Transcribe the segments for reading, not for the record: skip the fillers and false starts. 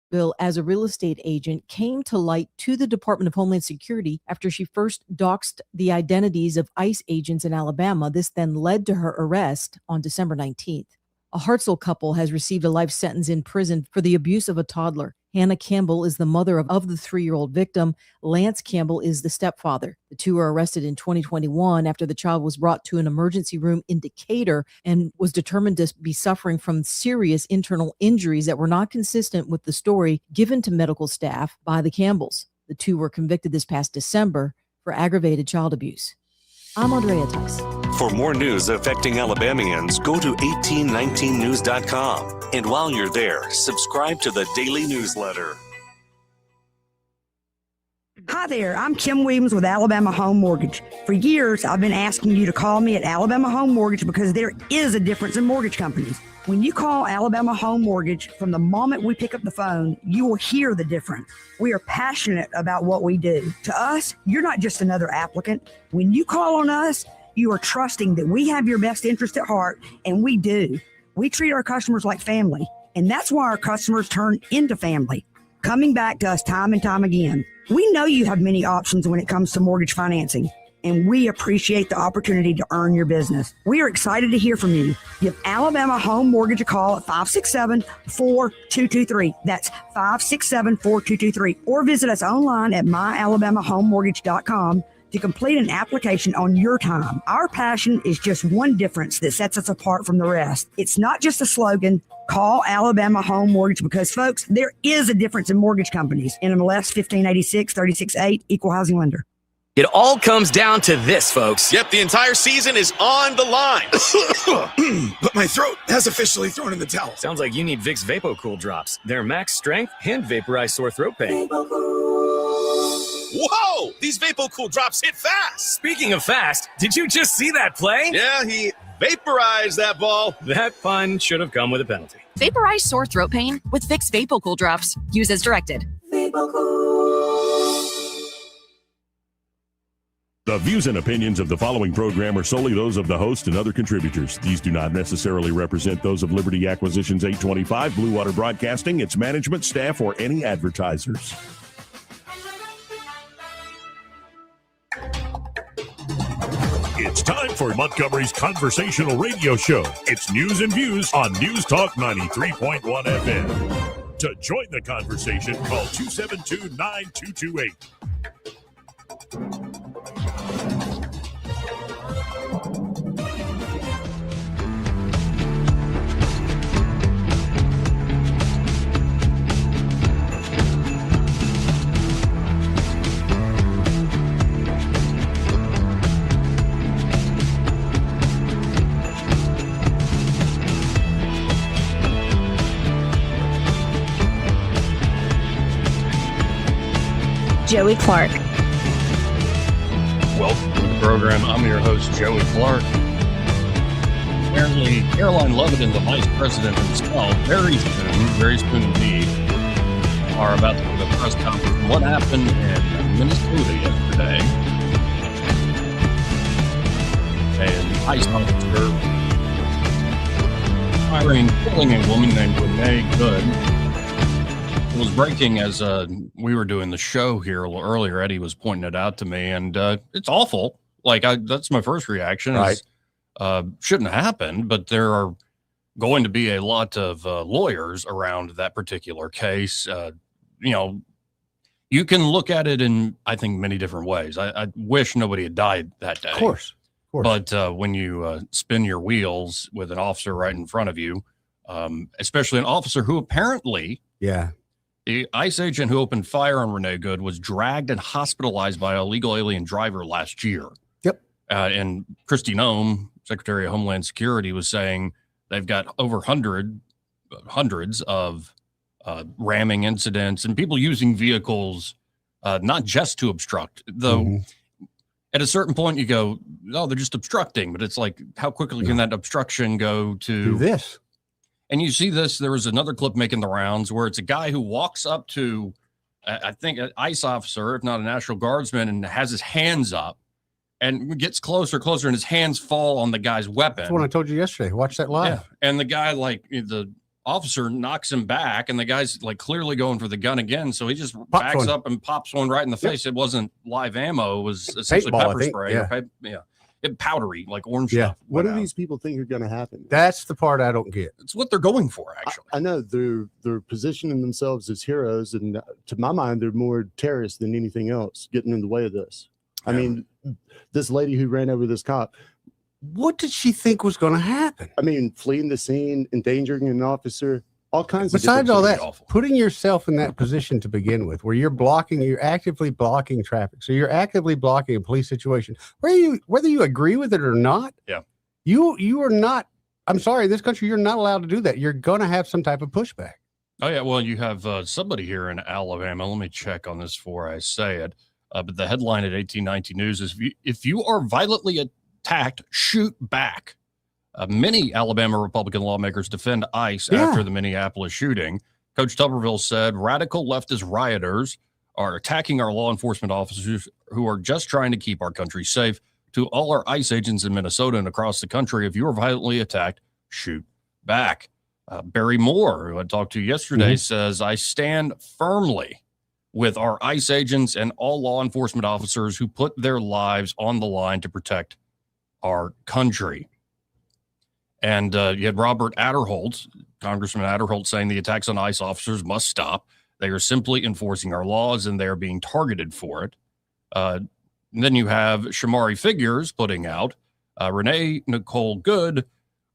Bill as a real estate agent came to light to the Department of Homeland Security after she first doxed the identities of ICE agents in Alabama. This then led to her arrest on December 19th. A Hartzell couple has received a life sentence in prison for the abuse of a toddler. Hannah Campbell is the mother of the 3-year-old victim. Lance Campbell is the stepfather. The two were arrested in 2021 after the child was brought to an emergency room in Decatur and was determined to be suffering from serious internal injuries that were not consistent with the story given to medical staff by the Campbells. The two were convicted this past December for aggravated child abuse. I'm Andrea Tice. For more news affecting Alabamians, go to 1819news.com. And while you're there, subscribe to the daily newsletter. Hi there, I'm Kim Williams with Alabama Home Mortgage. For years, I've been asking you to call me at Alabama Home Mortgage because there is a difference in mortgage companies. When you call Alabama Home Mortgage, from the moment we pick up the phone, you will hear the difference. We are passionate about what we do. To us, you're not just another applicant. When you call on us, you are trusting that we have your best interest at heart, and we do. We treat our customers like family, and that's why our customers turn into family, coming back to us time and time again. We know you have many options when it comes to mortgage financing, and we appreciate the opportunity to earn your business. We are excited to hear from you. Give Alabama Home Mortgage a call at 567-4223. That's 567-4223. Or visit us online at myalabamahomemortgage.com to complete an application on your time. Our passion is just one difference that sets us apart from the rest. It's not just a slogan. Call Alabama Home Mortgage because, folks, there is a difference in mortgage companies. NMLS 1586-368, Equal Housing Lender. It all comes down to this, folks. Yep, the entire season is on the line. But my throat has officially thrown in the towel. Sounds like you need Vicks VapoCool drops. They're max strength and vaporize sore throat pain. Whoa! These VapoCool drops hit fast. Speaking of fast, did you just see that play? Yeah, he vaporized that ball. That pun should have come with a penalty. Vaporize sore throat pain with Vicks VapoCool drops. Use as directed. The views and opinions of the following program are solely those of the host and other contributors. These do not necessarily represent those of Liberty Acquisitions 825, Blue Water Broadcasting, its management, staff, or any advertisers. It's time for Montgomery's Conversational Radio Show. It's news and views on News Talk 93.1 FM. To join the conversation, call 272-9228. Joey Clark. Welcome to the program. I'm your host, Joey Clark. Apparently, Caroline Levitin, the vice president himself, very soon indeed, are about to give a press conference on what happened in Minnesota yesterday. An ICE officer firing, killing a woman named Renee Good. It was breaking as we were doing the show here a little earlier. Eddie was pointing it out to me, and it's awful. Like, that's my first reaction. Right. Shouldn't have happened, but there are going to be a lot of lawyers around that particular case. You know, you can look at it in, I think, many different ways. I wish nobody had died that day. Of course. But when you spin your wheels with an officer right in front of you, especially an officer who apparently... Yeah. The ICE agent who opened fire on Renee Good was dragged and hospitalized by a legal alien driver last year. Yep. And Kristi Noem, Secretary of Homeland Security, was saying they've got over hundreds of ramming incidents and people using vehicles not just to obstruct. Though at a certain point you go, oh, they're just obstructing. But it's like, how quickly can that obstruction go to do this? And you see this, there was another clip making the rounds where it's a guy who walks up to, I think, an ICE officer, if not a National Guardsman, and has his hands up and gets closer, and his hands fall on the guy's weapon. That's what I told you yesterday. Watch that live. Yeah. And the guy, like, the officer knocks him back, and the guy's like clearly going for the gun again. So he just backs up and pops one right in the face. It wasn't live ammo. It was essentially Paintball, pepper spray. Powdery, like orange stuff. What do these people think are going to happen? That's the part I don't get. It's what they're going for, actually. I know they're positioning themselves as heroes, and to my mind, they're more terrorists than anything else getting in the way of this. I mean, this lady who ran over this cop. What did she think was going to happen? I mean, fleeing the scene, endangering an officer, all kinds of. Besides all that, putting yourself in that position to begin with, where you're actively blocking traffic. So you're actively blocking a police situation, whether you agree with it or not. Yeah, you are not. I'm sorry, in this country, you're not allowed to do that. You're going to have some type of pushback. Oh yeah, well, you have somebody here in Alabama. Let me check on this before I say it. But the headline at 1890 News is: if you are violently attacked, shoot back. Many Alabama Republican lawmakers defend ICE after the Minneapolis shooting. Coach Tuberville said radical leftist rioters are attacking our law enforcement officers who are just trying to keep our country safe. To all our ICE agents in Minnesota and across the country, if you are violently attacked, shoot back. Barry Moore, who I talked to yesterday, says, I stand firmly with our ICE agents and all law enforcement officers who put their lives on the line to protect our country. And you had Robert Adderholt, Congressman Adderholt, saying the attacks on ICE officers must stop. They are simply enforcing our laws, and they are being targeted for it. And then you have Shamari Figures putting out, Renee Nicole Good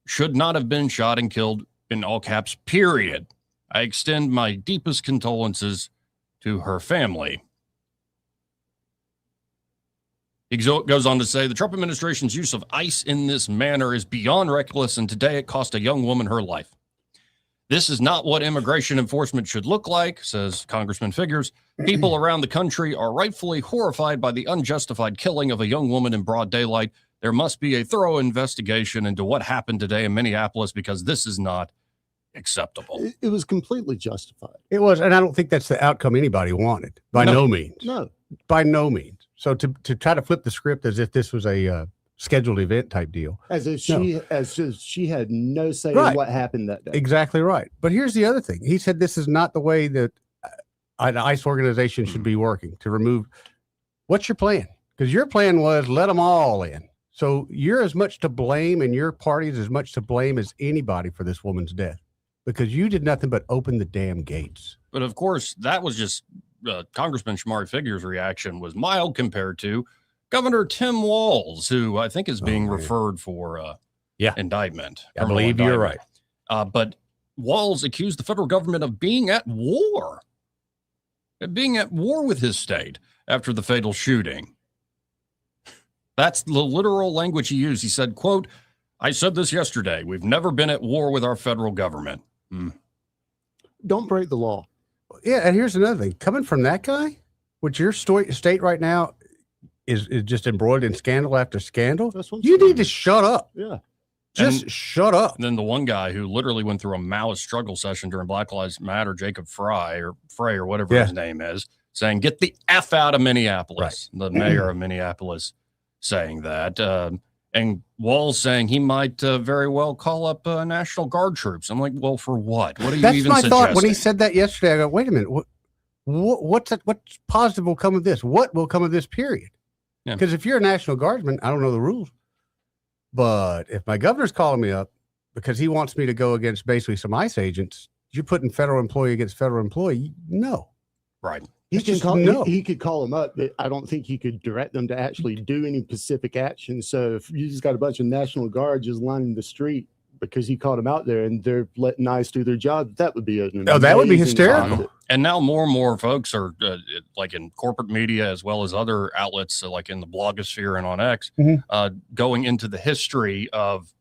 should not have been shot and killed, in all caps, period. I extend my deepest condolences to her family. He goes on to say, the Trump administration's use of ICE in this manner is beyond reckless, and today it cost a young woman her life. This is not what immigration enforcement should look like, says Congressman Figures. People around the country are rightfully horrified by the unjustified killing of a young woman in broad daylight. There must be a thorough investigation into what happened today in Minneapolis, because this is not acceptable. It was completely justified. It was, and I don't think that's the outcome anybody wanted. By no means. No. By no means. So to try to flip the script as if this was a scheduled event type deal, as if she had no say in what happened that day. Exactly right. But here's the other thing. He said this is not the way that an ICE organization should be working to remove. What's your plan? Because your plan was let them all in. So you're as much to blame, and your party is as much to blame as anybody for this woman's death, because you did nothing but open the damn gates. But of course, that was just Congressman Shamari Figures' reaction was mild compared to Governor Tim Walz, who I think is being referred for indictment. I believe you're right. But Walz accused the federal government of being at war with his state after the fatal shooting. That's the literal language he used. He said, quote, I said this yesterday. We've never been at war with our federal government. Don't break the law. Yeah, and here's another thing. Coming from that guy, which your state right now is just embroiled in scandal after scandal, you need to shut up. Yeah. Just shut up. And then the one guy who literally went through a Maoist struggle session during Black Lives Matter, Jacob Frey or whatever his name is, saying, get the F out of Minneapolis. Right. The mayor of Minneapolis saying that. And Walz saying he might very well call up National Guard troops. I'm like, well, for what? What are you even suggesting? That's my thought when he said that yesterday. I go, wait a minute. What's positive will come of this? What will come of this period? Because if you're a National Guardsman, I don't know the rules. But if my governor's calling me up because he wants me to go against basically some ICE agents, you're putting federal employee against federal employee. No. Right. He could call them up, but I don't think he could direct them to actually do any specific action. So if you just got a bunch of National Guard just lining the street because he caught them out there and they're letting ICE do their job, that would be that would be hysterical. And now more and more folks are like in corporate media as well as other outlets, like in the blogosphere and on X, going into the history of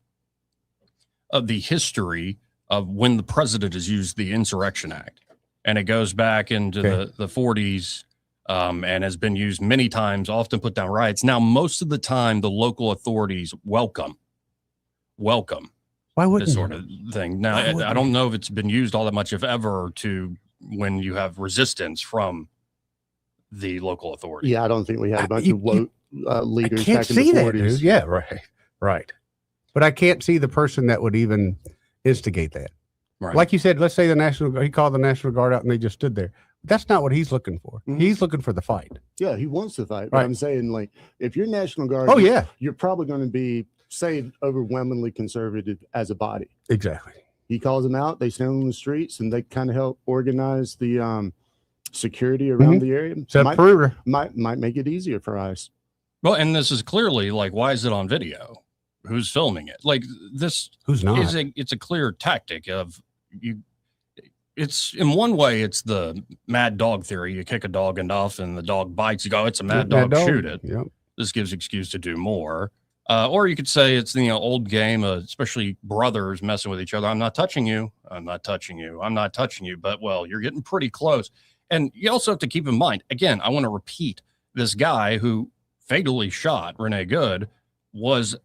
when the president has used the Insurrection Act. And it goes back into the 40s and has been used many times, often put down riots. Now, most of the time, the local authorities welcome Why wouldn't this sort of thing. Now, I don't know if it's been used all that much, if ever, to when you have resistance from the local authorities. Yeah, I don't think we had a bunch of leaders I can't back in see the that, 40s. dude. Yeah, right. But I can't see the person that would even instigate that. Right. Like you said, let's say he called the National Guard out and they just stood there. That's not what he's looking for. He's looking for the fight. Yeah, he wants to fight. But Right. I'm saying, like, if you're National Guard, Oh, yeah. you're probably going to be, say, overwhelmingly conservative as a body. Exactly. He calls them out. They stand on the streets, and they kind of help organize the security around the area. Perimeter. Might make it easier for ICE. Well, and this is clearly like, why is it on video? Who's filming it? Like this Who's not? It's a clear tactic of you. It's in one way, it's the mad dog theory. You kick a dog enough and the dog bites. You go, it's a mad dog, shoot it. Yep. This gives excuse to do more. Or you could say it's the old game, especially brothers messing with each other. I'm not touching you. I'm not touching you. I'm not touching you. But, well, you're getting pretty close. And you also have to keep in mind, again, I want to repeat, this guy who fatally shot Renee Good was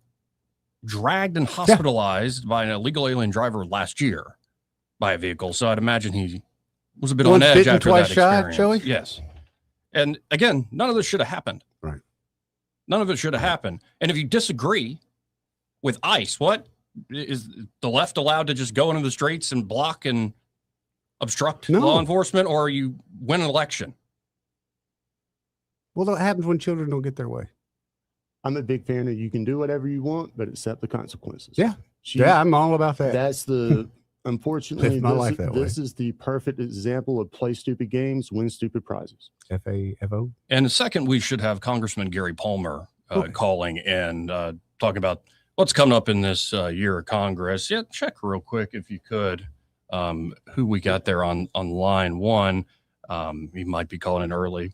dragged and hospitalized by an illegal alien driver last year by a vehicle. So I'd imagine he was a bit on edge after that experience. Joey? Yes. And again, none of this should have happened. Right. None of it should have happened. And if you disagree with ICE, what is the left allowed to just go into the streets and block and obstruct law enforcement, or you win an election? Well, that happens when children don't get their way. I'm a big fan of you can do whatever you want, but accept the consequences. Yeah. Yeah, I'm all about that. That's the, unfortunately, Live my life that way. this is the perfect example of play stupid games, win stupid prizes. FAFO. And a second, we should have Congressman Gary Palmer calling and talking about what's coming up in this year of Congress. Yeah, check real quick if you could who we got there on line one. He might be calling in early,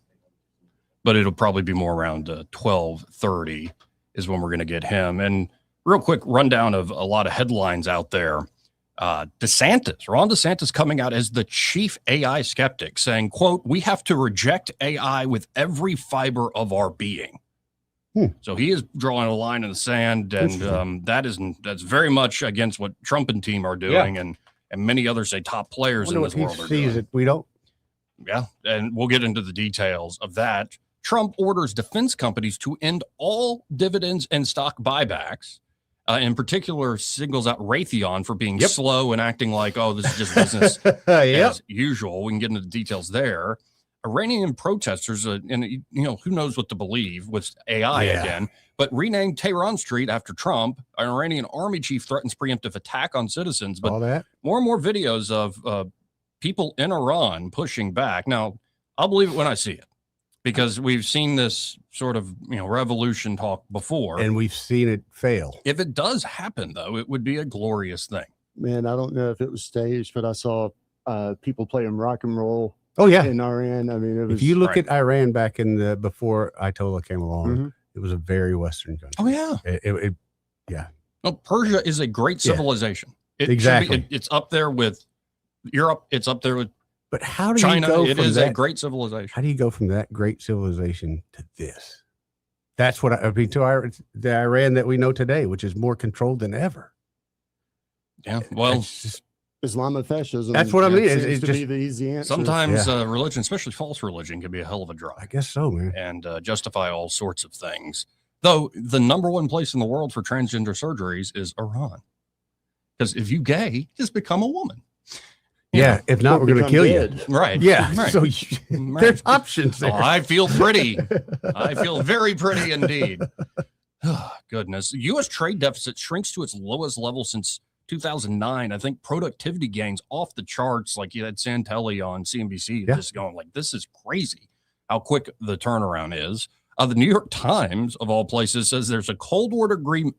but it'll probably be more around 12:30 is when we're going to get him. And real quick rundown of a lot of headlines out there. Ron DeSantis coming out as the chief AI skeptic, saying, quote, "We have to reject AI with every fiber of our being." So he is drawing a line in the sand, and that's very much against what Trump and team are doing, and many others say top players in this world are doing. We don't. Yeah, and we'll get into the details of that. Trump orders defense companies to end all dividends and stock buybacks. In particular, singles out Raytheon for being slow and acting like, oh, this is just business as usual. We can get into the details there. Iranian protesters, and who knows what to believe with AI again, but renamed Tehran Street after Trump. An Iranian Army Chief threatens preemptive attack on citizens. But more and more videos of people in Iran pushing back. Now, I'll believe it when I see it, because we've seen this sort of revolution talk before, and we've seen it fail. If it does happen, though, it would be a glorious thing. Man, I don't know if it was staged, but I saw people playing rock and roll. Oh yeah, in Iran. I mean, it was, if you look at Iran back in the before Ayatollah came along, it was a very Western country. Oh yeah, yeah. Well, Persia is a great civilization. Exactly, it's up there with Europe. It's up there with. But how do China? You go it from is that, a great civilization. How do you go from that great civilization to this? That's what I mean. To the Iran that we know today, which is more controlled than ever. Yeah, well. Just, Islamofascism. That's what I mean. It's to just be the easy answer. Sometimes religion, especially false religion, can be a hell of a drug. I guess so, man. And justify all sorts of things. Though the number one place in the world for transgender surgeries is Iran. Because if you gay, just become a woman. If not, we're going to kill you. Right. Yeah. Right. So there's options there. Oh, I feel pretty. I feel very pretty indeed. Oh, goodness. The U.S. trade deficit shrinks to its lowest level since 2009. I think productivity gains off the charts, like you had Santelli on CNBC just going like, this is crazy how quick the turnaround is. The New York Times, of all places, says there's a Cold War agreement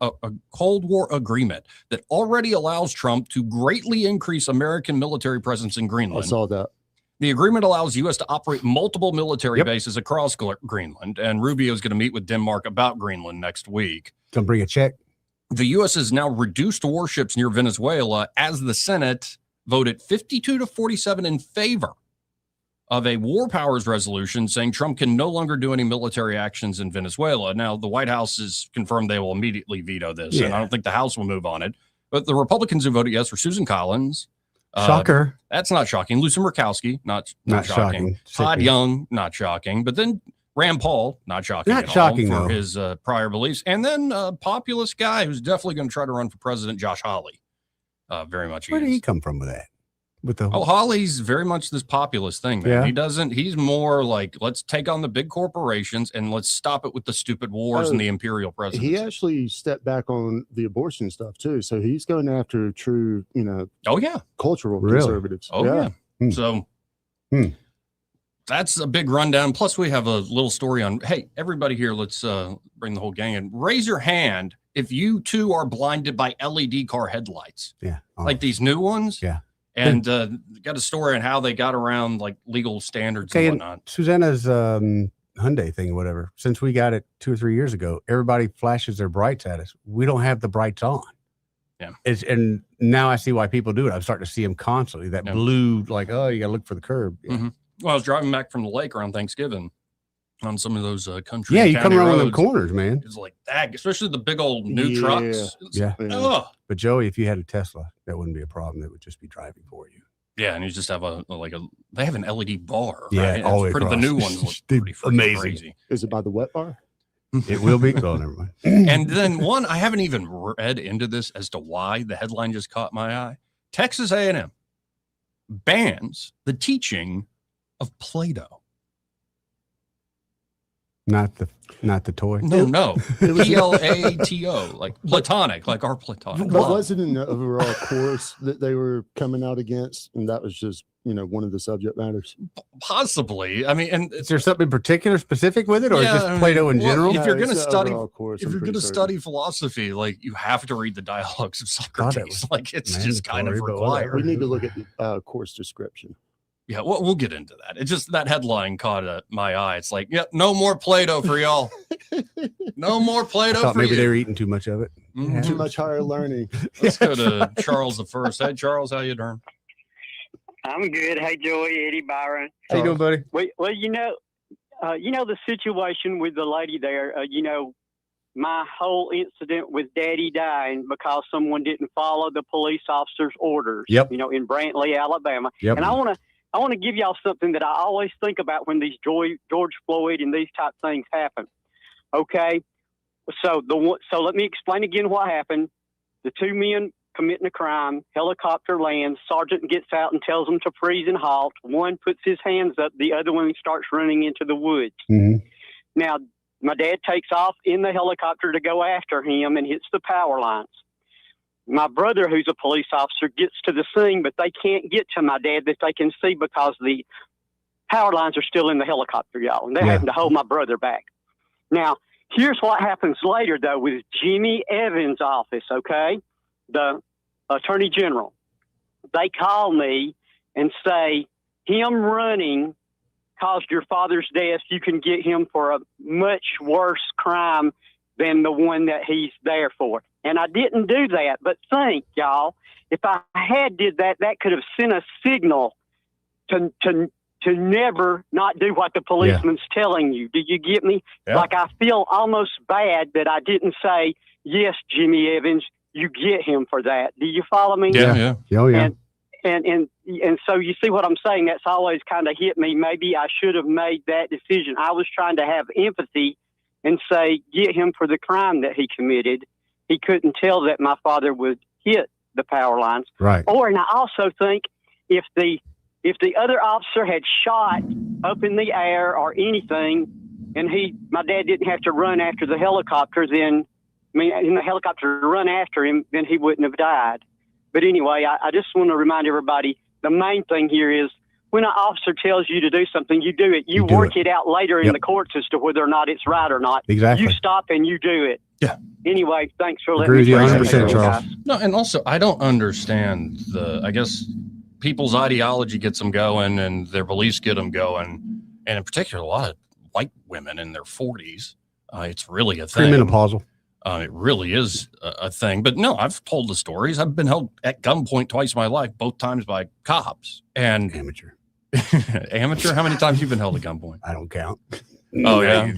that already allows Trump to greatly increase American military presence in Greenland. I saw that. The agreement allows U.S. to operate multiple military bases across Greenland, and Rubio is going to meet with Denmark about Greenland next week. Gonna bring a check. The U.S. has now reduced warships near Venezuela as the Senate voted 52-47 in favor of a war powers resolution saying Trump can no longer do any military actions in Venezuela. Now, the White House has confirmed they will immediately veto this, and I don't think the House will move on it. But the Republicans who voted yes were Susan Collins. Shocker. That's not shocking. Lucy Murkowski, not shocking. Shocking. Todd Young, not shocking. But then Rand Paul, not shocking Not at shocking, all for though. his prior beliefs. And then a populist guy who's definitely going to try to run for president, Josh Hawley. Very much. Where did he come from with that? with the Hawley's very much this populist thing, man. Yeah. He's more like, let's take on the big corporations and let's stop it with the stupid wars and the imperial presidency. He actually stepped back on the abortion stuff too. So he's going after true, cultural conservatives. So that's a big rundown. Plus we have a little story on, hey, everybody here, let's bring the whole gang in. Raise your hand if you too are blinded by LED car headlights. Yeah. Like these new ones. Yeah. And got a story on how they got around like legal standards and whatnot. Susanna's Hyundai thing, whatever. Since we got it 2 or 3 years ago, everybody flashes their brights at us. We don't have the brights on. Yeah. And now I see why people do it. I'm starting to see them constantly. That blue, like, oh, you got to look for the curb. Yeah. Mm-hmm. Well, I was driving back from the lake around Thanksgiving on some of those country. Yeah, you come around roads. the corners, man. It's like that, especially the big old new trucks. Yeah. Ugh. But Joey, if you had a Tesla, that wouldn't be a problem. It would just be driving for you. Yeah, and you just have they have an LED bar. Yeah, right? all the way pretty, the new ones look pretty amazing. Crazy. Is it by the wet bar? It will be. Oh, never mind. And then one, I haven't even read into this as to why. The headline just caught my eye. Texas A&M bans the teaching of Play-Doh. Not the toy. No. PLATO, like platonic, like our platonic. But wasn't in the overall course that they were coming out against, and that was just one of the subject matters. Possibly. I mean, and is there something particular specific with it, or just Plato in general? If you're going to study, philosophy, like you have to read the dialogues of Socrates. Like it's just kind of required. We need to look at the course description. Yeah, we'll get into that. It's just that headline caught my eye. It's like, no more Play-Doh for y'all. No more Play-Doh for maybe you. they were eating too much of it. Mm-hmm. Too much higher learning. Let's go to Charles the first. Hey, Charles, how you doing? I'm good. Hey, Joey, Eddie, Byron. How you doing, buddy? Well, the situation with the lady there. My whole incident with Daddy dying because someone didn't follow the police officer's orders. Yep. In Brantley, Alabama. Yep. And I want to give y'all something that I always think about when these George Floyd and these type things happen. Okay, so let me explain again what happened. The two men committing a crime, helicopter lands, sergeant gets out and tells them to freeze and halt. One puts his hands up, the other one starts running into the woods. Mm-hmm. Now, my dad takes off in the helicopter to go after him and hits the power lines. My brother, who's a police officer, gets to the scene, but they can't get to my dad that they can see because the power lines are still in the helicopter, y'all. And they're having to hold my brother back. Now, here's what happens later, though, with Jimmy Evans' office, okay? The Attorney General. They call me and say, him running caused your father's death. You can get him for a much worse crime than the one that he's there for. And I didn't do that. But think, y'all, if I had did that, that could have sent a signal to never not do what the policeman's telling you. Do you get me? Yeah. Like I feel almost bad that I didn't say, yes, Jimmy Evans, you get him for that. Do you follow me? Yeah. Oh, yeah. And so you see what I'm saying? That's always kind of hit me. Maybe I should have made that decision. I was trying to have empathy and say, get him for the crime that he committed. He couldn't tell that my father would hit the power lines. Right. And I also think if the other officer had shot up in the air or anything, and my dad didn't have to run after the helicopter, then in the helicopter to run after him, then he wouldn't have died. But anyway, I just want to remind everybody, the main thing here is when an officer tells you to do something, you do it. You work it out later in the courts as to whether or not it's right or not. Exactly. You stop and you do it. Yeah. Anyway, thanks for letting me. Agree with you 100%, Charles. No, and also I don't understand I guess people's ideology gets them going and their beliefs get them going. And in particular, a lot of white women in their 40s, it's really a thing. Premenopausal. It really is a thing. But no, I've told the stories. I've been held at gunpoint twice in my life, both times by cops. And amateur. Amateur? How many times have you been held at gunpoint? I don't count. Oh, yeah.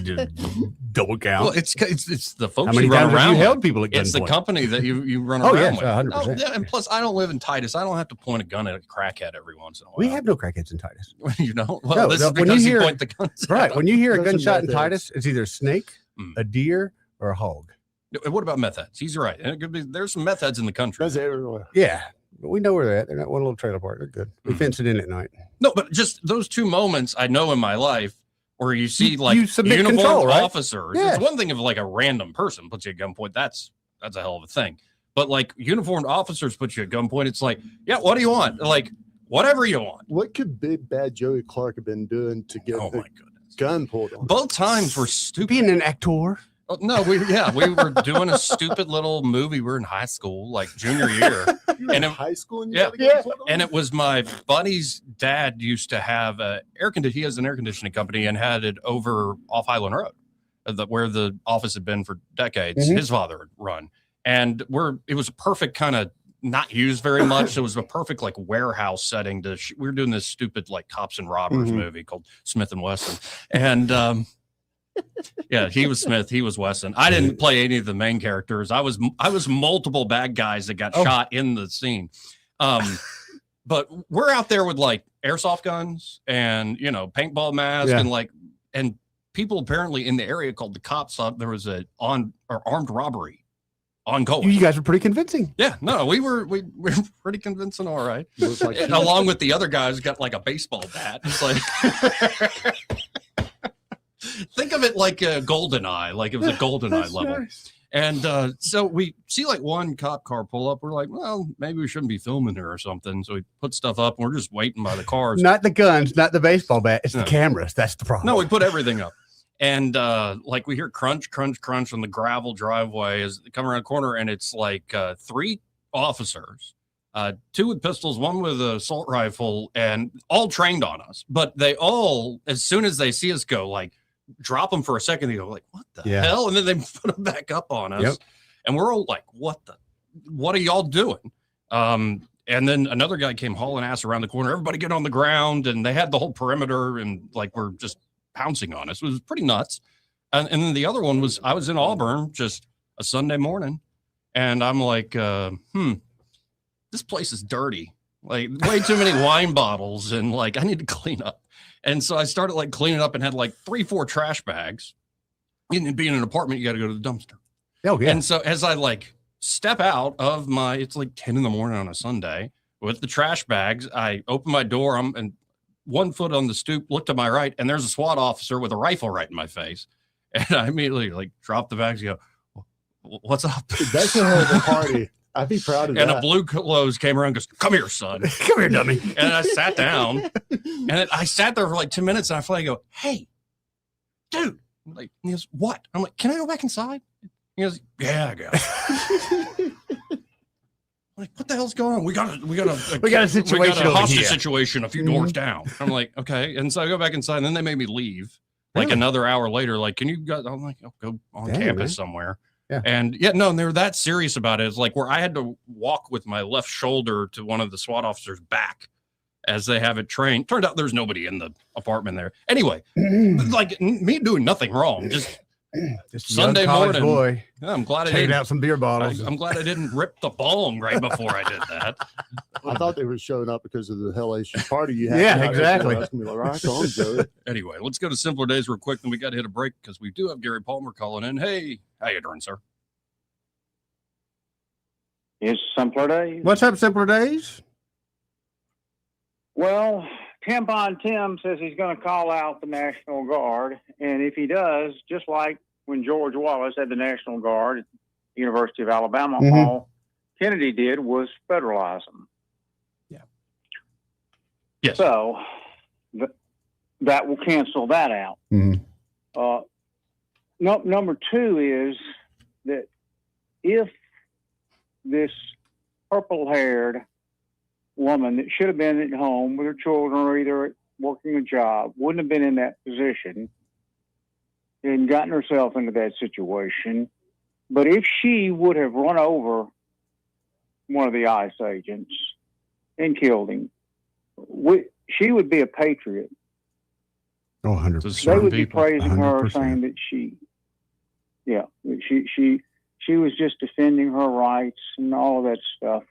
Double count. Well, it's the folks How many you run times around have you with. held people at gunpoint? It's the company that you run Oh, around yes, with. 100%. Oh, yeah, and plus, I don't live in Titus. I don't have to point a gun at a crackhead every once in a while. We have no crackheads in Titus. You know? Well, this is when because you you hear, point the guns right. at When you hear a Those are gunshot in methods. Titus, it's either a snake, a deer, or a hog. What about meth heads? He's right. And it could be, there's some meth heads in the country. That's everywhere. Yeah. But we know where they're at. They're not one little trailer park. They're good. We fence it in at night. No, but just those two moments I know in my life where you see like you submit uniformed control, right? officers. Yeah. It's one thing if like a random person puts you at gunpoint. That's a hell of a thing. But like uniformed officers put you at gunpoint. It's like, yeah, what do you want? Like whatever you want. What could big bad Joey Clark have been doing to get Oh my goodness. gun pulled on? Both times were stupid. Being an actor. Oh, no, we were doing a stupid little movie. We were in high school, like junior year. In high school? And And it was my buddy's dad used to have he has an air conditioning company and had it over off Highland Road, where the office had been for decades. Mm-hmm. His father had run. And it was a perfect kind of not used very much. So it was a perfect like warehouse setting we were doing this stupid like cops and robbers movie called Smith and Wesson. And yeah, he was Smith, he was Wesson. I didn't play any of the main characters. I was multiple bad guys that got shot in the scene. But we're out there with like airsoft guns and paintball masks and people apparently in the area called the cops thought there was armed robbery ongoing. You guys were pretty convincing. Yeah, no, we were pretty convincing, all right. Like and along with the other guys got like a baseball bat. It's like think of it like a GoldenEye, like it was a GoldenEye level. Nice. And so we see like one cop car pull up. We're like, well, maybe we shouldn't be filming here or something. So we put stuff up and we're just waiting by the cars. Not the guns, not the baseball bat. It's the cameras. That's the problem. No, we put everything up. And like we hear crunch, crunch, crunch on the gravel driveway as they come around the corner. And it's like 3 officers, 2 with pistols, 1 with an assault rifle, and all trained on us. But they all, as soon as they see us go, like, drop them for a second. They go like, what the hell? And then they put them back up on us. Yep. And we're all like, what are y'all doing? And then another guy came hauling ass around the corner. Everybody get on the ground. And they had the whole perimeter and like, we're just pouncing on us. It was pretty nuts. And then the other one was, I was in Auburn just a Sunday morning. And I'm like, this place is dirty. Like way too many wine bottles. And like, I need to clean up. And so I started like cleaning up and had like 3-4 trash bags. And being in an apartment, you got to go to the dumpster. Oh, yeah. And so as I like step out of it's like 10 in the morning on a Sunday with the trash bags, I open my door and 1 foot on the stoop, look to my right, and there's a SWAT officer with a rifle right in my face. And I immediately like drop the bags and go, what's up? That's a hell of a party. I'd be proud of that. And a blue clothes came around and goes, come here, son. Come here, dummy. And I sat down and I sat there for like 2 minutes and I finally go, hey, dude. I'm like, he goes, what? I'm like, can I go back inside? He goes, yeah, I guess. I'm like, what the hell's going on? We got a situation. We got a hostage situation a few doors down. I'm like, okay. And so I go back inside and then they made me leave. Like another hour later, like, can you guys, I'm like, I'll go on campus somewhere. Yeah. And they were that serious about it. It's like where I had to walk with my left shoulder to one of the SWAT officers' back as they have it trained. Turned out there's nobody in the apartment there. Anyway, like me doing nothing wrong. Just Sunday morning. Boy. Yeah, I'm glad I taking didn't out some beer bottles. I'm glad I didn't rip the bong right before I did that. I thought they were showing up because of the hellacious party you had. Yeah, exactly. Anyway, let's go to simpler days real quick. Then we got to hit a break because we do have Gary Palmer calling in. Hey, how you doing, sir? It's simpler days. What's up, simpler days? Well, Tampon Tim says he's going to call out the National Guard, and if he does, just like when George Wallace had the National Guard at the University of Alabama, all Kennedy did was federalize them. Yeah. Yes. So that will cancel that out. Number 2 is that if this purple-haired woman that should have been at home with her children or either working a job wouldn't have been in that position and gotten herself into that situation. But if she would have run over one of the ICE agents and killed him, she would be a patriot. Oh, 100%. They would be praising 100%. her, saying that she was just defending her rights and all of that stuff.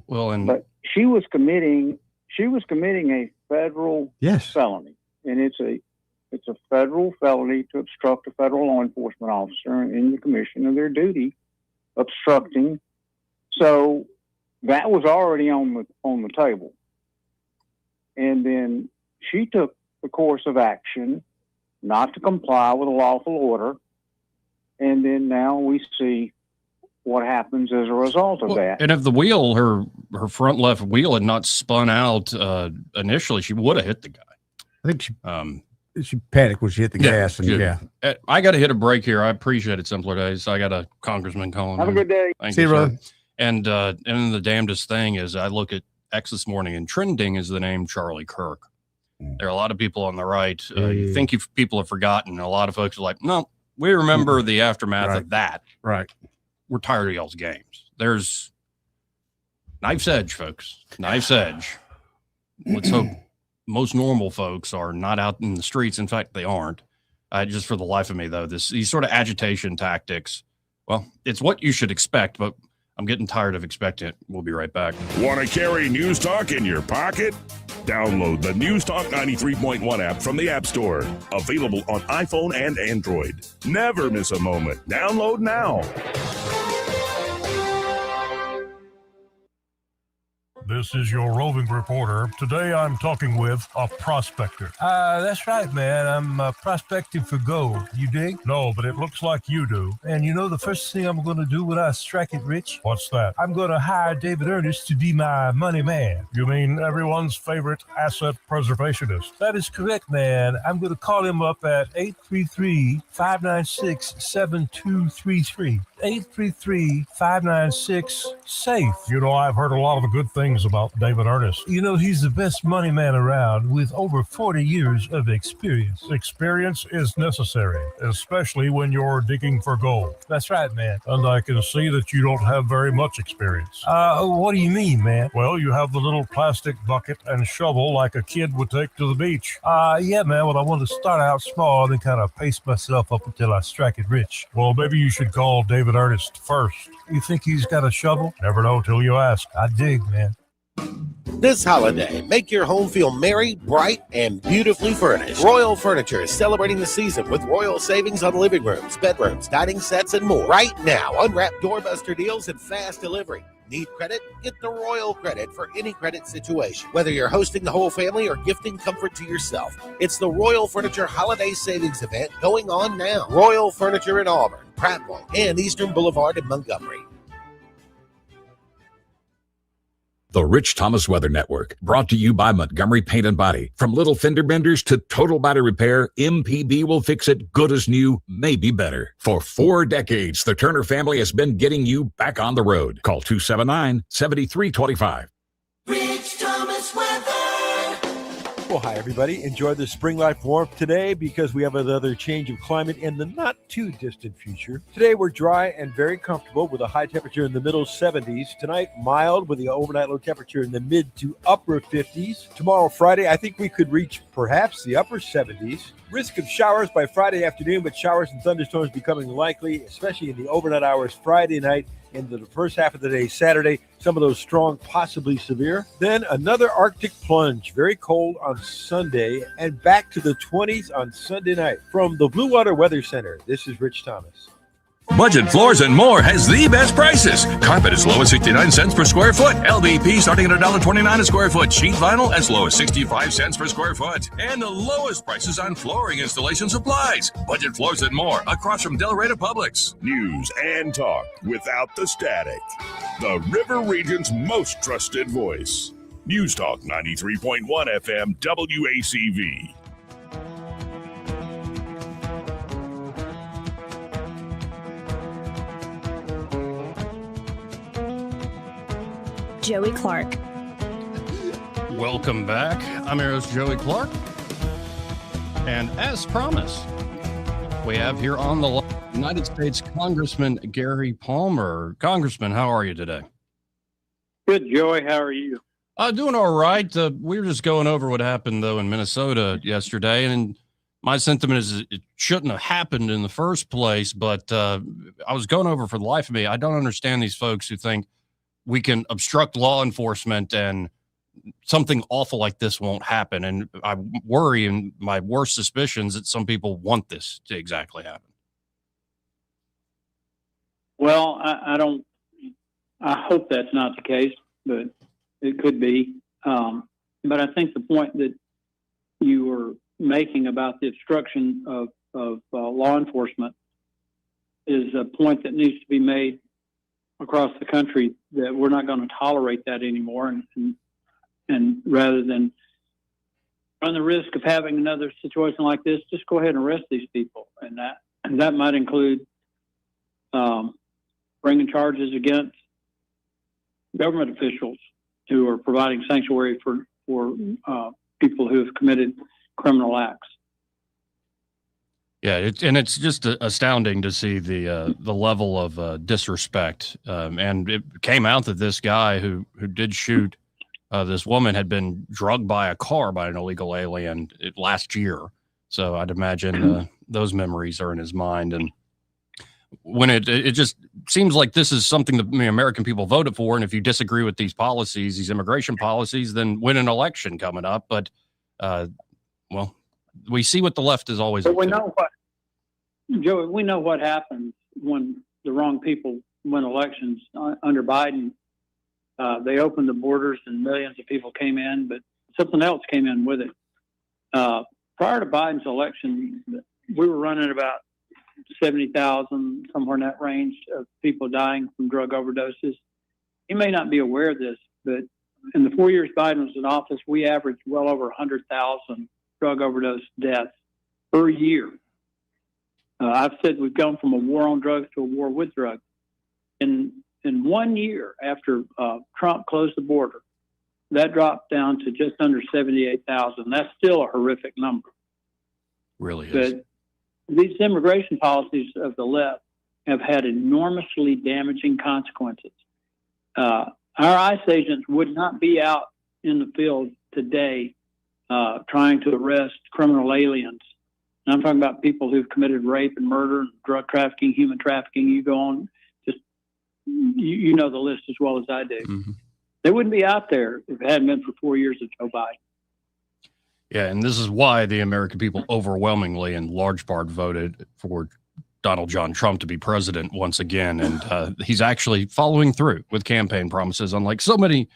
Well, but she was committing a federal felony, and it's a federal felony to obstruct a federal law enforcement officer in the commission of their duty, obstructing. So that was already on the table. And then she took the course of action not to comply with a lawful order. And then now we see what happens as a result of that. And if the wheel, her front left wheel had not spun out initially, she would have hit the guy. I think she panicked when she hit the gas. And I got to hit a break here. I appreciate it, Simpler Days. I got a congressman calling. Have a good day. Thank See you, brother. And the damnedest thing is I look at X this morning and trending is the name Charlie Kirk. There are a lot of people on the right. You think people have forgotten. A lot of folks are like, no, we remember the aftermath of that. Right. We're tired of y'all's games. There's knife's edge, folks. Knife's edge. Let's hope most normal folks are not out in the streets. In fact, they aren't. Just for the life of me, though, these sort of agitation tactics, well, it's what you should expect, but I'm getting tired of expecting it. We'll be right back. Want to carry News Talk in your pocket? Download the News Talk 93.1 app from the App Store. Available on iPhone and Android. Never miss a moment. Download now. This is your roving reporter. Today I'm talking with a prospector. That's right, man. I'm prospecting for gold. You dig? No, but it looks like you do. And you know the first thing I'm going to do when I strike it rich? What's that? I'm going to hire David Ernest to be my money man. You mean everyone's favorite asset preservationist? That is correct, man. I'm going to call him up at 833-596-7233. 833-596-SAFE. You know, I've heard a lot of the good things about David Ernest. You know, he's the best money man around with over 40 years of experience. Experience is necessary, especially when you're digging for gold. That's right, man. And I can see that you don't have very much experience. What do you mean, man? Well, you have the little plastic bucket and shovel like a kid would take to the beach. Yeah, man. Well, I want to start out small and then kind of pace myself up until I strike it rich. Well, maybe you should call David Ernest first. You think he's got a shovel? Never know till you ask. I dig, man. This holiday, make your home feel merry, bright, and beautifully furnished. Royal Furniture is celebrating the season with royal savings on living rooms, bedrooms, dining sets, and more. Right now, unwrapped doorbuster deals and fast delivery. Need credit? Get the Royal Credit for any credit situation. Whether you're hosting the whole family or gifting comfort to yourself, it's the Royal Furniture Holiday Savings Event going on now. Royal Furniture in Auburn, Prattville, and Eastern Boulevard in Montgomery. The Rich Thomas Weather Network, brought to you by Montgomery Paint and Body. From little fender benders to total body repair, MPB will fix it good as new, maybe better. For 4 decades, the Turner family has been getting you back on the road. Call 279-7325. Rich Thomas Weather. Well, hi, everybody. Enjoy the spring life warmth today because we have another change of climate in the not-too-distant future. Today, we're dry and very comfortable with a high temperature in the middle 70s. Tonight, mild with the overnight low temperature in the mid to upper 50s. Tomorrow, Friday, I think we could reach perhaps the upper 70s. Risk of showers by Friday afternoon, but showers and thunderstorms becoming likely, especially in the overnight hours Friday night into the first half of the day Saturday. Some of those strong, possibly severe. Then another Arctic plunge, very cold on Sunday, and back to the 20s on Sunday night. From the Blue Water Weather Center, this is Rich Thomas. Budget Floors and More has the best prices. Carpet as low as 69 cents per square foot. LVP starting at $1.29 a square foot. Sheet vinyl as low as 65 cents per square foot. And the lowest prices on flooring installation supplies. Budget Floors and More across from Delray Publix. News and talk without the static. The River Region's most trusted voice. News Talk 93.1 FM WACV. Joey Clark. Welcome back. I'm your host, Joey Clark. And as promised, we have here on the United States Congressman Gary Palmer. Congressman, how are you today? Good, Joey. How are you? Doing all right. We were just going over what happened, though, in Minnesota yesterday. And my sentiment is it shouldn't have happened in the first place. But I was going over for the life of me. I don't understand these folks who think we can obstruct law enforcement and something awful like this won't happen. And I worry, and my worst suspicions, that some people want this to exactly happen. Well, I hope that's not the case. but it could be. But I think the point that you were making about the obstruction of law enforcement is a point that needs to be made across the country, that we're not going to tolerate that anymore, and rather than run the risk of having another situation like this, just go ahead and arrest these people, and that might include bringing charges against government officials who are providing sanctuary for people who have committed criminal acts. Yeah, it's just astounding to see the level of disrespect. And it came out that this guy who did shoot this woman had been drugged by a car by an illegal alien last year. So I'd imagine those memories are in his mind. And when it just seems like this is something that the American people voted for, and if you disagree with these policies, these immigration policies, then win an election coming up. But well, we see what the left is always. But we know what, Joey. We know what happens when the wrong people win elections. Under Biden, they opened the borders and millions of people came in, but something else came in with it. Prior to Biden's election, we were running about 70,000, somewhere in that range, of people dying from drug overdoses. You may not be aware of this, but in the 4 years Biden was in office, we averaged well over 100,000 drug overdose deaths per year. I've said we've gone from a war on drugs to a war with drugs. In 1 year after Trump closed the border, that dropped down to just under 78,000. That's still a horrific number. Really is. But these immigration policies of the left have had enormously damaging consequences. Our ICE agents would not be out in the field today trying to arrest criminal aliens. And I'm talking about people who've committed rape and murder, drug trafficking, human trafficking. You go on, just you know the list as well as I do. Mm-hmm. They wouldn't be out there if it hadn't been for 4 years of Joe Biden. Yeah, and this is why the American people overwhelmingly, in large part, voted for Donald John Trump to be president once again. And he's actually following through with campaign promises, unlike so many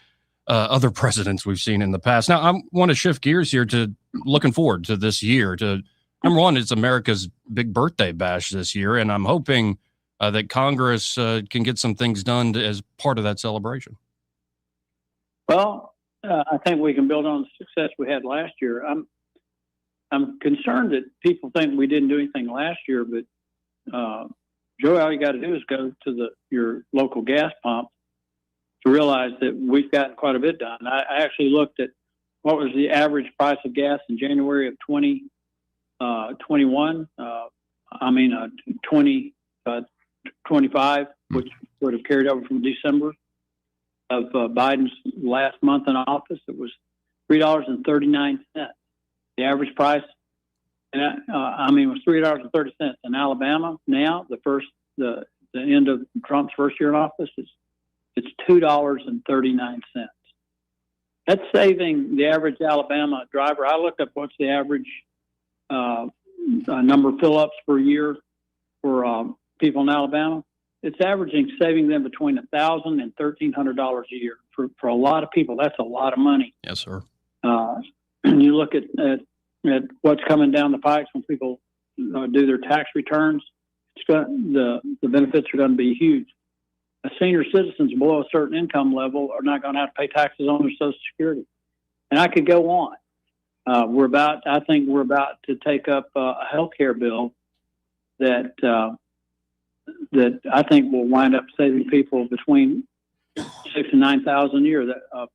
other presidents we've seen in the past. Now, I want to shift gears here to looking forward to this year. To number one, it's America's big birthday bash this year, and I'm hoping that Congress can get some things done as part of that celebration. Well, I think we can build on the success we had last year. I'm concerned that people think we didn't do anything last year, but Joe, all you got to do is go to your local gas pump to realize that we've gotten quite a bit done. I actually looked at what was the average price of gas in January of 2021. 2025, which would have carried over from December of Biden's last month in office. It was $3.39. The average price, and was $3.30 in Alabama. Now, the end of Trump's first year in office, it's $2.39. That's saving the average Alabama driver. I looked up what's the average number of fill-ups per year for people in Alabama. It's saving them between $1,000 and $1,300 a year. For a lot of people, that's a lot of money. Yes, sir. And you look at what's coming down the pipes when people do their tax returns. The benefits are going to be huge. Senior citizens below a certain income level are not going to have to pay taxes on their Social Security. And I could go on. I think we're about to take up a health care bill that I think will wind up saving people between $6,000 and $9,000 a year. That a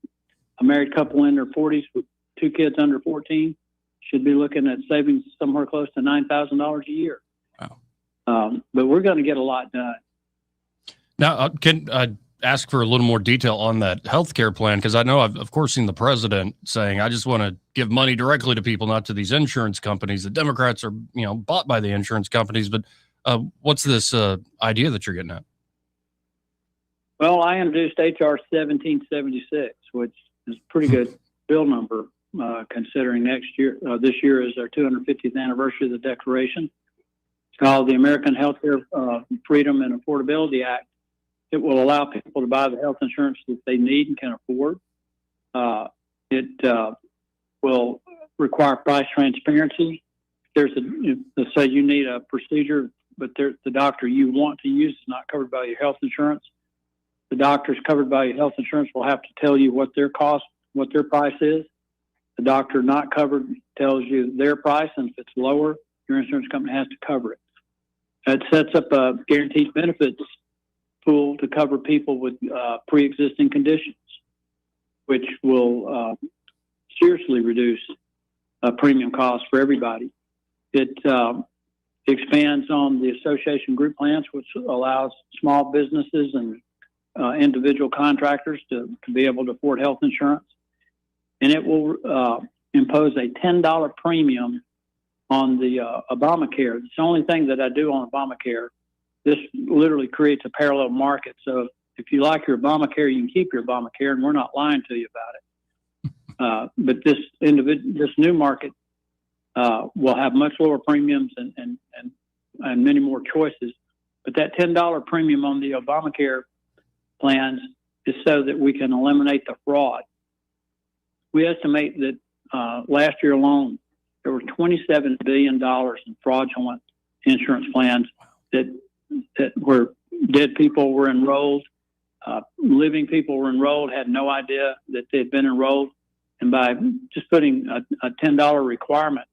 married couple in their 40s with 2 kids under 14 should be looking at savings somewhere close to $9,000 a year. Wow! But we're going to get a lot done. Now, can I ask for a little more detail on that healthcare plan? Because I know I've, of course, seen the president saying, I just want to give money directly to people, not to these insurance companies. The Democrats are, bought by the insurance companies. But what's this idea that you're getting at? Well, I introduced HR 1776, which is a pretty good bill number, considering this year is our 250th anniversary of the Declaration. It's called the American Healthcare Freedom and Affordability Act. it will allow people to buy the health insurance that they need and can afford. It will require price transparency. Let's say you need a procedure, but the doctor you want to use is not covered by your health insurance. The doctors covered by your health insurance will have to tell you what their price is. The doctor not covered tells you their price, and if it's lower, your insurance company has to cover it. It sets up a guaranteed benefits pool to cover people with pre-existing conditions, which will seriously reduce premium costs for everybody. It expands on the association group plans, which allows small businesses and individual contractors to be able to afford health insurance. And it will impose a $10 premium on the Obamacare. It's the only thing that I do on Obamacare. This literally creates a parallel market. So if you like your Obamacare, you can keep your Obamacare, and we're not lying to you about it. But this new market will have much lower premiums and many more choices. But that $10 premium on the Obamacare plans is so that we can eliminate the fraud. We estimate that last year alone, there were $27 billion in fraudulent insurance plans that were dead people were enrolled, living people were enrolled, had no idea that they'd been enrolled. And by just putting a $10 requirement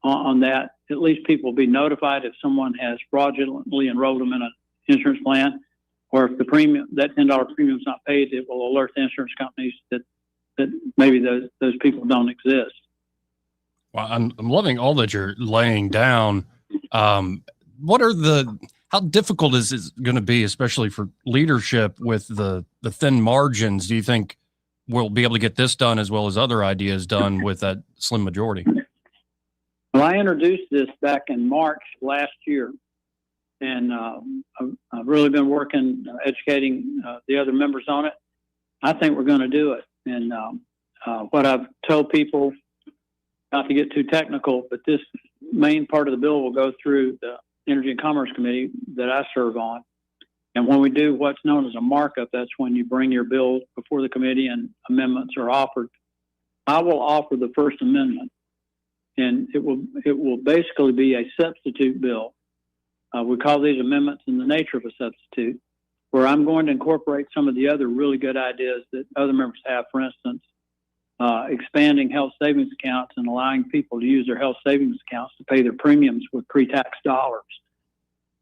on that, at least people will be notified if someone has fraudulently enrolled them in an insurance plan, or if that $10 premium is not paid, it will alert the insurance companies that maybe those people don't exist. Well, I'm loving all that you're laying down. How difficult is it going to be, especially for leadership with the thin margins? Do you think we'll be able to get this done as well as other ideas done with that slim majority? Well, I introduced this back in March last year, and I've really been working, educating the other members on it. I think we're going to do it. And what I've told people, not to get too technical, but this main part of the bill will go through the Energy and Commerce Committee that I serve on. And when we do what's known as a markup, that's when you bring your bill before the committee and amendments are offered. I will offer the first amendment, and it will basically be a substitute bill. We call these amendments in the nature of a substitute, where I'm going to incorporate some of the other really good ideas that other members have. For instance, expanding health savings accounts and allowing people to use their health savings accounts to pay their premiums with pre-tax dollars.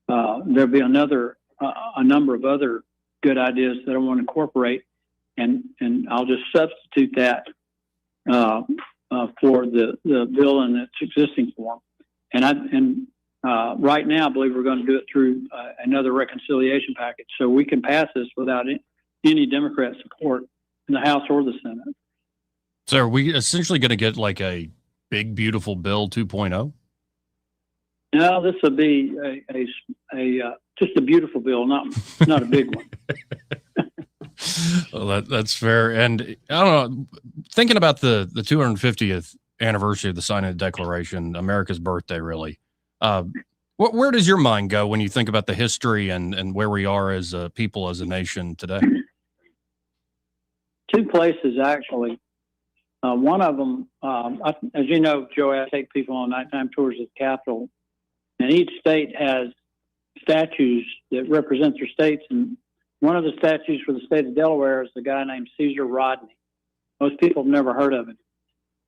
There'll be a number of other good ideas that I want to incorporate, and I'll just substitute that for the bill in its existing form. And right now, I believe we're going to do it through another reconciliation package, so we can pass this without any Democrat support in the House or the Senate. So are we essentially going to get like a big, beautiful bill 2.0? No, this will be just a beautiful bill, not a big one. Well, that's fair. And I don't know, thinking about the 250th anniversary of the signing of the Declaration, America's birthday, really. Where does your mind go when you think about the history and where we are as a people, as a nation today? Two places, actually. One of them, as you know, Joey, I take people on nighttime tours of the Capitol, and each state has statues that represent their states. And one of the statues for the state of Delaware is a guy named Caesar Rodney. Most people have never heard of him.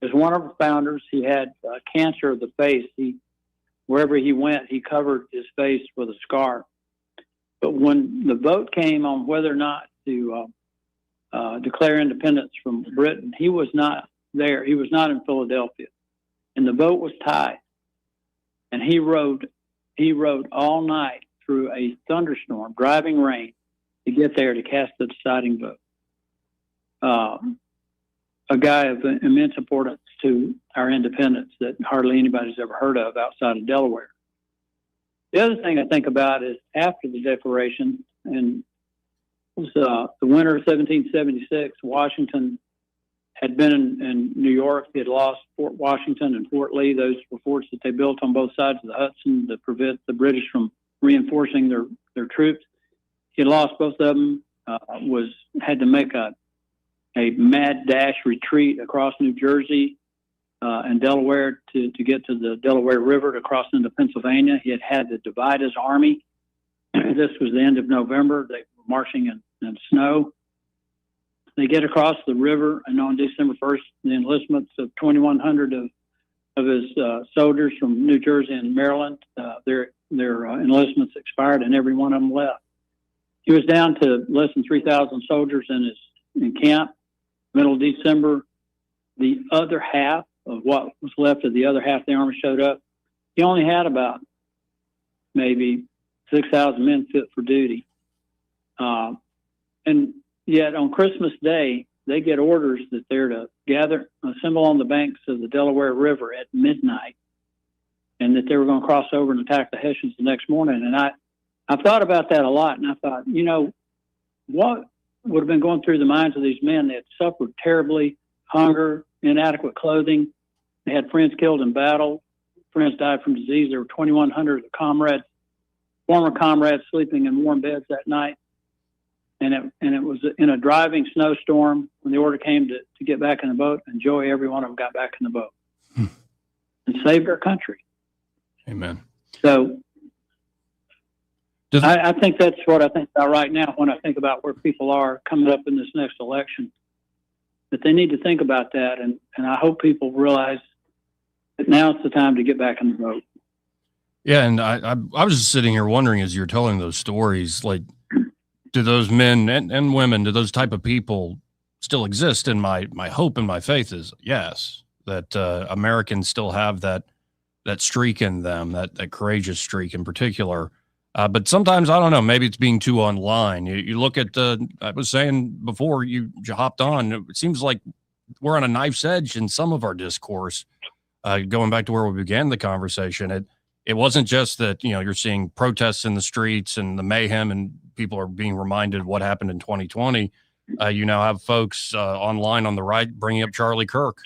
As one of the founders, he had cancer of the face. Wherever he went, he covered his face with a scarf. But when the vote came on whether or not to declare independence from Britain, he was not there. He was not in Philadelphia, and the vote was tied. And he rode all night through a thunderstorm, driving rain, to get there to cast the deciding vote. A guy of immense importance to our independence that hardly anybody's ever heard of outside of Delaware. The other thing I think about is after the Declaration, and it was the winter of 1776, Washington had been in New York. He had lost Fort Washington and Fort Lee. Those were forts that they built on both sides of the Hudson to prevent the British from reinforcing their troops. he lost both of them. Had to make a mad dash retreat across New Jersey and Delaware to get to the Delaware River to cross into Pennsylvania. He had to divide his army. This was the end of November. They were marching in snow. They get across the river, and on December 1st, the enlistments of 2,100 of his soldiers from New Jersey and Maryland, their enlistments expired, and every one of them left. He was down to less than 3,000 soldiers in camp. Middle of December, the other half of what was left of the other half of the army showed up. He only had about maybe 6,000 men fit for duty. And yet on Christmas Day, they get orders that they're to assemble on the banks of the Delaware River at midnight, and that they were going to cross over and attack the Hessians the next morning. And I've thought about that a lot, and I thought, what would have been going through the minds of these men that had suffered terribly, hunger, inadequate clothing. They had friends killed in battle. Friends died from disease. There were 2,100 former comrades sleeping in warm beds that night. And it was in a driving snowstorm when the order came to get back in the boat. And Joey, every one of them got back in the boat and saved our country. Amen. So I think that's what I think about right now when I think about where people are coming up in this next election, that they need to think about that. And I hope people realize that now it's the time to get back in the boat. Yeah. And I was just sitting here wondering, as you're telling those stories, like, do those men and women, do those type of people still exist? And my hope and my faith is yes, that Americans still have that streak in them, that courageous streak in particular. But sometimes, I don't know, maybe it's being too online. You look at I was saying before you hopped on, it seems like we're on a knife's edge in some of our discourse. Going back to where we began the conversation, it wasn't just that, you're seeing protests in the streets and the mayhem and people are being reminded of what happened in 2020. You now have folks online on the right bringing up Charlie Kirk,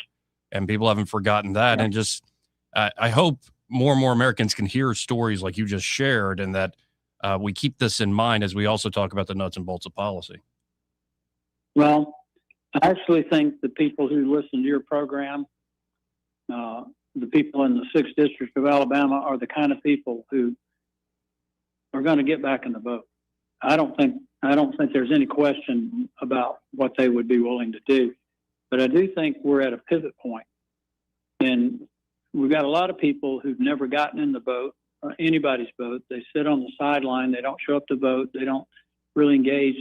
and people haven't forgotten that. And just, I hope more and more Americans can hear stories like you just shared, and that we keep this in mind as we also talk about the nuts and bolts of policy. Well, I actually think the people who listen to your program, the people in the 6th District of Alabama, are the kind of people who are going to get back in the boat. I don't think there's any question about what they would be willing to do, but I do think we're at a pivot point, and we've got a lot of people who've never gotten in the boat, anybody's boat. They sit on the sideline. They don't show up to vote. They don't really engage,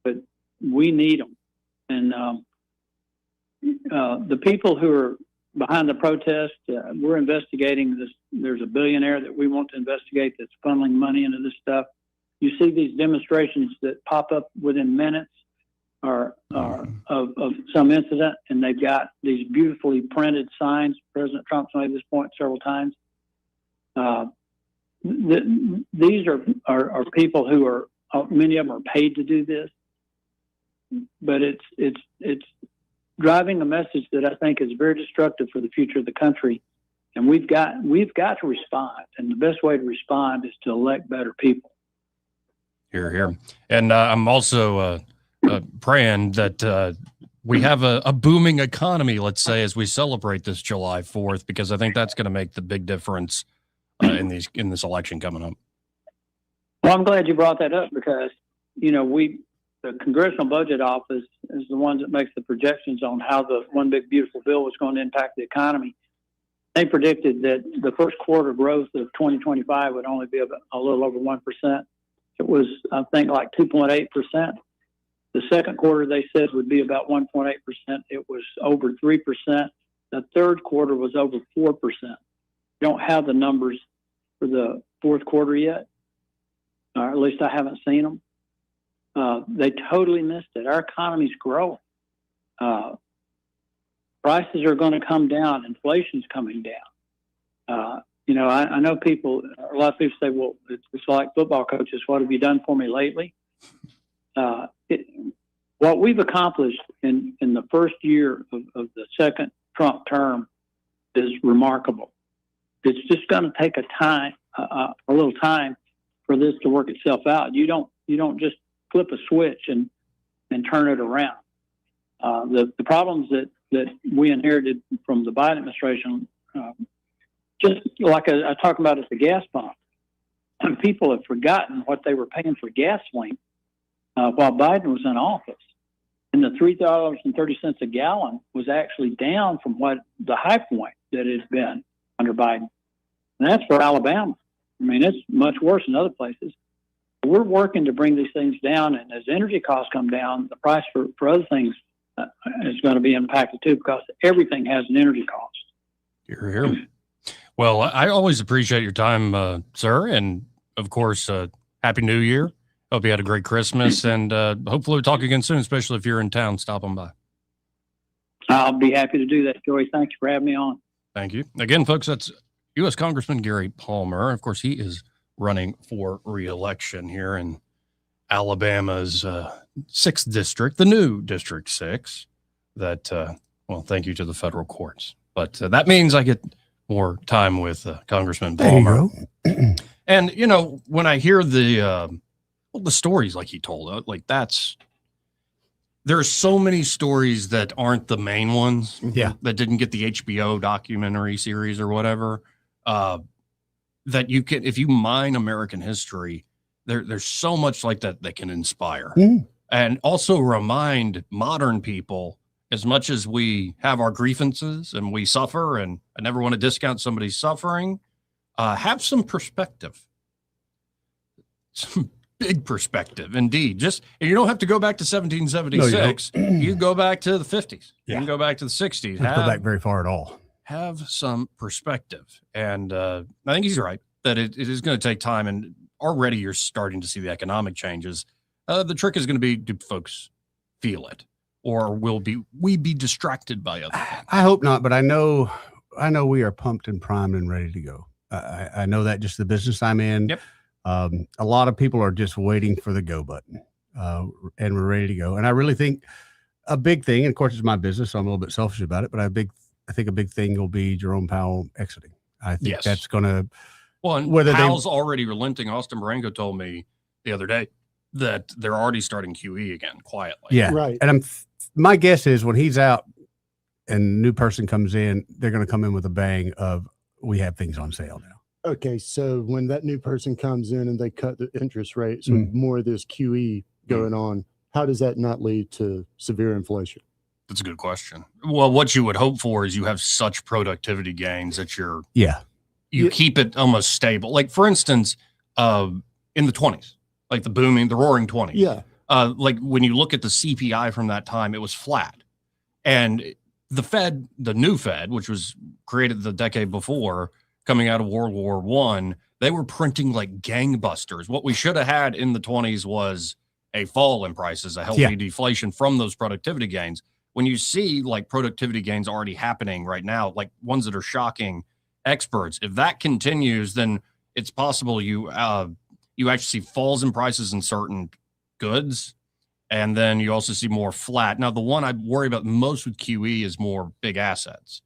but we need them. And the people who are behind the protest, we're investigating this. There's a billionaire that we want to investigate that's funneling money into this stuff. You see these demonstrations that pop up within minutes of some incident, and they've got these beautifully printed signs. President Trump's made this point several times. These are people who are, many of them are paid to do this, but it's driving a message that I think is very destructive for the future of the country. And we've got to respond. And the best way to respond is to elect better people. Here. And I'm also praying that we have a booming economy, let's say, as we celebrate this July 4th, because I think that's going to make the big difference in this election coming up. Well, I'm glad you brought that up, because, the Congressional Budget Office is the one that makes the projections on how the one big beautiful bill was going to impact the economy. They predicted that the first quarter growth of 2025 would only be about a little over 1%. It was, I think, like 2.8%. The second quarter, they said, would be about 1.8%. It was over 3%. The third quarter was over 4%. We don't have the numbers for the fourth quarter yet, or at least I haven't seen them. They totally missed it. Our economy's growing. Prices are going to come down. Inflation's coming down. I know a lot of people say, well, it's like football coaches. What have you done for me lately? What we've accomplished in the first year of the second Trump term is remarkable. It's just going to take a little time for this to work itself out. You You don't just flip a switch and turn it around. The problems that we inherited from the Biden administration, just like I talk about at the gas pump, and people have forgotten what they were paying for gasoline while Biden was in office. And the $3.30 a gallon was actually down from what the high point that it had been under Biden. And that's for Alabama. I mean, it's much worse in other places. We're working to bring these things down, and as energy costs come down, the price for other things is going to be impacted too, because everything has an energy cost. You're here. Well, I always appreciate your time, sir, and of course, Happy New Year. Hope you had a great Christmas, and hopefully we'll talk again soon, especially if you're in town. Stop on by. I'll be happy to do that, Joey. Thanks for having me on. Thank you. Again, folks, that's U.S. Congressman Gary Palmer. Of course, he is running for re-election here in Alabama's 6th district, the new District 6, that, well, thank you to the federal courts. But that means I get more time with Congressman Palmer. And, you know, when I hear the stories like he told, like there's so many stories that aren't the main ones. Yeah. That didn't get the HBO documentary series or whatever. That you can, if you mine American history, there's so much like that can inspire and also remind modern people, as much as we have our grievances and we suffer, and I never want to discount somebody's suffering, have some perspective, some big perspective indeed. Just, and you don't have to go back to 1776. No, you go back to the 50s. Yeah. You can go back to the 60s. Don't go back very far at all. Have some perspective. And I think he's right that it is going to take time. And already you're starting to see the economic changes. The trick is going to be, do folks feel it, or will we be distracted by other things? I hope not, but I know we are pumped and primed and ready to go. I know that just the business I'm in. Yep. A lot of people are just waiting for the go button, and we're ready to go. And I really think a big thing, and of course it's my business, so I'm a little bit selfish about it, but I think a big thing will be Jerome Powell exiting. I think that's going to. Well, and Powell's already relenting. Austin Marengo told me the other day that they're already starting QE again quietly. Yeah, right. And my guess is when he's out and a new person comes in, they're going to come in with a bang of, we have things on sale now. Okay, so when that new person comes in and they cut the interest rates with more of this QE going on, how does that not lead to severe inflation? That's a good question. Well, what you would hope for is you have such productivity gains that you keep it almost stable. Like, for instance, in the 20s, like the roaring 20s. Yeah. Like when you look at the CPI from that time, it was flat. And the Fed, the new Fed, which was created the decade before, coming out of World War I, they were printing like gangbusters. What we should have had in the 20s was a fall in prices, a healthy deflation from those productivity gains. When you see like productivity gains already happening right now, like ones that are shocking experts, if that continues, then it's possible you actually see falls in prices in certain goods, and then you also see more flat. Now, the one I worry about most with QE is more big assets.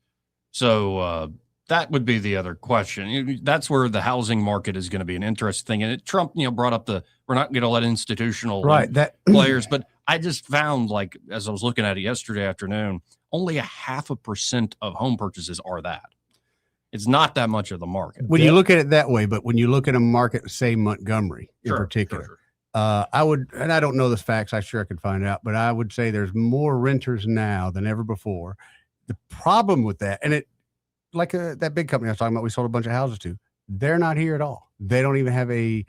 So that would be the other question. That's where the housing market is going to be an interesting thing. And Trump, brought up we're not going to let institutional players, but I just found, like, as I was looking at it yesterday afternoon, only 0.5% of home purchases are that. It's not that much of the market. When you look at it that way, but when you look at a market, say Montgomery in particular, I would, and I don't know the facts, I could find out, but I would say there's more renters now than ever before. The problem with that, and it, like that big company I was talking about, we sold a bunch of houses to, they're not here at all. They don't even have a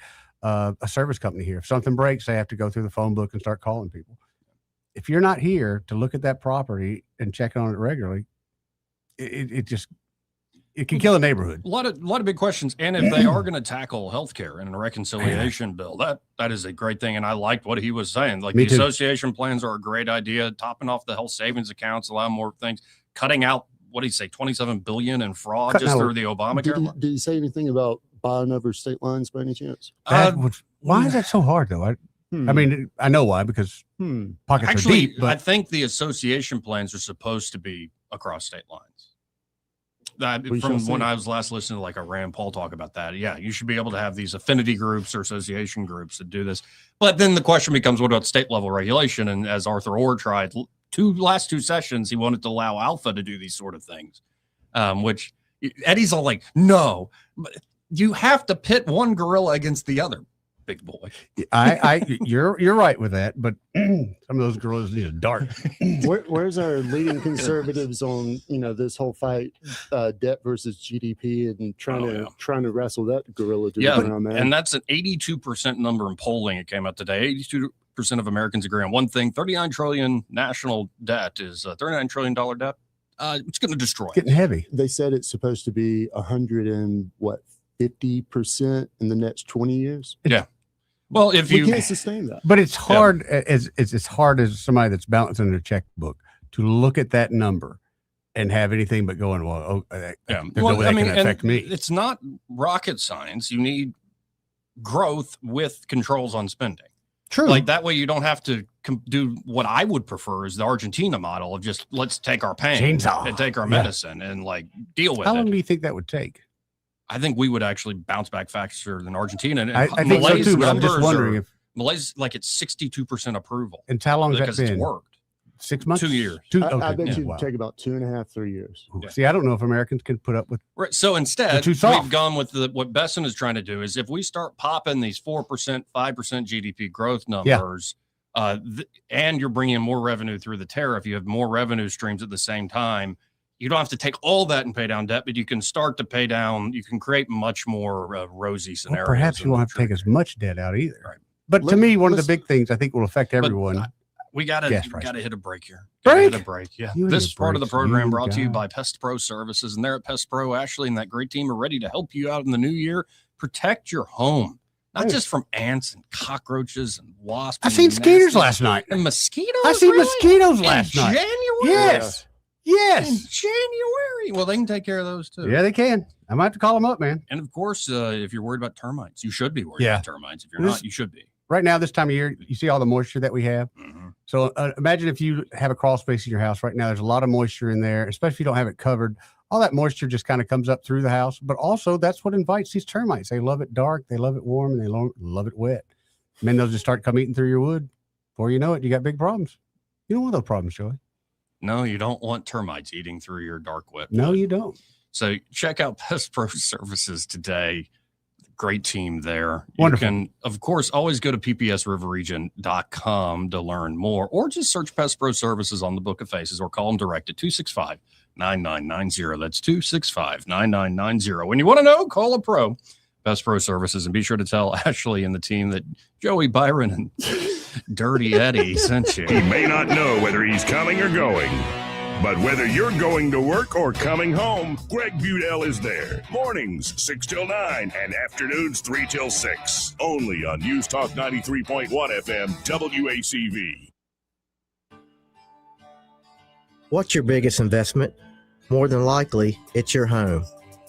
service company here. If something breaks, they have to go through the phone book and start calling people. If you're not here to look at that property and check on it regularly, it can kill a neighborhood. A lot of big questions. And if they are going to tackle healthcare in a reconciliation bill, that is a great thing. And I liked what he was saying. Like, the association plans are a great idea. Topping off the health savings accounts, allow more things, cutting out, what did he say, $27 billion in fraud through the Obamacare. Did he say anything about buying over state lines by any chance? Why is that so hard, though? I mean, I know why, because pockets are deep. But I think the association plans are supposed to be across state lines. When I was last listening to like a Rand Paul talk about that, yeah, you should be able to have these affinity groups or association groups that do this. But then the question becomes, what about state level regulation? And as Arthur Orr tried last two sessions, he wanted to allow Alpha to do these sort of things, which Eddie's all like, no, but you have to pit one gorilla against the other. Big boy. You're right with that, but some of those gorillas need a dart. Where's our leading conservatives on this whole fight, debt versus GDP, and trying to wrestle that gorilla around, man? And that's an 82% number in polling. It came out today. 82% of Americans agree on one thing: 39 trillion national debt is $39 trillion debt. It's going to destroy. Getting heavy. They said it's supposed to be 50% in the next 20 years. Yeah. Well, if we can't sustain that, but it's hard as hard as somebody that's balancing their checkbook to look at that number and have anything but going, there's no way that can affect me. It's not rocket science. You need growth with controls on spending. True. Like that way, you don't have to do what I would prefer is the Argentina model of just let's take our pain and take our medicine and like deal with it. How long do you think that would take? I think we would actually bounce back faster than Argentina. And I think so too, but I'm just wondering if Malay's like it's 62% approval. And how long has that been? It's worked. 6 months? 2 years. I bet you it'd take about 2.5, 3 years. Yeah. See, I don't know if Americans can put up with. Right. So instead, we've gone with what Besson is trying to do is if we start popping these 4%, 5% GDP growth numbers, and you're bringing in more revenue through the tariff, you have more revenue streams at the same time. You don't have to take all that and pay down debt, but you can start to pay down. You can create much more rosy scenarios. Well, perhaps you won't have to take as much debt out either. Right. But to me, one of the big things I think will affect everyone. We gotta hit a break here. Break? Hit a break. Yeah. This part of the program brought to you by Pest Pro Services, and they're at Pest Pro. Ashley and that great team are ready to help you out in the new year. Protect your home, not just from ants and cockroaches and wasps. I seen mosquitoes last night. And mosquitoes. I seen mosquitoes last night. January. Yes. Yes. In January. Well, they can take care of those too. Yeah, they can. I might have to call them up, man. And of course, if you're worried about termites, you should be worried about termites. If you're not, you should be. Right now, this time of year, you see all the moisture that we have. Mm-hmm. So imagine if you have a crawl space in your house right now, there's a lot of moisture in there, especially if you don't have it covered. All that moisture just kind of comes up through the house. But also that's what invites these termites. They love it dark. They love it warm, and they love it wet. And then they'll just start eating through your wood. Before you know it, you got big problems. You don't want those problems, Joey. No, you don't want termites eating through your dark wet wood. No, you don't. So check out Pest Pro Services today. Great team there. Wonderful. You can, of course, always go to ppsriverregion.com to learn more, or just search Pest Pro Services on the Book of Faces, or call them direct at 265-9990. That's 265-9990. When you want to know, call a pro. Pest Pro Services, and be sure to tell Ashley and the team that Joey Byron and Dirty Eddie sent you. He may not know whether he's coming or going, but whether you're going to work or coming home, Greg Budell is there. Mornings 6 till 9 and afternoons 3 till 6. Only on News Talk 93.1 FM WACV. What's your biggest investment? More than likely, it's your home.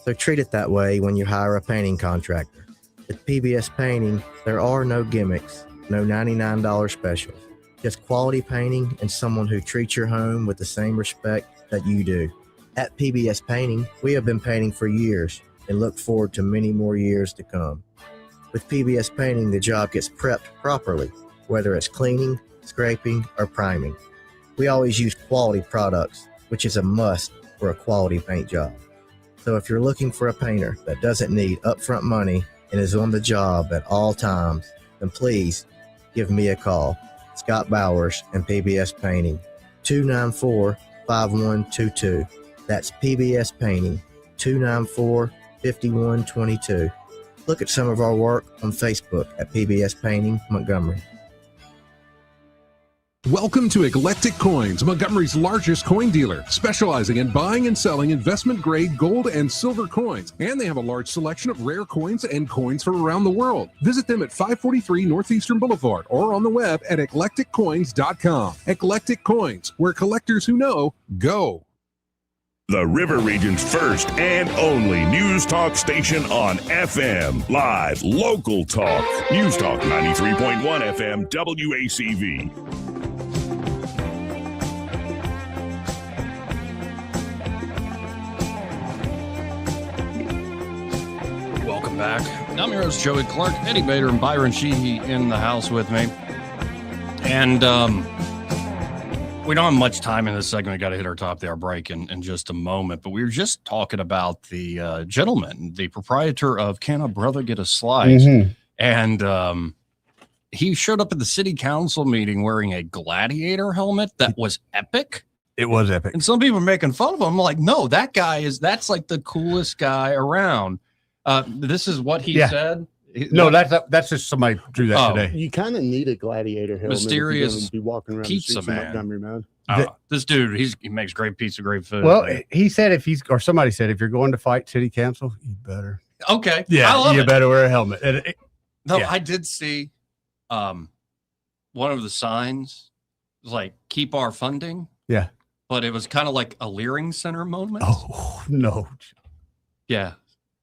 So treat it that way when you hire a painting contractor. With PBS Painting, there are no gimmicks, no $99 specials. Just quality painting and someone who treats your home with the same respect that you do. At PBS Painting, we have been painting for years and look forward to many more years to come. With PBS Painting, the job gets prepped properly, whether it's cleaning, scraping, or priming. We always use quality products, which is a must for a quality paint job. So if you're looking for a painter that doesn't need upfront money and is on the job at all times, then please give me a call. Scott Bowers and PBS Painting, 294-5122. That's PBS Painting, 294-5122. Look at some of our work on Facebook at PBS Painting Montgomery. Welcome to Eclectic Coins, Montgomery's largest coin dealer, specializing in buying and selling investment-grade gold and silver coins. And they have a large selection of rare coins and coins from around the world. Visit them at 543 Northeastern Boulevard or on the web at eclecticcoins.com. Eclectic Coins, where collectors who know go. The River Region's first and only news talk station on FM. Live, local talk. News Talk 93.1 FM WACV. Welcome back. I'm your host, Joey Clark, Eddie Bader, and Byron Sheehy in the house with me. And we don't have much time in this segment. We got to hit our top of the hour break in just a moment. But we were just talking about the gentleman, the proprietor of Can a Brother Get a Slice? Mm-hmm. And he showed up at the city council meeting wearing a gladiator helmet that was epic. It was epic. And some people are making fun of him. I'm like, no, that's like the coolest guy around. This is what he said. No, that's just somebody drew that today. You kind of need a gladiator helmet. Mysterious if you're gonna be walking around pizza the streets of man. Montgomery, man. This dude, he makes great pizza, great food. Well, he said somebody said if you're going to fight city council, you better. Okay. Yeah, you better wear a helmet. I did see one of the signs was like keep our funding. Yeah. But it was kind of like a Leering Center moment. Oh, no. Yeah.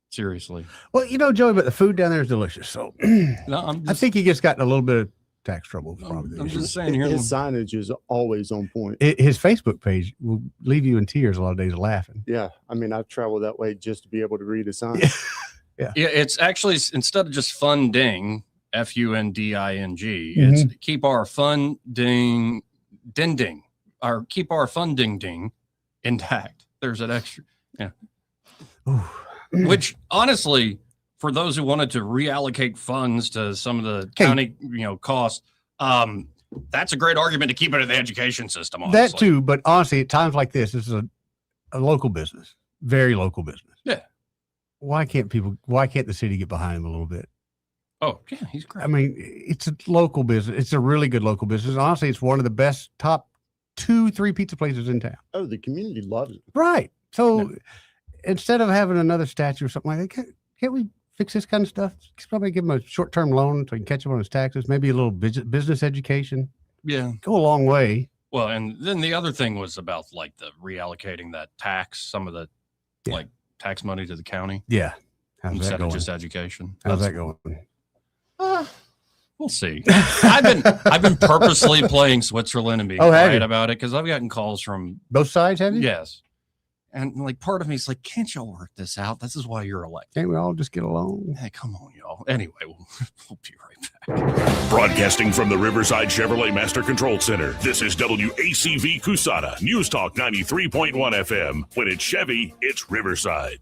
Seriously. Well, Joey, but the food down there is delicious. So I think he just got in a little bit of tax trouble. I'm just saying here. His signage is always on point. His Facebook page will leave you in tears a lot of days laughing. Yeah. I mean, I travel that way just to be able to read a sign. Yeah. It's actually, instead of just funding, FUNDING, it's keep our funding or keep our funding ding intact. There's an extra. Yeah. Which honestly, for those who wanted to reallocate funds to some of the county, costs, that's a great argument to keep it in the education system. Honestly. That too, but honestly, at times like this is a local business, very local business. Yeah. Why can't the city get behind him a little bit? Oh, yeah, he's great. I mean, it's a local business. It's a really good local business. Honestly, it's one of the best top 2-3 pizza places in town. Oh, the community loves it. Right. So instead of having another statue or something like that, can't we fix this kind of stuff? Probably give him a short-term loan so he can catch up on his taxes, maybe a little business education. Yeah. Go a long way. Well, and then the other thing was about like the reallocating that tax, some of the like tax money to the county. Yeah. How's instead that going? of just education. How's that going? We'll see. I've been purposely playing Switzerland and being quiet about it because I've gotten calls from both sides. Have you? Yes. And like part of me is like, can't y'all work this out? This is why you're elected. Can't we all just get along? Hey, come on, y'all. Anyway, we'll be right back. Broadcasting from the Riverside Chevrolet Master Control Center, this is WACV Cusana, News Talk 93.1 FM. When it's Chevy, it's Riverside.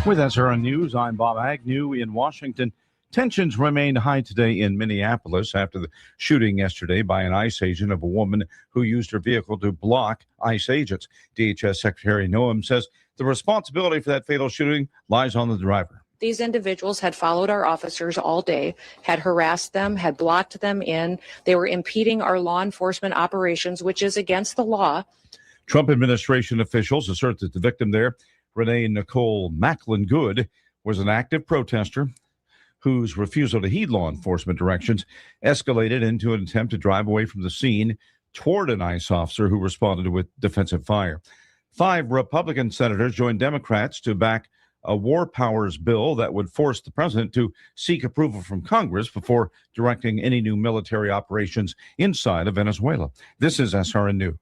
With SRN News, I'm Bob Agnew in Washington. Tensions remained high today in Minneapolis after the shooting yesterday by an ICE agent of a woman who used her vehicle to block ICE agents. DHS Secretary Noem says the responsibility for that fatal shooting lies on the driver. These individuals had followed our officers all day, had harassed them, had blocked them in. They were impeding our law enforcement operations, which is against the law. Trump administration officials assert that the victim there, Renee Nicole Macklin Good, was an active protester whose refusal to heed law enforcement directions escalated into an attempt to drive away from the scene toward an ICE officer who responded with defensive fire. 5 Republican senators joined Democrats to back a war powers bill that would force the president to seek approval from Congress before directing any new military operations inside of Venezuela. This is SRN News.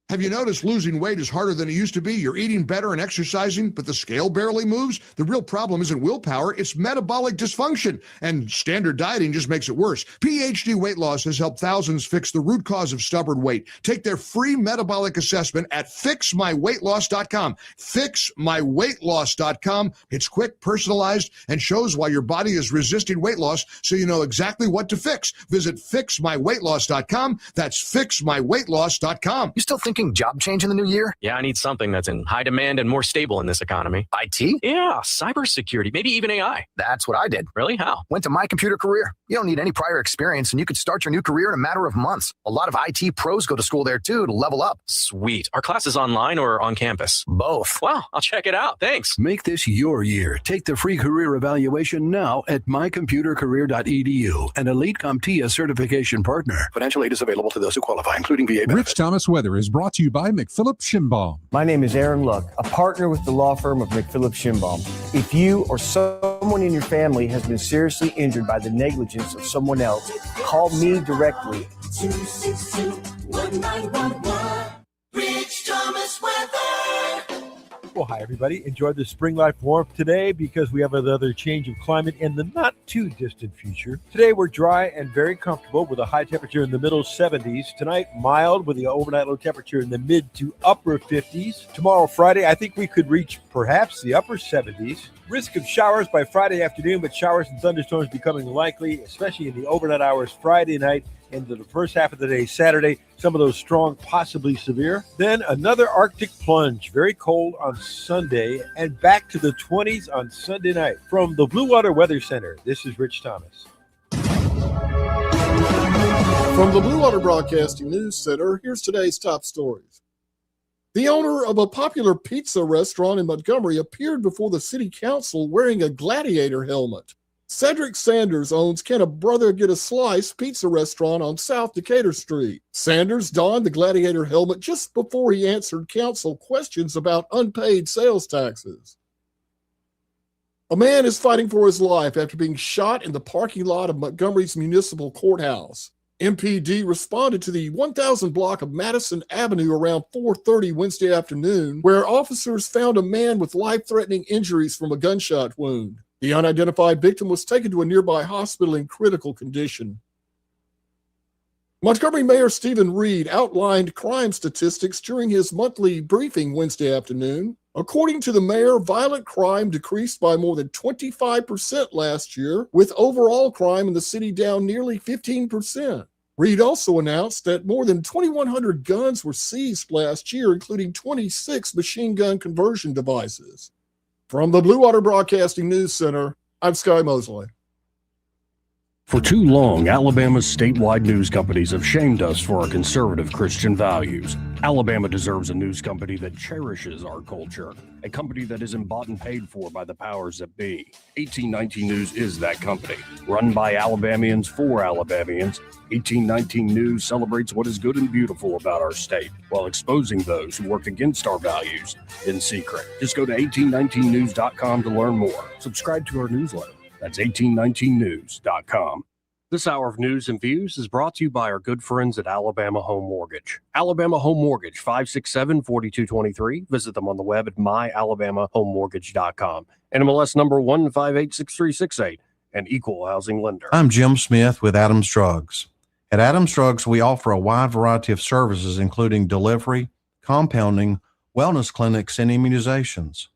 Have you noticed losing weight is harder than it used to be? You're eating better and exercising, but the scale barely moves? The real problem isn't willpower, it's metabolic dysfunction. And standard dieting just makes it worse. PhD Weight Loss has helped thousands fix the root cause of stubborn weight. Take their free metabolic assessment at fixmyweightloss.com. Fixmyweightloss.com. It's quick, personalized, and shows why your body is resisting weight loss so you know exactly what to fix. Visit fixmyweightloss.com. That's fixmyweightloss.com. You still thinking job change in the new year? Yeah, I need something that's in high demand and more stable in this economy. IT? Yeah, cybersecurity, maybe even AI. That's what I did. Really? How? Went to My Computer Career. You don't need any prior experience, and you could start your new career in a matter of months. A lot of IT pros go to school there, too, to level up. Sweet. Are classes online or on campus? Both. Wow, I'll check it out. Thanks. Make this your year. Take the free career evaluation now at mycomputercareer.edu, an Elite CompTIA certification partner. Financial aid is available to those who qualify, including VA benefits. Rich Thomas Weather is brought to you by McPhillips Schimbaum. My name is Aaron Luck, a partner with the law firm of McPhillips Schimbaum. If you or someone in your family has been seriously injured by the negligence of someone else, call me directly. 262-1911. Rich Thomas Weather. Well, hi, everybody. Enjoy the spring life warmth today because we have another change of climate in the not too distant future. Today, we're dry and very comfortable with a high temperature in the middle 70s. Tonight, mild with the overnight low temperature in the mid to upper 50s. Tomorrow, Friday, I think we could reach perhaps the upper 70s. Risk of showers by Friday afternoon, but showers and thunderstorms becoming likely, especially in the overnight hours Friday night into the first half of the day Saturday. Some of those strong, possibly severe. Then another Arctic plunge, very cold on Sunday, and back to the 20s on Sunday night. From the Blue Water Weather Center, this is Rich Thomas. From the Blue Water Broadcasting News Center, here's today's top stories. The owner of a popular pizza restaurant in Montgomery appeared before the city council wearing a gladiator helmet. Cedric Sanders owns Can a Brother Get a Slice pizza restaurant on South Decatur Street. Sanders donned the gladiator helmet just before he answered council questions about unpaid sales taxes. A man is fighting for his life after being shot in the parking lot of Montgomery's municipal courthouse. MPD responded to the 1000 block of Madison Avenue around 4:30 Wednesday afternoon, where officers found a man with life-threatening injuries from a gunshot wound. The unidentified victim was taken to a nearby hospital in critical condition. Montgomery Mayor Stephen Reed outlined crime statistics during his monthly briefing Wednesday afternoon. According to the mayor, violent crime decreased by more than 25% last year, with overall crime in the city down nearly 15%. Reed also announced that more than 2,100 guns were seized last year, including 26 machine gun conversion devices. From the Blue Water Broadcasting News Center, I'm Sky Mosley. For too long, Alabama's statewide news companies have shamed us for our conservative Christian values. Alabama deserves a news company that cherishes our culture, a company that isn't bought and paid for by the powers that be. 1819 News is that company. Run by Alabamians for Alabamians, 1819 News celebrates what is good and beautiful about our state, while exposing those who work against our values in secret. Just go to 1819news.com to learn more. Subscribe to our newsletter. That's 1819news.com. This hour of news and views is brought to you by our good friends at Alabama Home Mortgage. Alabama Home Mortgage, 567-4223. Visit them on the web at myalabamahomemortgage.com. NMLS number 1586368, an equal housing lender. I'm Jim Smith with Adams Drugs. At Adams Drugs, we offer a wide variety of services, including delivery, compounding, wellness clinics, and immunizations.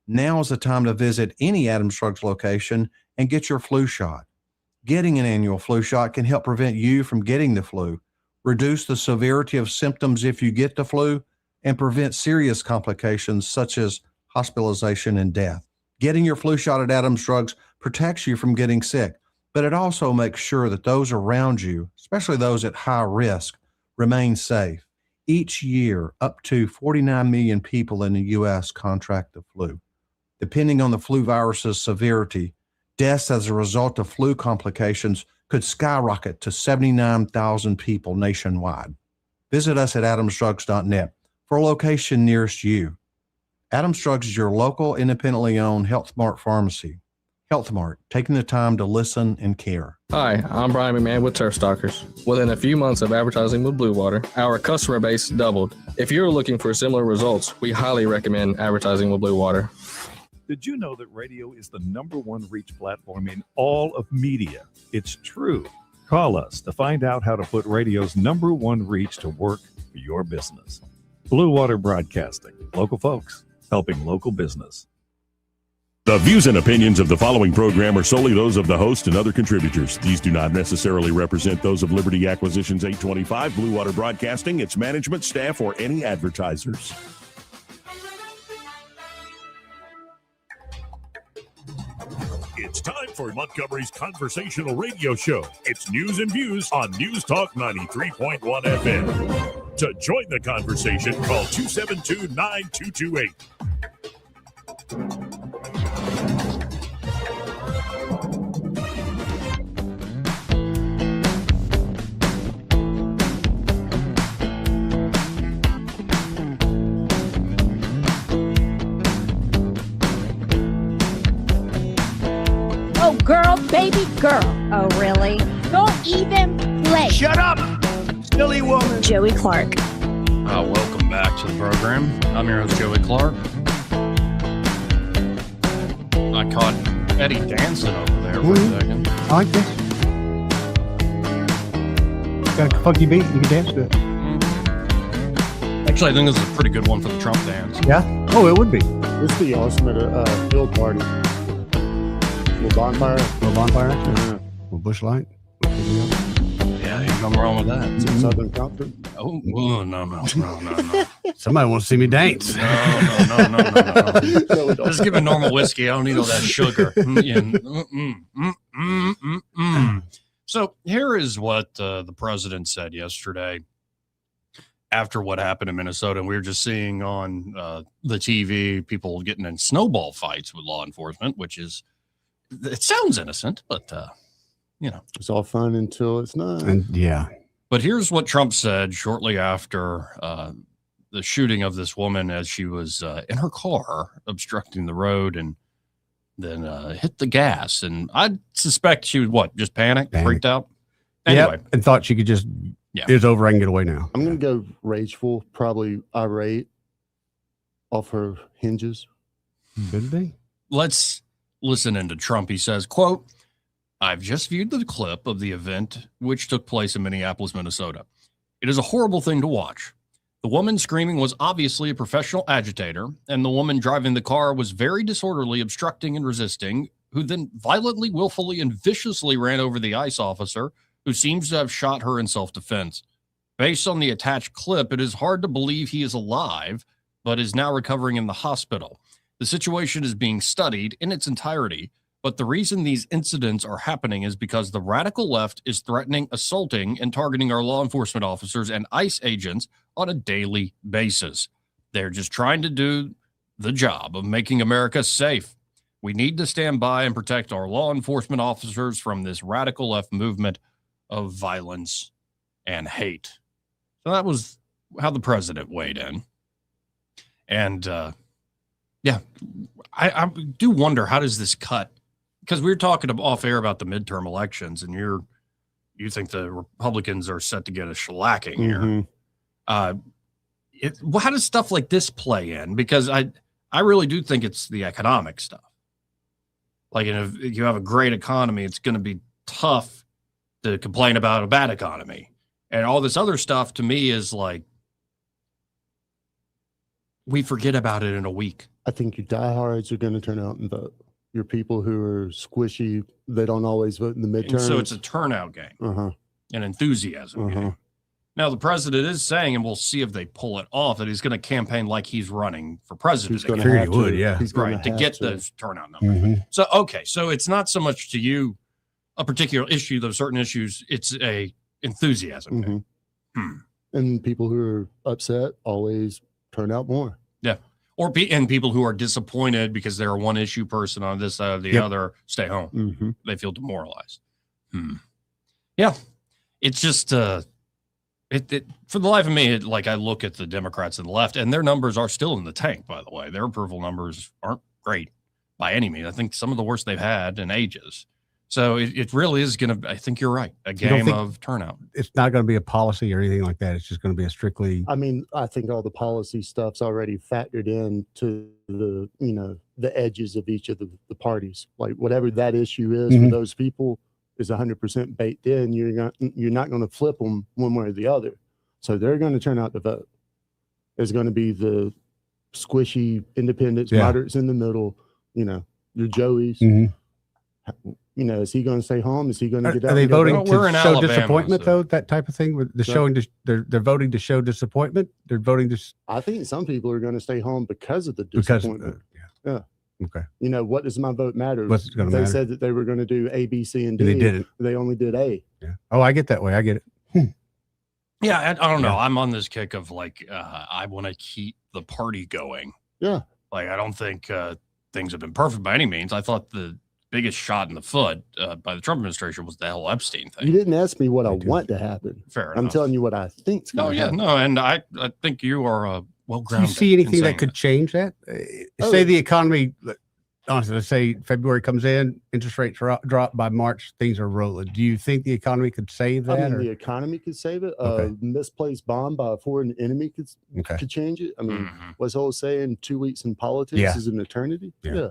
Now is the time to visit any Adams Drugs location and get your flu shot. Getting an annual flu shot can help prevent you from getting the flu, reduce the severity of symptoms if you get the flu, and prevent serious complications such as hospitalization and death. Getting your flu shot at Adams Drugs protects you from getting sick, but it also makes sure that those around you, especially those at high risk, remain safe. Each year, up to 49 million people in the U.S. contract the flu. Depending on the flu virus's severity, deaths as a result of flu complications could skyrocket to 79,000 people nationwide. Visit us at adamsdrugs.net for a location nearest you. Adams Drugs is your local, independently owned Health Mart pharmacy. Health Mart, taking the time to listen and care. Hi, I'm Brian McMahon with Turf Stalkers. Within a few months of advertising with Blue Water, our customer base doubled. If you're looking for similar results, we highly recommend advertising with Blue Water. Did you know that radio is the #1 reach platform in all of media? It's true. Call us to find out how to put radio's #1 reach to work for your business. Blue Water Broadcasting. Local folks helping local business. The views and opinions of the following program are solely those of the host and other contributors. These do not necessarily represent those of Liberty Acquisitions 825, Blue Water Broadcasting, its management, staff, or any advertisers. It's time for Montgomery's conversational radio show. It's news and views on News Talk 93.1 FM. To join the conversation, call 272-9228. Oh, girl, baby girl. Oh, really? Don't even play. Shut up, silly woman. Joey Clark. Welcome back to the program. I'm your host, Joey Clark. I caught Eddie dancing over there for a second. I like this. Got a funky beat. You can dance to it. Actually, I think this is a pretty good one for the Trump dance. Yeah? Oh, it would be. This would be awesome at a field party. Little bonfire. Little bonfire action. Yeah. Little bush light. Yeah, ain't nothing wrong with that. Some Southern comfort. Oh, no. Somebody wants to see me dance. No. Just give me normal whiskey. I don't need all that sugar. So here is what the president said yesterday after what happened in Minnesota. And we were just seeing on the TV people getting in snowball fights with law enforcement, which is, it sounds innocent, but, it's all fun until it's not. And yeah. But here's what Trump said shortly after the shooting of this woman as she was in her car obstructing the road and then hit the gas. And I suspect she was just panicked, freaked out? Anyway. Yep, and thought she could just, it's over, I can get away now. I'm going to go rageful, probably irate, off her hinges. Could be. Let's listen into Trump. He says, quote, "I've just viewed the clip of the event which took place in Minneapolis, Minnesota. It is a horrible thing to watch. The woman screaming was obviously a professional agitator, and the woman driving the car was very disorderly, obstructing and resisting, who then violently, willfully, and viciously ran over the ICE officer, who seems to have shot her in self-defense. Based on the attached clip, it is hard to believe he is alive, but is now recovering in the hospital. The situation is being studied in its entirety, but the reason these incidents are happening is because the radical left is threatening, assaulting, and targeting our law enforcement officers and ICE agents on a daily basis. They're just trying to do the job of making America safe. We need to stand by and protect our law enforcement officers from this radical left movement of violence and hate." So that was how the president weighed in. And I do wonder, how does this cut? Because we were talking off air about the midterm elections, and you think the Republicans are set to get a shellacking here. How does stuff like this play in? Because I really do think it's the economic stuff. Like, if you have a great economy, it's going to be tough to complain about a bad economy. And all this other stuff, to me, is like, we forget about it in a week. I think your diehards are going to turn out and vote. Your people who are squishy, they don't always vote in the midterms. And so it's a turnout game, an enthusiasm game. Now, the president is saying, and we'll see if they pull it off, that he's going to campaign like he's running for president. He's going to have to. Yeah. He's right, to get those turnout numbers. So, okay, so it's not so much to you a particular issue, those certain issues, it's a enthusiasm game. And people who are upset always turn out more. Yeah. And people who are disappointed because they're a one issue person on this side or the other stay home. They feel demoralized. Yeah. It's just, for the life of me, I look at the Democrats and the left, and their numbers are still in the tank, by the way. Their approval numbers aren't great by any means. I think some of the worst they've had in ages. So it really is going to, I think you're right, a game of turnout. It's not going to be a policy or anything like that. It's just going to be a strictly. I mean, I think all the policy stuff's already factored in to the, the edges of each of the parties. Like whatever that issue is for those people is 100% baked in. You're not going to flip them one way or the other. So they're going to turn out to vote. There's going to be the squishy independents, moderates in the middle, your Joeys. Is he going to stay home? Is he going to get out? Are they voting to show Alabama, disappointment, though? That type of thing with the showing, they're voting to show disappointment. They're voting to. I think some people are going to stay home because of the disappointment. Yeah. Okay. What does my vote matter? What's going to matter? They said that they were going to do A, B, C, and D. They didn't. They only did A. Yeah. Oh, I get that way. I get it. Yeah, I don't know. I'm on this kick of I want to keep the party going. Yeah. I don't think things have been perfect by any means. I thought the biggest shot in the foot by the Trump administration was the whole Epstein thing. You didn't ask me what I want to happen. Fair enough. I'm telling you what I think's going to happen. No, and I think you are well-grounded. Do you see anything that could change that? Say the economy, honestly, let's say February comes in, interest rates drop by March, things are rolling. Do you think the economy could save that? I mean, the economy could save it. A misplaced bomb by a foreign enemy could change it. I mean, what's the old saying? 2 weeks in politics is an eternity. Yeah.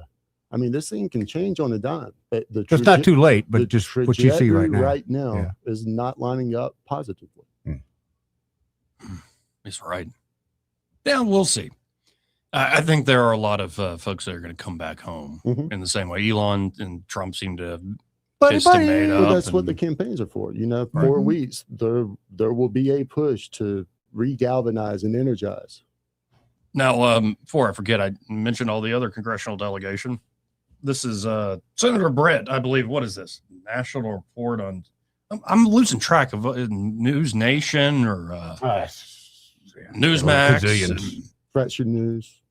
I mean, this thing can change on a dime. But It's not too late, but just what you see right now. Right now is not lining up positively. He's right. Yeah, we'll see. I think there are a lot of folks that are going to come back home in the same way. Elon and Trump seem to have kissed and made up. That's what the campaigns are for. 4 weeks, there will be a push to re-galvanize and energize. Now, before I forget, I mentioned all the other congressional delegation. This is Senator Brett, I believe. What is this? National Report on... I'm losing track of News Nation or Newsmax. Fractured News.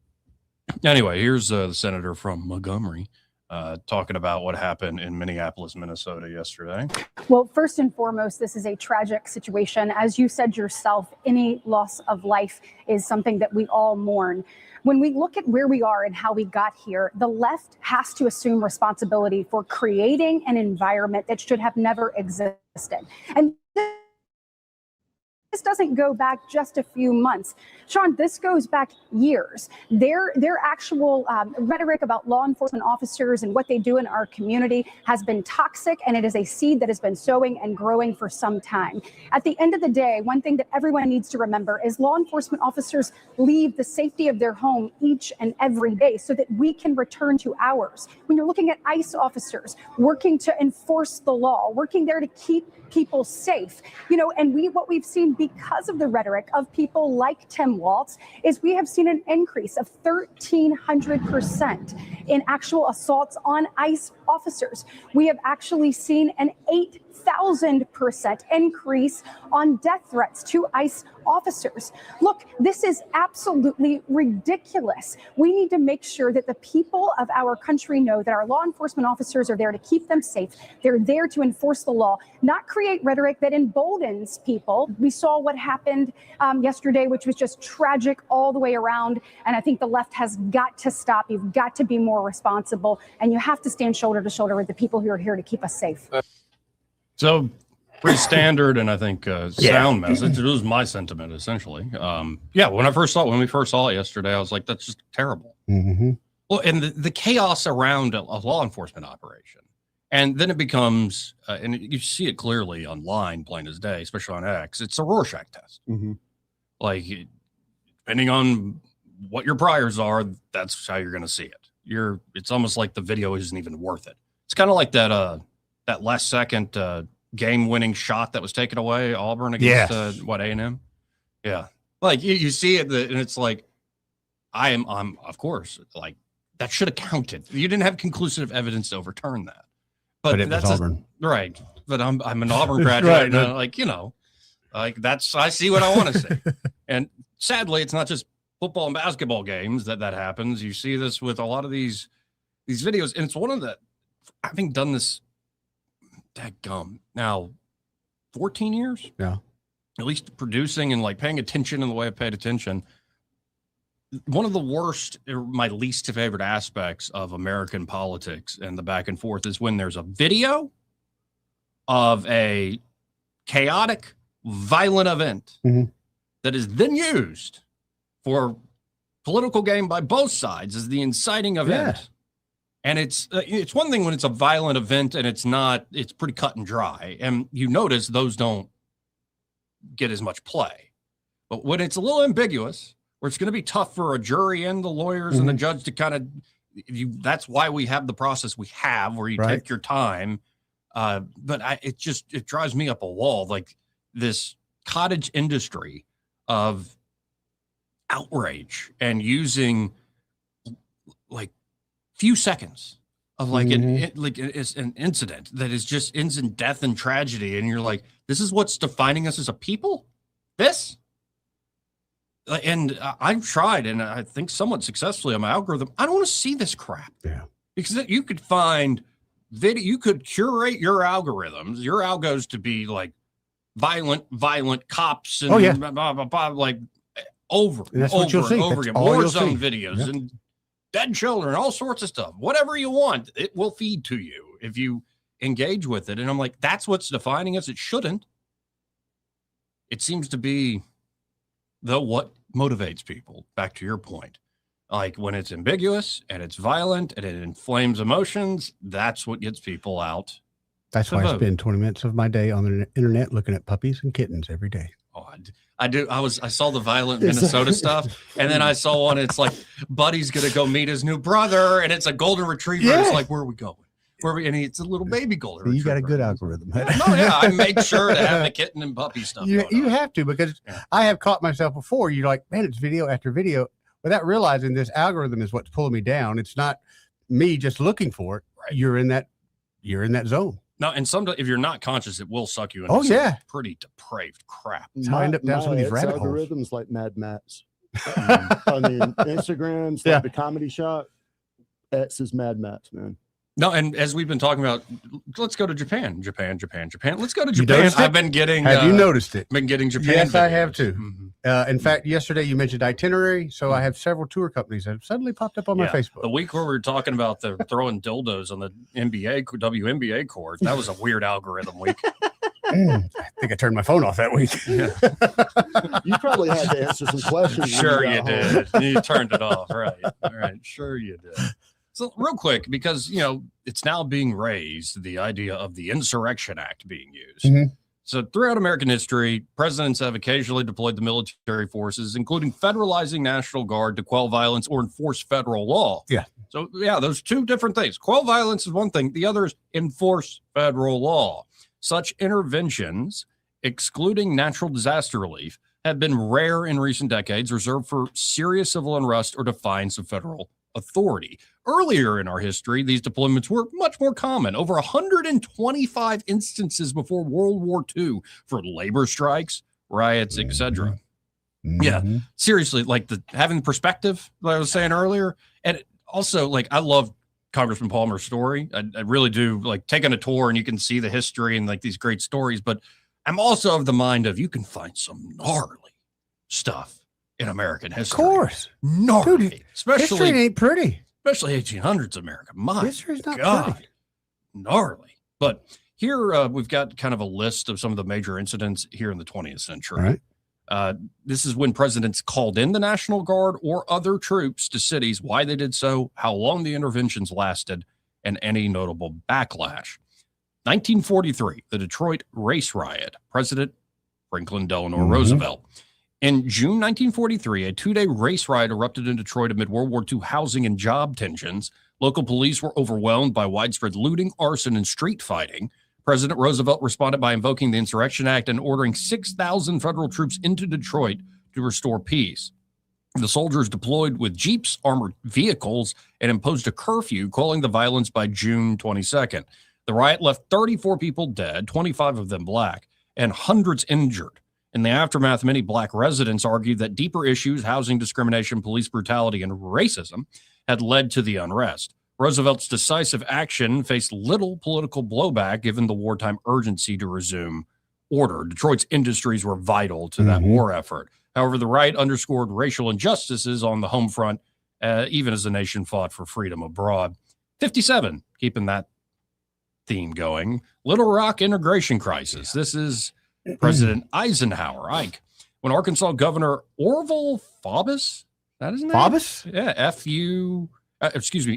Anyway, here's the senator from Montgomery talking about what happened in Minneapolis, Minnesota yesterday. Well, first and foremost, this is a tragic situation. As you said yourself, any loss of life is something that we all mourn. When we look at where we are and how we got here, the left has to assume responsibility for creating an environment that should have never existed. And this doesn't go back just a few months. Sean, this goes back years. Their actual rhetoric about law enforcement officers and what they do in our community has been toxic, and it is a seed that has been sowing and growing for some time. At the end of the day, one thing that everyone needs to remember is law enforcement officers leave the safety of their home each and every day so that we can return to ours. When you're looking at ICE officers working to enforce the law, working there to keep people safe, and what we've seen because of the rhetoric of people like Tim Walz is we have seen an increase of 1,300% in actual assaults on ICE officers. We have actually seen an 8,000% increase on death threats to ICE officers. Look, this is absolutely ridiculous. We need to make sure that the people of our country know that our law enforcement officers are there to keep them safe. They're there to enforce the law, not create rhetoric that emboldens people. We saw what happened yesterday, which was just tragic all the way around. And I think the left has got to stop. You've got to be more responsible, and you have to stand shoulder to shoulder with the people who are here to keep us safe. So pretty standard, and I think sound message. It was my sentiment essentially. When we first saw it yesterday, I was like, that's just terrible. Well, and the chaos around a law enforcement operation, and then it becomes, and you see it clearly online, plain as day, especially on X. It's a Rorschach test. Like, depending on what your priors are, that's how you're going to see it. It's almost like the video isn't even worth it. It's kind of like that last second game-winning shot that was taken away, Auburn against A&M. Yeah, like you see it, and it's like, I'm of course, like, that should have counted. You didn't have conclusive evidence to overturn that, but it was Auburn, right? But I'm an Auburn graduate, right, like I see what I want to see, and sadly, it's not just football and basketball games that happens. You see this with a lot of these videos, and it's one of the, having done this dadgum now 14 years, at least producing and like paying attention in the way I've paid attention. One of the worst, or my least favorite aspects of American politics and the back and forth is when there's a video of a chaotic, violent event that is then used for political game by both sides as the inciting event. And it's one thing when it's a violent event and it's pretty cut and dry. And you notice those don't get as much play. But when it's a little ambiguous, where it's going to be tough for a jury and the lawyers and the judge to kind of, that's why we have the process we have, where you take your time. But it drives me up a wall, like this cottage industry of outrage and using like few seconds of like it's an incident that is just ends in death and tragedy, and you're like, this is what's defining us as a people. And I've tried, and I think somewhat successfully on my algorithm. I don't want to see this crap. Because you could find video, you could curate your algorithms, your algos to be like violent cops and blah, blah, blah, blah, like over and over again, war zone videos and dead children, all sorts of stuff. Whatever you want, it will feed to you if you engage with it. And I'm like, that's what's defining us. It shouldn't. It seems to be what motivates people, back to your point. Like when it's ambiguous and it's violent and it inflames emotions, that's what gets people out. That's why I spend 20 minutes of my day on the internet looking at puppies and kittens every day. Oh, I do. I saw the violent Minnesota stuff, and then I saw one. It's like Buddy's gonna go meet his new brother, and it's a golden retriever. Yeah. It's like, where are we going? And it's a little baby golden retriever. You got a good algorithm. No, yeah, I make sure to have the kitten and puppy stuff. You have to, because I have caught myself before. You're like, man, it's video after video, without realizing this algorithm is what's pulling me down. It's not me just looking for it. Right. You're in that zone. No, and sometimes if you're not conscious, it will suck you into some pretty depraved crap. That's how I end up down some of these rabbit holes. Algorithms like Mad Max. I mean, Instagram's like the comedy shop. X is Mad Max, man. No, and as we've been talking about, let's go to Japan. Let's go to Japan. I've been getting. Have you noticed it? Been getting Japan. Yes, videos. I have too. In fact, yesterday you mentioned itinerary, so I have several tour companies that have suddenly popped up on my Facebook. The week where we were talking about the throwing dildos on the WNBA court, that was a weird algorithm week. I think I turned my phone off that week. You probably had to answer some questions. Sure you did. You turned it off. Right. All right. Sure you did. So real quick, because, it's now being raised, the idea of the Insurrection Act being used. Mm-hmm. So throughout American history, presidents have occasionally deployed the military forces, including federalizing National Guard to quell violence or enforce federal law. Yeah. So, those two different things. Quell violence is one thing. The other is enforce federal law. Such interventions, excluding natural disaster relief, have been rare in recent decades, reserved for serious civil unrest or defiance of federal authority. Earlier in our history, these deployments were much more common. Over 125 instances before World War II for labor strikes, riots, etc. Yeah, seriously, like having perspective, like I was saying earlier. And also, I love Congressman Palmer's story. I really do, taking a tour and you can see the history and these great stories. But I'm also of the mind of you can find some gnarly stuff in American history. Of course. Gnarly. Dude, especially history ain't pretty. Especially 1800s America. My History's not God. pretty. Gnarly. But here we've got kind of a list of some of the major incidents here in the 20th century. Right. This is when presidents called in the National Guard or other troops to cities, why they did so, how long the interventions lasted, and any notable backlash. 1943, the Detroit race riot. President Franklin Delano Roosevelt. In June 1943, a two-day race riot erupted in Detroit amid World War II housing and job tensions. Local police were overwhelmed by widespread looting, arson, and street fighting. President Roosevelt responded by invoking the Insurrection Act and ordering 6,000 federal troops into Detroit to restore peace. The soldiers deployed with jeeps, armored vehicles, and imposed a curfew, quelling the violence by June 22nd. The riot left 34 people dead, 25 of them black, and hundreds injured. In the aftermath, many black residents argued that deeper issues, housing discrimination, police brutality, and racism, had led to the unrest. Roosevelt's decisive action faced little political blowback given the wartime urgency to resume order. Detroit's industries were vital to that war effort. However, the riot underscored racial injustices on the home front, even as the nation fought for freedom abroad. 57, keeping that theme going. Little Rock integration crisis. This is President Eisenhower, Ike. When Arkansas Governor Orville Faubus, that is his name? Faubus? Yeah,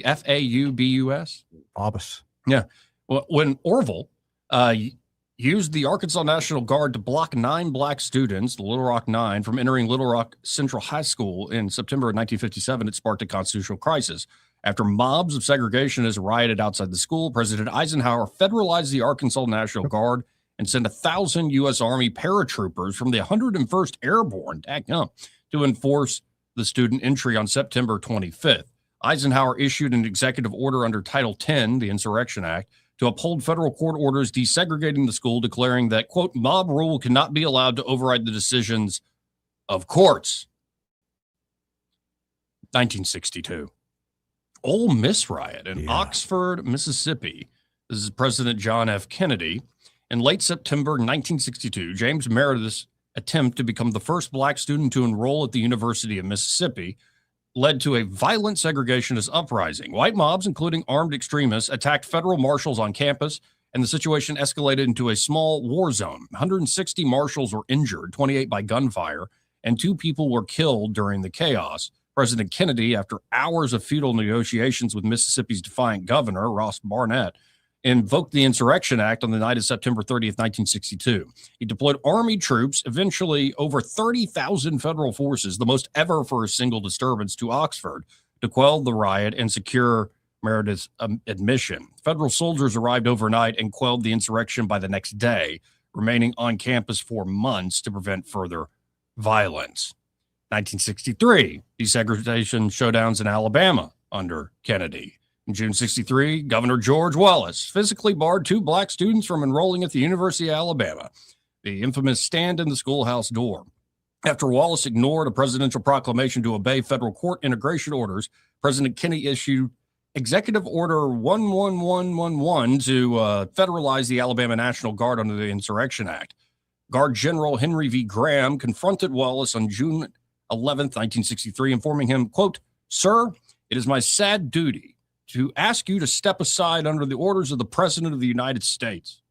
F-A-U-B-U-S. Faubus. Yeah. Well, when Orville used the Arkansas National Guard to block 9 black students, the Little Rock 9, from entering Little Rock Central High School in September of 1957, it sparked a constitutional crisis. After mobs of segregationists rioted outside the school, President Eisenhower federalized the Arkansas National Guard and sent 1,000 U.S. Army paratroopers from the 101st Airborne to enforce the student entry on September 25th. Eisenhower issued an executive order under Title 10, the Insurrection Act, to uphold federal court orders desegregating the school, declaring that, quote, mob rule cannot be allowed to override the decisions of courts. 1962. Ole Miss riot in Oxford, Mississippi. This is President John F. Kennedy. In late September 1962, James Meredith's attempt to become the first black student to enroll at the University of Mississippi led to a violent segregationist uprising. White mobs, including armed extremists, attacked federal marshals on campus, and the situation escalated into a small war zone. 160 marshals were injured, 28 by gunfire, and 2 people were killed during the chaos. President Kennedy, after hours of futile negotiations with Mississippi's defiant governor, Ross Barnett, invoked the Insurrection Act on the night of September 30th, 1962. He deployed Army troops, eventually over 30,000 federal forces, the most ever for a single disturbance, to Oxford to quell the riot and secure Meredith's admission. Federal soldiers arrived overnight and quelled the insurrection by the next day, remaining on campus for months to prevent further violence. 1963, desegregation showdowns in Alabama under Kennedy. In June 63, Governor George Wallace physically barred 2 black students from enrolling at the University of Alabama, the infamous stand in the schoolhouse door. After Wallace ignored a presidential proclamation to obey federal court integration orders, President Kennedy issued Executive Order 11111 to federalize the Alabama National Guard under the Insurrection Act. Guard General Henry V. Graham confronted Wallace on June 11th, 1963, informing him, quote, "Sir, it is my sad duty to ask you to step aside under the orders of the President of the United States."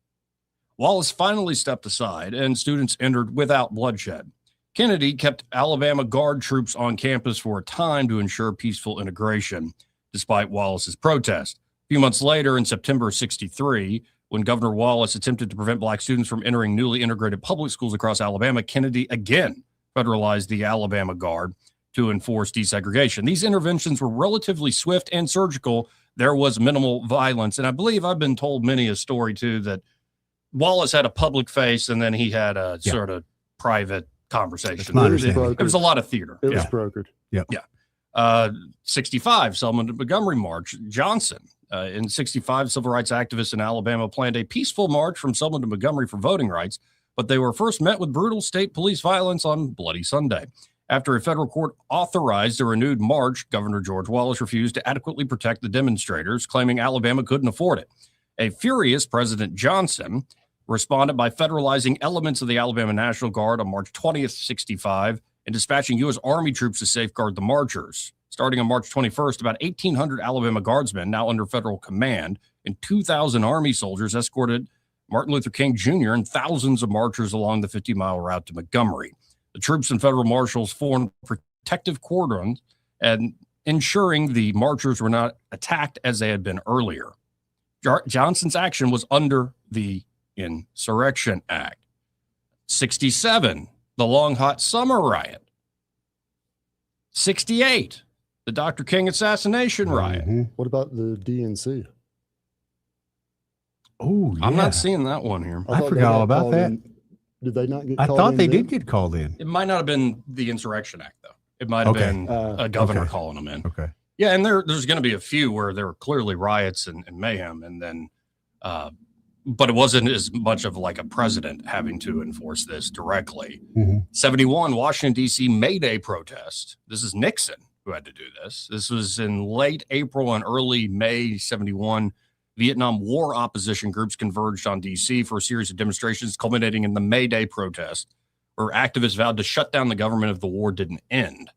Wallace finally stepped aside, and students entered without bloodshed. Kennedy kept Alabama Guard troops on campus for a time to ensure peaceful integration, despite Wallace's protest. A few months later, in September 63, when Governor Wallace attempted to prevent black students from entering newly integrated public schools across Alabama, Kennedy again federalized the Alabama Guard to enforce desegregation. These interventions were relatively swift and surgical. There was minimal violence. And I believe I've been told many a story, too, that Wallace had a public face and then he had a sort of private conversation. It was a lot of theater. It was brokered. Yeah. 65, Selma to Montgomery March. Johnson, in 65, civil rights activists in Alabama planned a peaceful march from Selma to Montgomery for voting rights, but they were first met with brutal state police violence on Bloody Sunday. After a federal court authorized a renewed march, Governor George Wallace refused to adequately protect the demonstrators, claiming Alabama couldn't afford it. A furious President Johnson responded by federalizing elements of the Alabama National Guard on March 20th, 65, and dispatching U.S. Army troops to safeguard the marchers. Starting on March 21st, about 1,800 Alabama Guardsmen, now under federal command, and 2,000 Army soldiers escorted Martin Luther King Jr. and thousands of marchers along the 50-mile route to Montgomery. The troops and federal marshals formed protective cordons and ensuring the marchers were not attacked as they had been earlier. Johnson's action was under the Insurrection Act. 67, the Long Hot Summer Riot. 68, the Dr. King assassination riot. What about the DNC? Oh, yeah. I'm not seeing that one here. I forgot all about that. Did they not get I called thought in they then? did get called in. It might not have been the Insurrection Act, though. It might have been a governor calling them in. Okay. Yeah, and there's going to be a few where there were clearly riots and mayhem, and then, but it wasn't as much of like a president having to enforce this directly. 71, Washington, D.C. May Day protest. This is Nixon who had to do this. This was in late April and early May 71. Vietnam War opposition groups converged on D.C. for a series of demonstrations culminating in the May Day protest, where activists vowed to shut down the government if the war didn't end.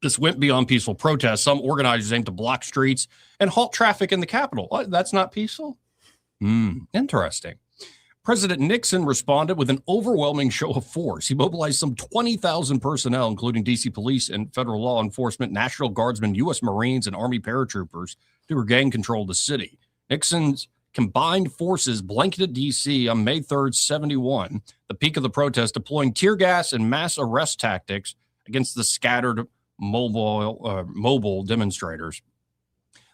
This went beyond peaceful protests. Some organizers aimed to block streets and halt traffic in the Capitol. What? That's not peaceful? Interesting. President Nixon responded with an overwhelming show of force. He mobilized some 20,000 personnel, including D.C. police and federal law enforcement, National Guardsmen, U.S. Marines, and Army paratroopers to regain control of the city. Nixon's combined forces blanketed D.C. on May 3rd, 71, the peak of the protest, deploying tear gas and mass arrest tactics against the scattered mobile demonstrators.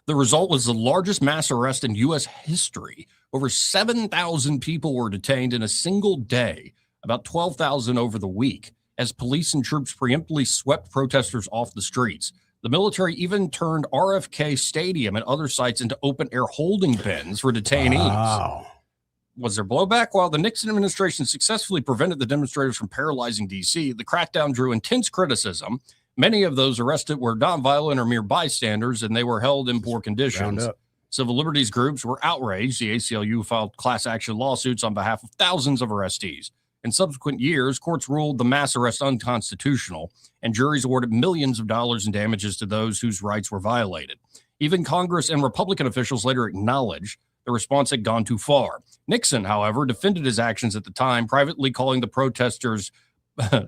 The result was the largest mass arrest in U.S. history. Over 7,000 people were detained in a single day, about 12,000 over the week, as police and troops preemptively swept protesters off the streets. The military even turned RFK Stadium and other sites into open-air holding pens for detainees. Wow. Was there blowback? While the Nixon administration successfully prevented the demonstrators from paralyzing D.C., the crackdown drew intense criticism. Many of those arrested were nonviolent or mere bystanders, and they were held in poor conditions. Civil liberties groups were outraged. The ACLU filed class action lawsuits on behalf of thousands of arrestees. In subsequent years, courts ruled the mass arrest unconstitutional, and juries awarded millions of dollars in damages to those whose rights were violated. Even Congress and Republican officials later acknowledged the response had gone too far. Nixon, however, defended his actions at the time, privately calling the protesters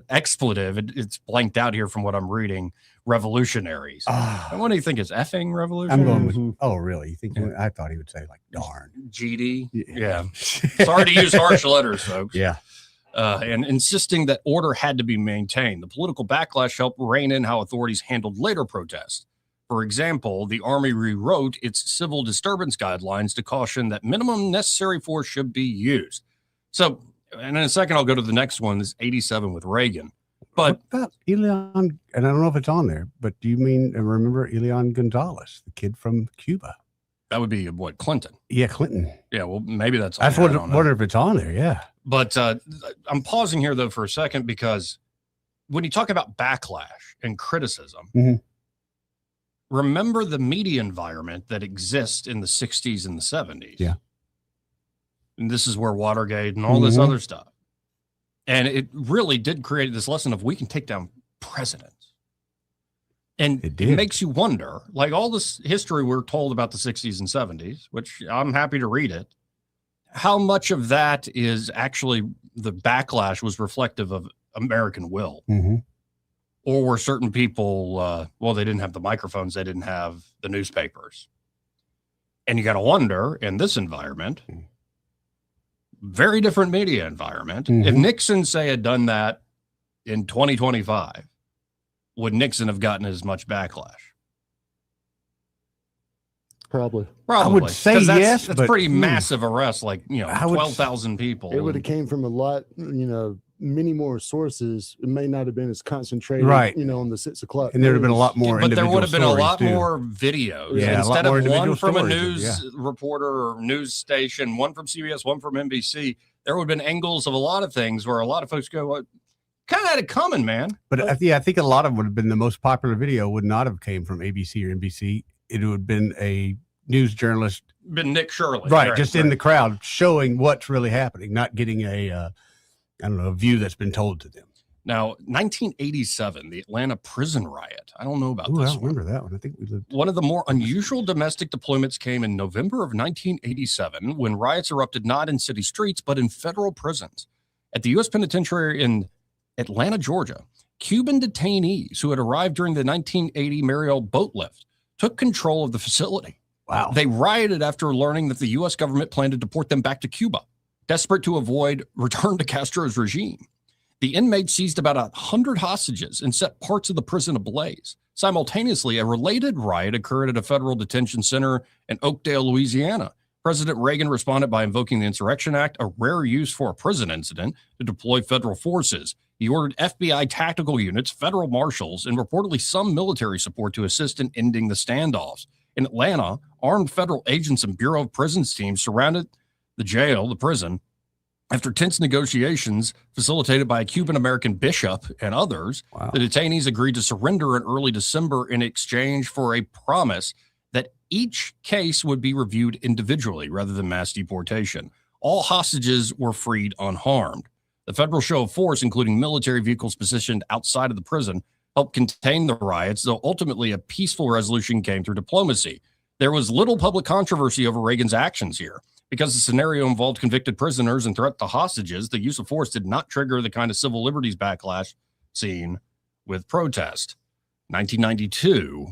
expletive, it's blanked out here from what I'm reading, revolutionaries. And what do you think is effing revolutionaries? I'm going with, oh, really? You think? I thought he would say like darn. GD. Yeah. Sorry to use harsh letters, folks. Yeah. And insisting that order had to be maintained. The political backlash helped rein in how authorities handled later protests. For example, the Army rewrote its civil disturbance guidelines to caution that minimum necessary force should be used. So, and in a second, I'll go to the next one, this 87 with Reagan. But what about Elian, and I don't know if it's on there, but do you mean, remember Elian Gonzalez, the kid from Cuba? That would be what, Clinton? Yeah, Clinton. Yeah, well, maybe that's. I wonder if it's on there. Yeah, but I'm pausing here though for a second because when you talk about backlash and criticism, remember the media environment that exists in the 60s and the 70s. Yeah, and this is where Watergate and all this other stuff, and it really did create this lesson of we can take down presidents. And it makes you wonder, like all this history we're told about the 60s and 70s, which I'm happy to read it, how much of that is actually the backlash was reflective of American will? Or were certain people, well, they didn't have the microphones, they didn't have the newspapers. And you got to wonder, in this environment, very different media environment, if Nixon, say, had done that in 2025, would Nixon have gotten as much backlash? Probably. I would say yes. That's pretty massive arrest, like, 12,000 people. It would have came from a lot, many more sources. It may not have been as concentrated, right, on the 6 o'clock. And there would have been a lot more. But there would have been a lot more videos. Yeah, instead of one from a news reporter or news station, one from CBS, one from NBC, there would have been angles of a lot of things where a lot of folks go, well, kind of had it coming, man. But I think a lot of them would have been the most popular video would not have came from ABC or NBC. It would have been a news journalist. Been Nick Shirley. Right, just in the crowd showing what's really happening, not getting a view that's been told to them. Now, 1987, the Atlanta prison riot. I don't know about this. I don't remember that one. I think we lived. One of the more unusual domestic deployments came in November of 1987 when riots erupted not in city streets, but in federal prisons. At the U.S. Penitentiary in Atlanta, Georgia, Cuban detainees who had arrived during the 1980 Mariel boat lift took control of the facility. Wow. They rioted after learning that the U.S. government planned to deport them back to Cuba, desperate to avoid return to Castro's regime. The inmates seized about 100 hostages and set parts of the prison ablaze. Simultaneously, a related riot occurred at a federal detention center in Oakdale, Louisiana. President Reagan responded by invoking the Insurrection Act, a rare use for a prison incident, to deploy federal forces. He ordered FBI tactical units, federal marshals, and reportedly some military support to assist in ending the standoffs. In Atlanta, armed federal agents and Bureau of Prisons teams surrounded the prison. After tense negotiations facilitated by a Cuban-American bishop and others, the detainees agreed to surrender in early December in exchange for a promise that each case would be reviewed individually rather than mass deportation. All hostages were freed unharmed. The federal show of force, including military vehicles positioned outside of the prison, helped contain the riots, though ultimately a peaceful resolution came through diplomacy. There was little public controversy over Reagan's actions here. Because the scenario involved convicted prisoners and threat to hostages, the use of force did not trigger the kind of civil liberties backlash seen with protest. 1992.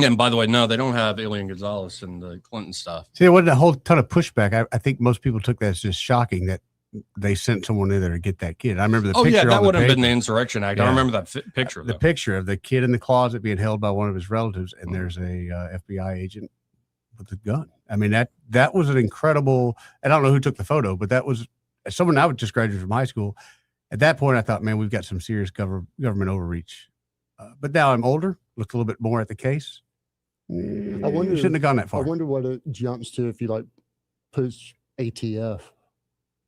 And by the way, no, they don't have Elian Gonzalez and the Clinton stuff. See, there wasn't a whole ton of pushback. I think most people took that as just shocking that they sent someone in there to get that kid. I remember the picture. Oh, yeah, that would have been the Insurrection Act. Yeah. I remember that picture. The picture of the kid in the closet being held by one of his relatives, and there's a FBI agent with a gun. I mean, that was an incredible, and I don't know who took the photo, but that was someone I just graduated from high school. At that point, I thought, man, we've got some serious government overreach. But now I'm older, look a little bit more at the case. I wonder, shouldn't have gone that far. I wonder what it jumps to if you push ATF.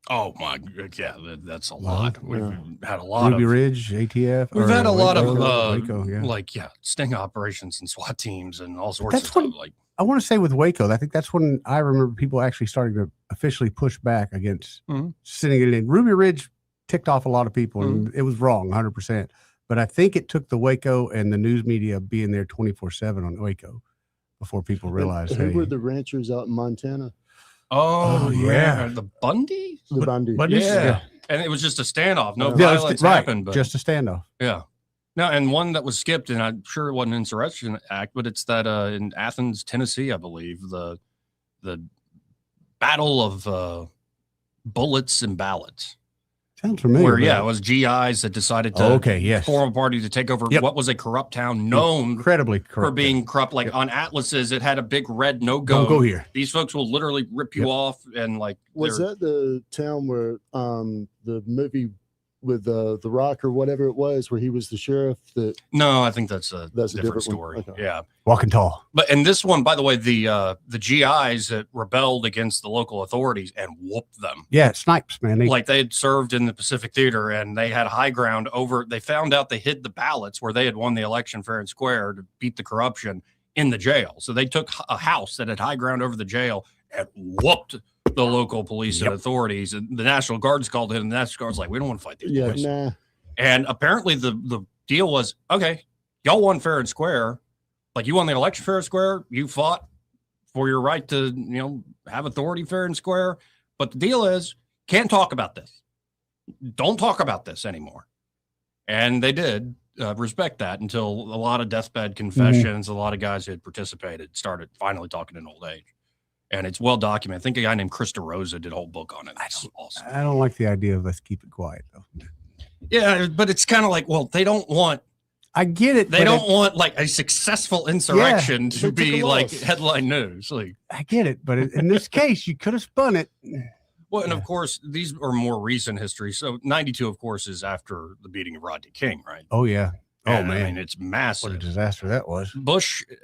Oh my, yeah, that's a lot. We've had a lot Ruby of Ridge, ATF. We've had a lot of Waco, sting operations and SWAT teams and all sorts of stuff. I want to say with Waco, I think that's when I remember people actually starting to officially push back against sending it in. Ruby Ridge ticked off a lot of people, and it was wrong, 100%. But I think it took the Waco and the news media being there 24/7 on Waco before people realized. Who were the ranchers out in Montana? Oh yeah, the Bundy. The Bundy. Yeah. And it was just a standoff. No violence happened. But just a standoff. Yeah. No, and one that was skipped, and I'm sure it wasn't an Insurrection Act, but it's that in Athens, Tennessee, I believe, the battle of bullets and ballots. Sounds familiar. Where, it was GIs that decided to form a party to take over what was a corrupt town known incredibly corrupt for being corrupt. Like on atlases, it had a big red no-go. Don't go here. These folks will literally rip you off and like. Was that the town where the movie with the Rock or whatever it was, where he was the sheriff? No, I think that's a different story. Okay. Yeah, Walking Tall. But in this one, by the way, the GIs that rebelled against the local authorities and whooped them. Yeah, snipes, man. Like they had served in the Pacific Theater and they had high ground over. They found out they hid the ballots where they had won the election fair and square to beat the corruption in the jail. So they took a house that had high ground over the jail and whooped the local police and authorities, and the National Guard's called in, and the National Guard's like, we don't want to fight these boys. Nah. And apparently the deal was, okay, y'all won fair and square. Like you won the election fair and square. You fought for your right to, have authority fair and square. But the deal is, can't talk about this. Don't talk about this anymore. And they did respect that until a lot of deathbed confessions, a lot of guys who had participated started finally talking in old age. And it's well documented. I think a guy named Krista Rosa did a whole book on it. That's awesome. I don't like the idea of let's keep it quiet, though. Yeah, but it's kind of like, well, they don't want. I get it. They don't want like a successful insurrection to be like headline news. Like I get it, but in this case, you could have spun it. Well, and of course, these are more recent history. So 92, of course, is after the beating of Rodney King, right? Oh yeah. And, man, I mean, it's massive. What a disaster that was.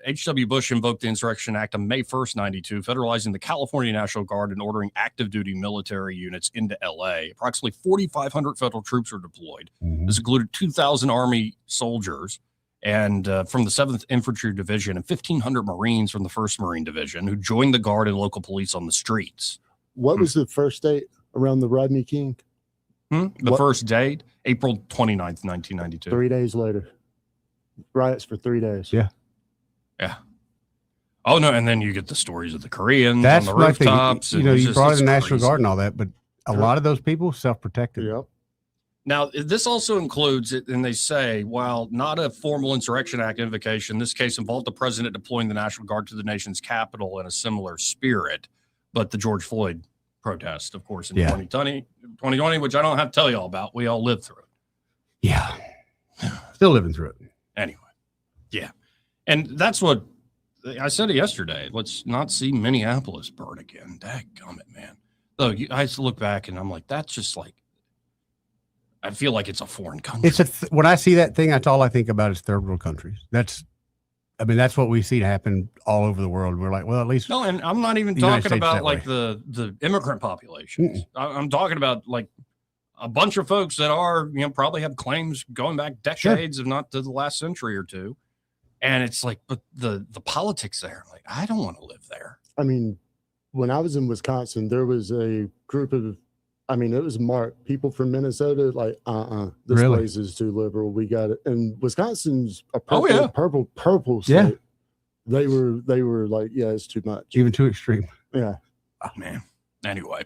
H.W. Bush invoked the Insurrection Act on May 1st, 92, federalizing the California National Guard and ordering active duty military units into L.A. Approximately 4,500 federal troops were deployed. This included 2,000 Army soldiers and from the 7th Infantry Division and 1,500 Marines from the 1st Marine Division who joined the Guard and local police on the streets. What was the first date around the Rodney King? First date, April 29th, 1992. 3 days later. Riots for 3 days. Yeah. Yeah. Oh, no. And then you get the stories of the Koreans That's on the rooftops. You brought in the National Guard and all that, but a lot of those people self-protected. Yep. Now, this also includes, and they say, while not a formal Insurrection Act invocation, this case involved the president deploying the National Guard to the nation's capital in a similar spirit. But the George Floyd protest, of course, in 2020, which I don't have to tell you all about. We all lived through it. Yeah. Still living through it. Anyway. Yeah. And that's what I said it yesterday. Let's not see Minneapolis burn again. Dadgummit, man. So I used to look back and I'm like, that's just like, I feel like it's a foreign country. When I see that thing, that's all I think about is third world countries. That's what we see happen all over the world. We're like, well, at least. No, and I'm not even talking about like the immigrant populations. I'm talking about like a bunch of folks that are, probably have claims going back decades, if not to the last century or two. And it's like, but the politics there, like, I don't want to live there. I mean, when I was in Wisconsin, there was a group of, it was marked people from Minnesota, like, this place is too liberal. We got it. And Wisconsin's a purple state. Yeah. They were like, yeah, it's too much. Even too extreme. Yeah. Oh, man. Anyway,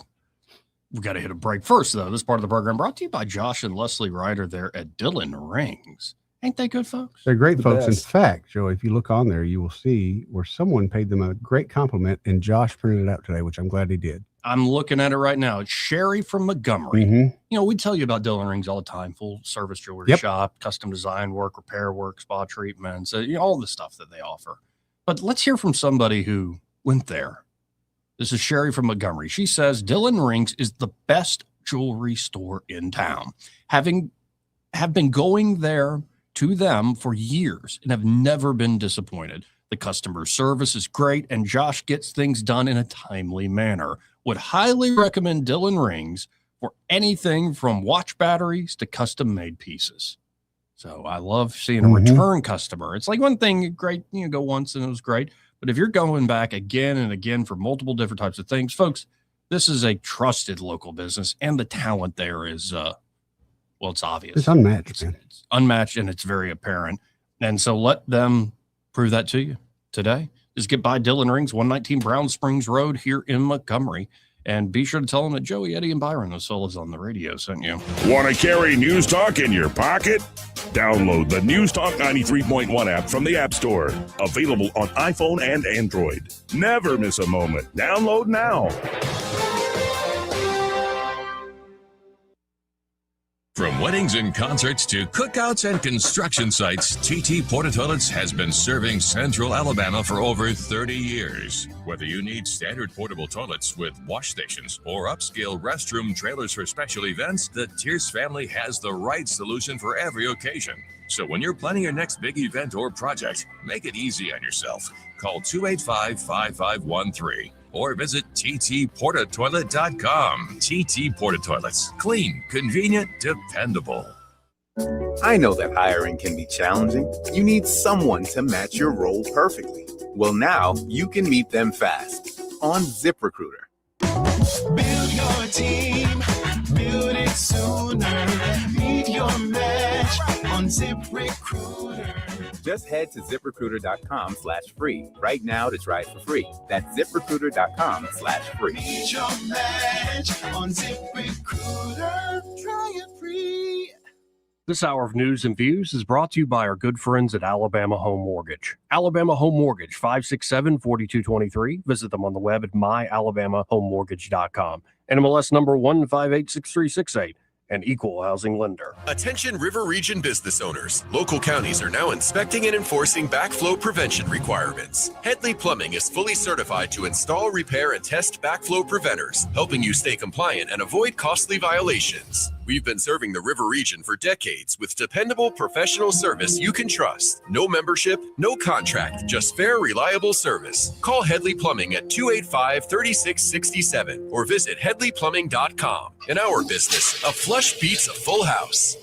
we got to hit a break first, though. This part of the program brought to you by Josh and Leslie Ryder there at Dillon Rings. Ain't they good folks? They're great folks. best. In fact, Joe, if you look on there, you will see where someone paid them a great compliment, and Josh printed it out today, which I'm glad he did. I'm looking at it right now. It's Sherry from Montgomery. We tell you about Dillon Rings all the time. Full service jewelry shop, custom design work, repair work, spa treatments, all the stuff that they offer. But let's hear from somebody who went there. This is Sherry from Montgomery. She says Dillon Rings is the best jewelry store in town. Have been going there to them for years and have never been disappointed. The customer service is great, and Josh gets things done in a timely manner. Would highly recommend Dillon Rings for anything from watch batteries to custom-made pieces. So I love seeing a return customer. It's like one thing, great, go once and it was great. But if you're going back again and again for multiple different types of things, folks, this is a trusted local business, and the talent there is, it's obvious. It's unmatched, man. It's unmatched, and it's very apparent. And so let them prove that to you today. Just get by Dillon Rings, 119 Brown Springs Road here in Montgomery. And be sure to tell them that Joey, Eddie, and Byron, those fellas on the radio, sent you. Want to carry News Talk in your pocket? Download the News Talk 93.1 app from the App Store. Available on iPhone and Android. Never miss a moment. Download now. From weddings and concerts to cookouts and construction sites, TT Porta Toilets has been serving Central Alabama for over 30 years. Whether you need standard portable toilets with wash stations or upscale restroom trailers for special events, the Tierce family has the right solution for every occasion. So when you're planning your next big event or project, make it easy on yourself. Call 285-5513. Or visit ttportatoilet.com. TT Porta Toilets. Clean, convenient, dependable. I know that hiring can be challenging. You need someone to match your role perfectly. Well, now you can meet them fast on ZipRecruiter. Build your team, build it sooner. Meet your match on ZipRecruiter. Just head to ZipRecruiter.com/free right now to try it for free. That's ZipRecruiter.com/free. Meet your match on ZipRecruiter. Try it free. This hour of news and views is brought to you by our good friends at Alabama Home Mortgage. Alabama Home Mortgage, 567-4223. Visit them on the web at myalabamahomemortgage.com. NMLS number 1586368. An equal housing lender. Attention River Region business owners. Local counties are now inspecting and enforcing backflow prevention requirements. Headley Plumbing is fully certified to install, repair, and test backflow preventers, helping you stay compliant and avoid costly violations. We've been serving the River Region for decades with dependable professional service you can trust. No membership, no contract, just fair, reliable service. Call Headley Plumbing at 285-3667 or visit headleyplumbing.com. In our business, a flush beats a full house.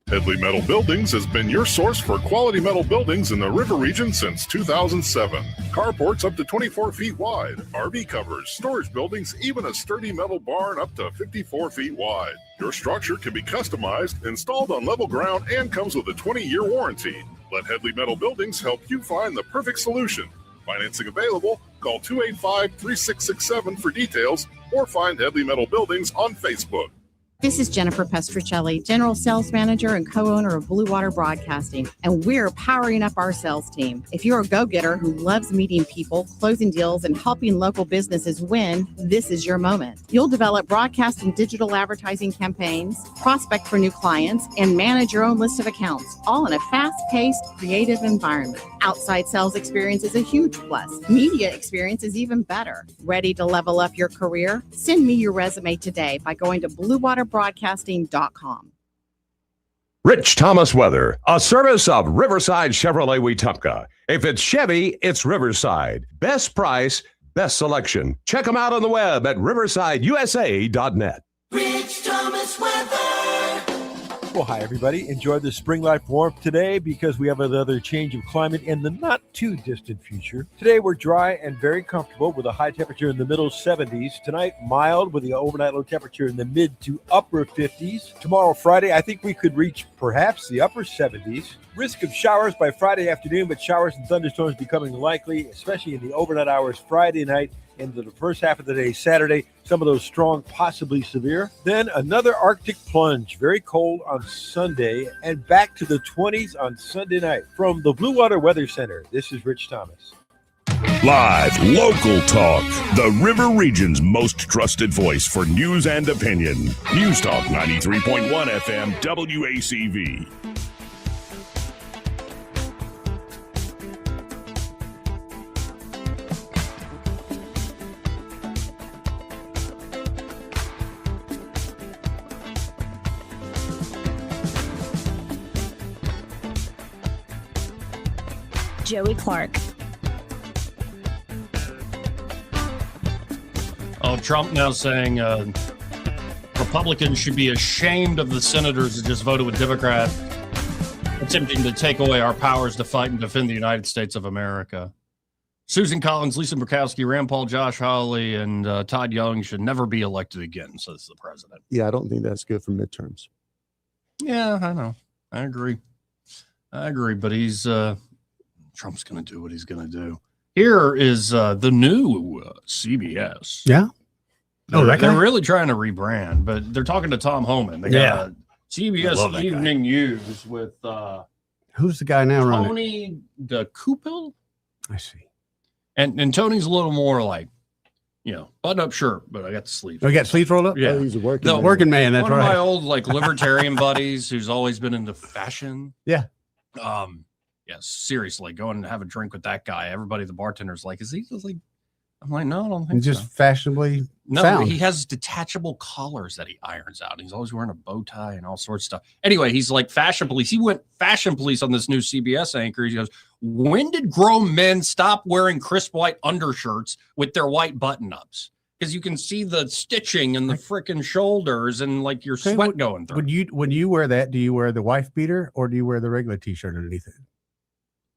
Headley Metal Buildings has been your source for quality metal buildings in the River Region since 2007. Carports up to 24 feet wide, RV covers, storage buildings, even a sturdy metal barn up to 54 feet wide. Your structure can be customized, installed on level ground, and comes with a 20-year warranty. Let Headley Metal Buildings help you find the perfect solution. Financing available. Call 285-3667 for details or find Headley Metal Buildings on Facebook. This is Jennifer Pestricelli, General Sales Manager and co-owner of Blue Water Broadcasting, and we're powering up our sales team. If you're a go-getter who loves meeting people, closing deals, and helping local businesses win, this is your moment. You'll develop broadcast and digital advertising campaigns, prospect for new clients, and manage your own list of accounts, all in a fast-paced, creative environment. Outside sales experience is a huge plus. Media experience is even better. Ready to level up your career? Send me your resume today by going to bluewaterbroadcasting.com. Rich Thomas Weather, a service of Riverside Chevrolet Wetumpka. If it's Chevy, it's Riverside. Best price, best selection. Check them out on the web at riversideusa.net. Rich Thomas Weather. Well, hi, everybody. Enjoy the spring life warmth today because we have another change of climate in the not too distant future. Today, we're dry and very comfortable with a high temperature in the middle 70s. Tonight, mild with the overnight low temperature in the mid to upper 50s. Tomorrow, Friday, I think we could reach perhaps the upper 70s. Risk of showers by Friday afternoon, but showers and thunderstorms becoming likely, especially in the overnight hours Friday night into the first half of the day Saturday. Some of those strong, possibly severe. Then another Arctic plunge, very cold on Sunday, and back to the 20s on Sunday night. From the Blue Water Weather Center, this is Rich Thomas. Live local talk. The River Region's most trusted voice for news and opinion. News Talk 93.1 FM WACV. Joey Clark. Oh, Trump now saying Republicans should be ashamed of the senators that just voted with Democrat, attempting to take away our powers to fight and defend the United States of America. Susan Collins, Lisa Murkowski, Rand Paul, Josh Hawley, and Todd Young should never be elected again, says the president. Yeah, I don't think that's good for midterms. Yeah, I know. I agree. But he's Trump's going to do what he's going to do. Here is the new CBS. Yeah. They're really trying to rebrand, but they're talking to Tom Homan. They got CBS Evening News with who's the guy now running? Tony DeCoupil. I see. And Tony's a little more like, button up shirt, but I got the sleeves. Oh, you got sleeves rolled up? Yeah. Oh, he's a working working man. That's one right. of my old libertarian buddies who's always been into fashion. Yeah. Yeah, seriously, go and have a drink with that guy. Everybody, the bartender's like, is he just like? I'm like, no, I don't think just so. fashionably No, sound. he has detachable collars that he irons out. He's always wearing a bow tie and all sorts of stuff. Anyway, he's like fashion police. He went fashion police on this new CBS anchor. He goes, when did grown men stop wearing crisp white undershirts with their white button-ups? Because you can see the stitching and the freaking shoulders and like your sweat going through. When you wear that, do you wear the wife beater or do you wear the regular t-shirt underneath it?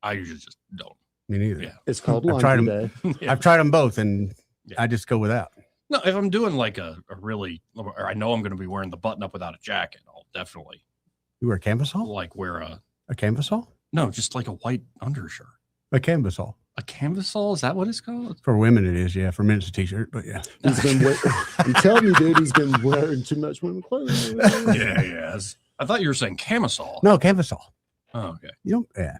I usually just don't. Me neither. Yeah. It's called I've tried laundry them. day. I've tried them both, and I just go without. No, if I'm doing like a really, or I know I'm going to be wearing the button up without a jacket, I'll definitely. You wear a canvasol? Like wear a canvasol? No, just like a white undershirt. A canvasol. A canvasol? Is that what it's called? For women, it is. Yeah. For men, it's a t-shirt. But yeah. I'm telling you, dude, he's been wearing too much women clothes. Yes. I thought you were saying camisole. No, canvasol. Oh, okay. You don't. Yeah.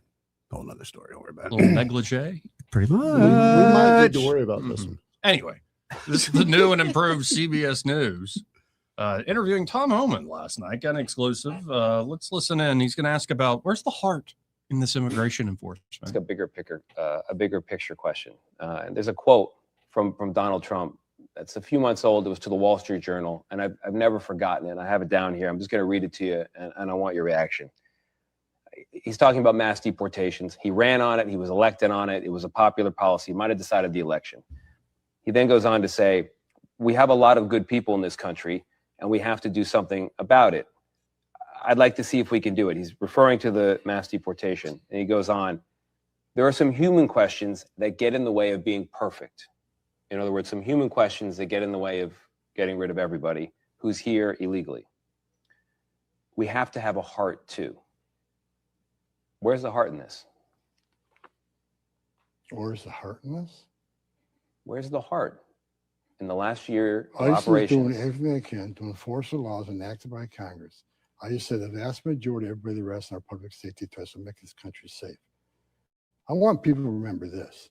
Whole other story. Don't worry about it. A little negligee. Pretty much. We might need to worry about this one. Anyway, this is the new and improved CBS News. Interviewing Tom Homan last night, got an exclusive. Let's listen in. He's going to ask about where's the heart in this immigration enforcement. It's a bigger picture question. And there's a quote from Donald Trump that's a few months old. It was to the Wall Street Journal, and I've never forgotten it. I have it down here. I'm just going to read it to you, and I want your reaction. He's talking about mass deportations. He ran on it. He was elected on it. It was a popular policy. He might have decided the election. He then goes on to say, we have a lot of good people in this country, and we have to do something about it. I'd like to see if we can do it. He's referring to the mass deportation. And he goes on, there are some human questions that get in the way of being perfect. In other words, some human questions that get in the way of getting rid of everybody who's here illegally. We have to have a heart too. Where's the heart in this? Where's the heart in this? Where's the heart? In the last year of ICE is operations. doing everything they can to enforce the laws enacted by Congress. I just said the vast majority of everybody that rests in our public safety trusts will make this country safe. I want people to remember this.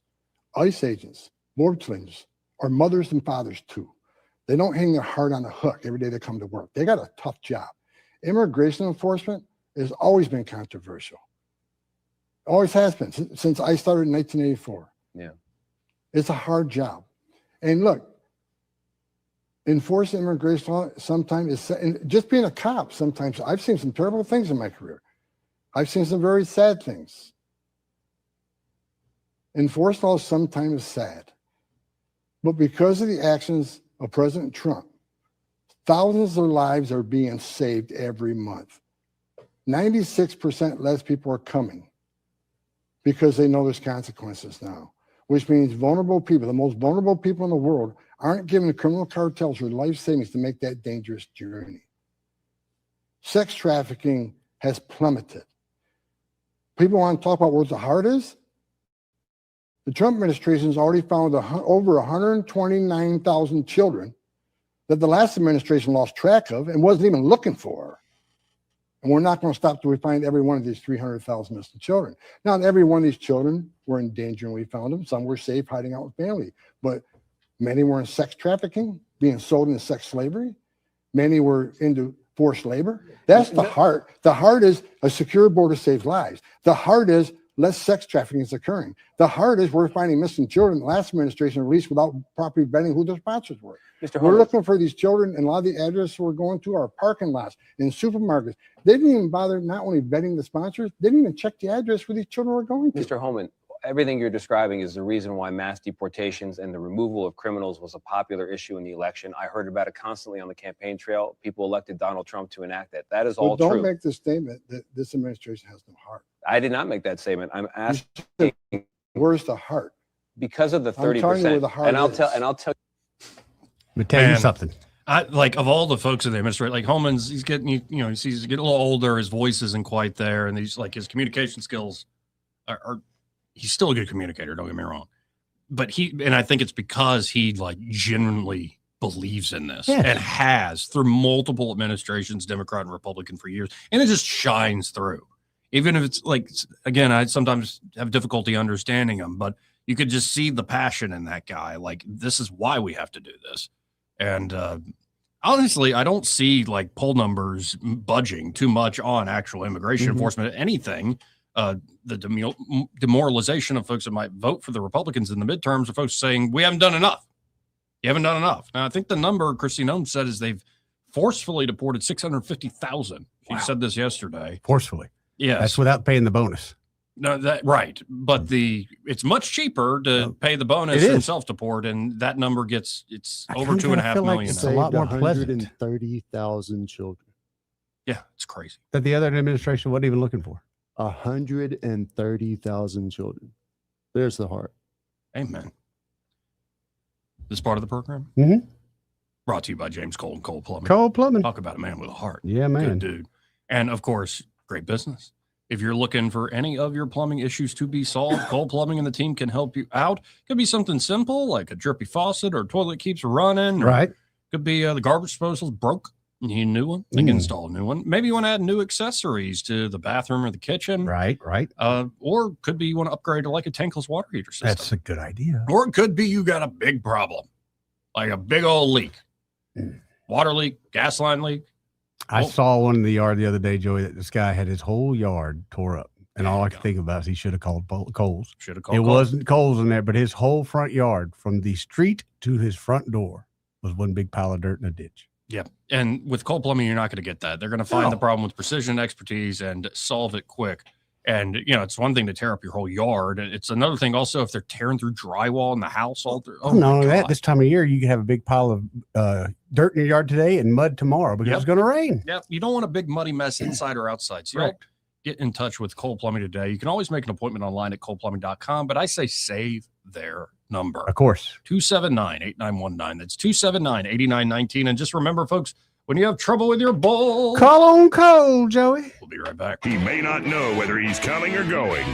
ICE agents, border patrons, are mothers and fathers too. They don't hang their heart on a hook every day they come to work. They got a tough job. Immigration enforcement has always been controversial. Always has been since I started in 1984. Yeah. It's a hard job. And look, enforcing immigration law sometimes is just being a cop. Sometimes I've seen some terrible things in my career. I've seen some very sad things. Enforced law sometimes is sad. But because of the actions of President Trump, thousands of lives are being saved every month. 96% less people are coming because they know there's consequences now, which means vulnerable people, the most vulnerable people in the world, aren't given the criminal cartels their life savings to make that dangerous journey. Sex trafficking has plummeted. People want to talk about where the heart is. The Trump administration has already found over 129,000 children that the last administration lost track of and wasn't even looking for. And we're not going to stop till we find every one of these 300,000 missing children. Not every one of these children were in danger when we found them. Some were safe hiding out with family, but many were in sex trafficking, being sold into sex slavery. Many were into forced labor. That's the heart. The heart is a secure border saves lives. The heart is less sex trafficking is occurring. The heart is we're finding missing children. The last administration released without properly vetting who their sponsors were. We're looking for these children, and a lot of the addresses we're going to are parking lots in supermarkets. They didn't even bother not only vetting the sponsors, they didn't even check the address where these children were going to. Mr. Homan, everything you're describing is the reason why mass deportations and the removal of criminals was a popular issue in the election. I heard about it constantly on the campaign trail. People elected Donald Trump to enact that. That is all Don't true. make the statement that this administration has no heart. I did not make that statement. I'm asking, where's the heart? Because of the I'm telling you where 30%. the heart And I'll is. tell you. Let me tell you something. I like of all the folks in the administration, like Holman's, he's getting, he's getting a little older. His voice isn't quite there. And he's like, his communication skills are he's still a good communicator. Don't get me wrong. But I think it's because he like genuinely believes in this Yes. and has through multiple administrations, Democrat and Republican, for years, and it just shines through. Even if it's like, again, I sometimes have difficulty understanding him, but you could just see the passion in that guy. Like, this is why we have to do this. And honestly, I don't see like poll numbers budging too much on actual immigration enforcement, anything. The demoralization of folks that might vote for the Republicans in the midterms are folks saying, we haven't done enough. You haven't done enough. Now, I think the number Christine Ohms said is they've forcefully deported 650,000. She said this yesterday. Forcefully. Yes. That's without paying the bonus. No, that right. But it's much cheaper to pay the bonus It than is. self-deport, and that number it's over kinda 2.5 feel like million. it's a lot more pleasant. 130,000 children. Yeah, it's crazy. That the other administration wasn't even looking for. 130,000 children. There's the heart. Amen. This part of the program? Mm-hmm. Brought to you by James Cole and Cole Plumbing. Cole Plumbing. Talk about a man with a heart. Yeah, man. Good dude. And of course, great business. If you're looking for any of your plumbing issues to be solved, Cole Plumbing and the team can help you out. Could be something simple like a drippy faucet or toilet keeps running. Right. Could be the garbage disposal's broke. You need a new one. They can install a new one. Maybe you want to add new accessories to the bathroom or the kitchen. Right. Or could be you want to upgrade to like a tankless water heater system. That's a good idea. Or it could be you got a big problem, like a big old leak, water leak, gas line leak. I saw one in the yard the other day, Joey, that this guy had his whole yard tore up. And all I could think about is he should have called Coles. Should have called It Coles. wasn't Coles in there, but his whole front yard from the street to his front door was one big pile of dirt in a ditch. Yeah. And with Cole Plumbing, you're not going to get that. They're going to find the problem with precision expertise and solve it quick. And, it's one thing to tear up your whole yard. It's another thing also if they're tearing through drywall in the house all through. Oh, Not my only that, God. this time of year, you can have a big pile of dirt in your yard today and mud tomorrow because it's going to rain. Yeah. You don't want a big muddy mess inside or outside. So Right. get in touch with Cole Plumbing today. You can always make an appointment online at coleplumbing.com, but I say save their number. Of course. 279-8919. That's 279-8919. And just remember, folks, when you have trouble with your bowl, Call on Cole, Joey. We'll be right back. He may not know whether he's coming or going,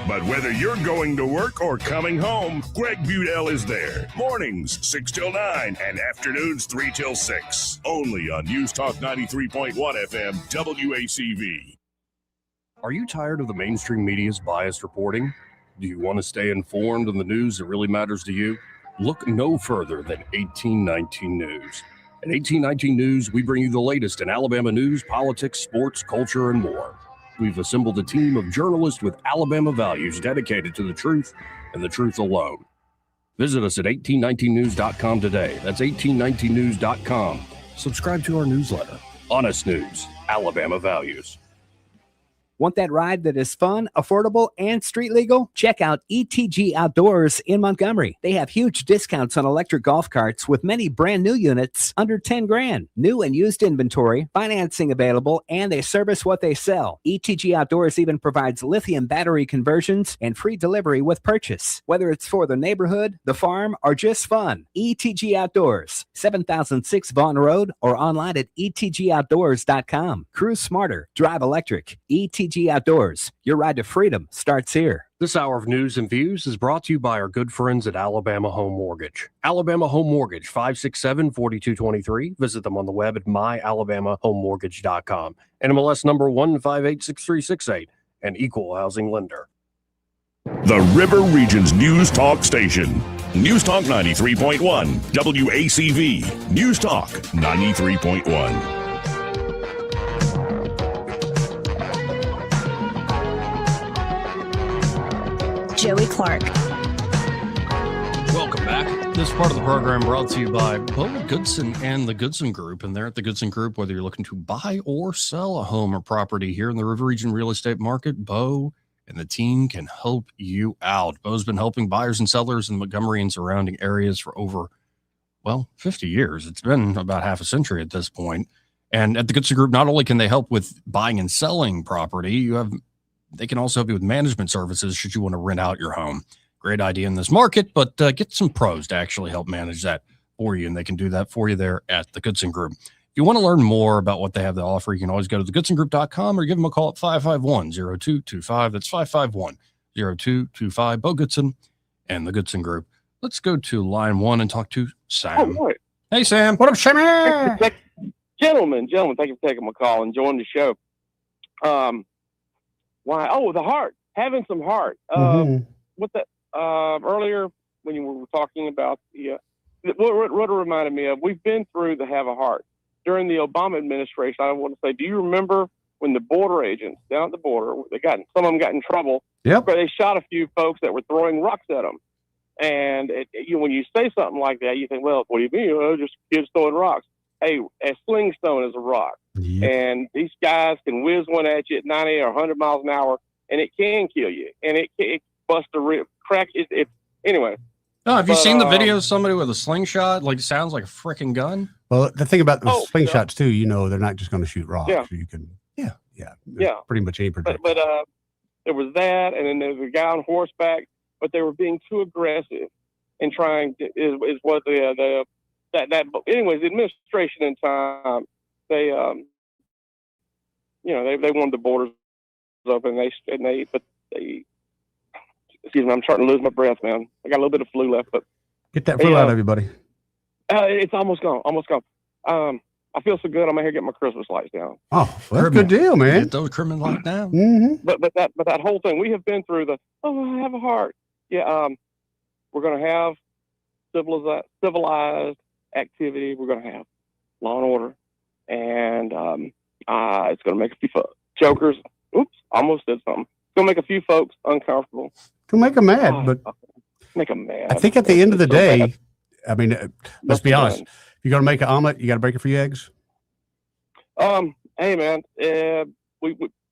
but whether you're going to work or coming home, Greg Budell is there. Mornings 6 till 9 and afternoons 3 till 6. Only on News Talk 93.1 FM WACV. Are you tired of the mainstream media's biased reporting? Do you want to stay informed on the news that really matters to you? Look no further than 1819 News. At 1819 News, we bring you the latest in Alabama news, politics, sports, culture, and more. We've assembled a team of journalists with Alabama values dedicated to the truth and the truth alone. Visit us at 1819news.com today. That's 1819news.com. Subscribe to our newsletter. Honest News, Alabama Values. Want that ride that is fun, affordable, and street legal? Check out ETG Outdoors in Montgomery. They have huge discounts on electric golf carts with many brand new units under 10 grand. New and used inventory, financing available, and they service what they sell. ETG Outdoors even provides lithium battery conversions and free delivery with purchase. Whether it's for the neighborhood, the farm, or just fun, ETG Outdoors, 7006 Vaughn Road, or online at etgoutdoors.com. Cruise smarter, drive electric. ETG Outdoors. Your ride to freedom starts here. This hour of news and views is brought to you by our good friends at Alabama Home Mortgage. Alabama Home Mortgage, 567-4223. Visit them on the web at myalabamahomemortgage.com. NMLS number 1586368, an equal housing lender. The River Region's News Talk Station. News Talk 93.1. WACV. News Talk 93.1. Joey Clark. Welcome back. This part of the program brought to you by Bo Goodson and the Goodson Group. And there at the Goodson Group, whether you're looking to buy or sell a home or property here in the River Region real estate market, Bo and the team can help you out. Bo's been helping buyers and sellers in Montgomery and surrounding areas for over, 50 years. It's been about half a century at this point. And at the Goodson Group, not only can they help with buying and selling property, they can also help you with management services should you want to rent out your home. Great idea in this market, but get some pros to actually help manage that for you, and they can do that for you there at the Goodson Group. If you want to learn more about what they have to offer, you can always go to thegoodsongroup.com or give them a call at 551-0225. That's 551-0225. Bo Goodson and the Goodson Group. Let's go to line one and talk to Sam. All right. Hey, Sam. What up, Sammy? Gentlemen, thank you for taking my call. Enjoying the show. Why? Oh, the heart. Having some heart. What the earlier when you were talking about what it reminded me of, we've been through the have a heart. During the Obama administration, I want to say, do you remember when the border agents down at the border, some of them got in trouble? Yep. They shot a few folks that were throwing rocks at them. And when you say something like that, you think, well, what do you mean? Oh, just kids throwing rocks. Hey, a sling stone is a rock. Yep. And these guys can whiz one at you at 90 or 100 miles an hour, and it can kill you. And it busts a rib, crack it. Anyway. Oh, have you seen the video of somebody with a slingshot? Like, it sounds like a freaking gun. Well, the thing about the slingshots too, they're not just going to shoot rocks. Yeah. So you can, yeah, pretty much any projectile. But there was that, and then there was a guy on horseback, but they were being too aggressive and trying to, is what anyways, the administration in time, they wanted the borders open, but they excuse me, I'm starting to lose my breath, man. I got a little bit of flu left, but get that flu out of you, buddy. It's almost gone. I feel so good. I'm here getting my Christmas lights down. Oh, well, that's a good deal, man. Get those criminal lights down. Mm-hmm. But that whole thing, we have been through I have a heart. Yeah. We're going to have civilized activity. We're going to have law and order, and it's going to make a few jokers. Oops, almost did something. It's going to make a few folks uncomfortable. Can make them mad, but make them mad. I think at the end of the day, I mean, let's be honest. If you're going to make an omelet, you got to break a few eggs. Hey man, you're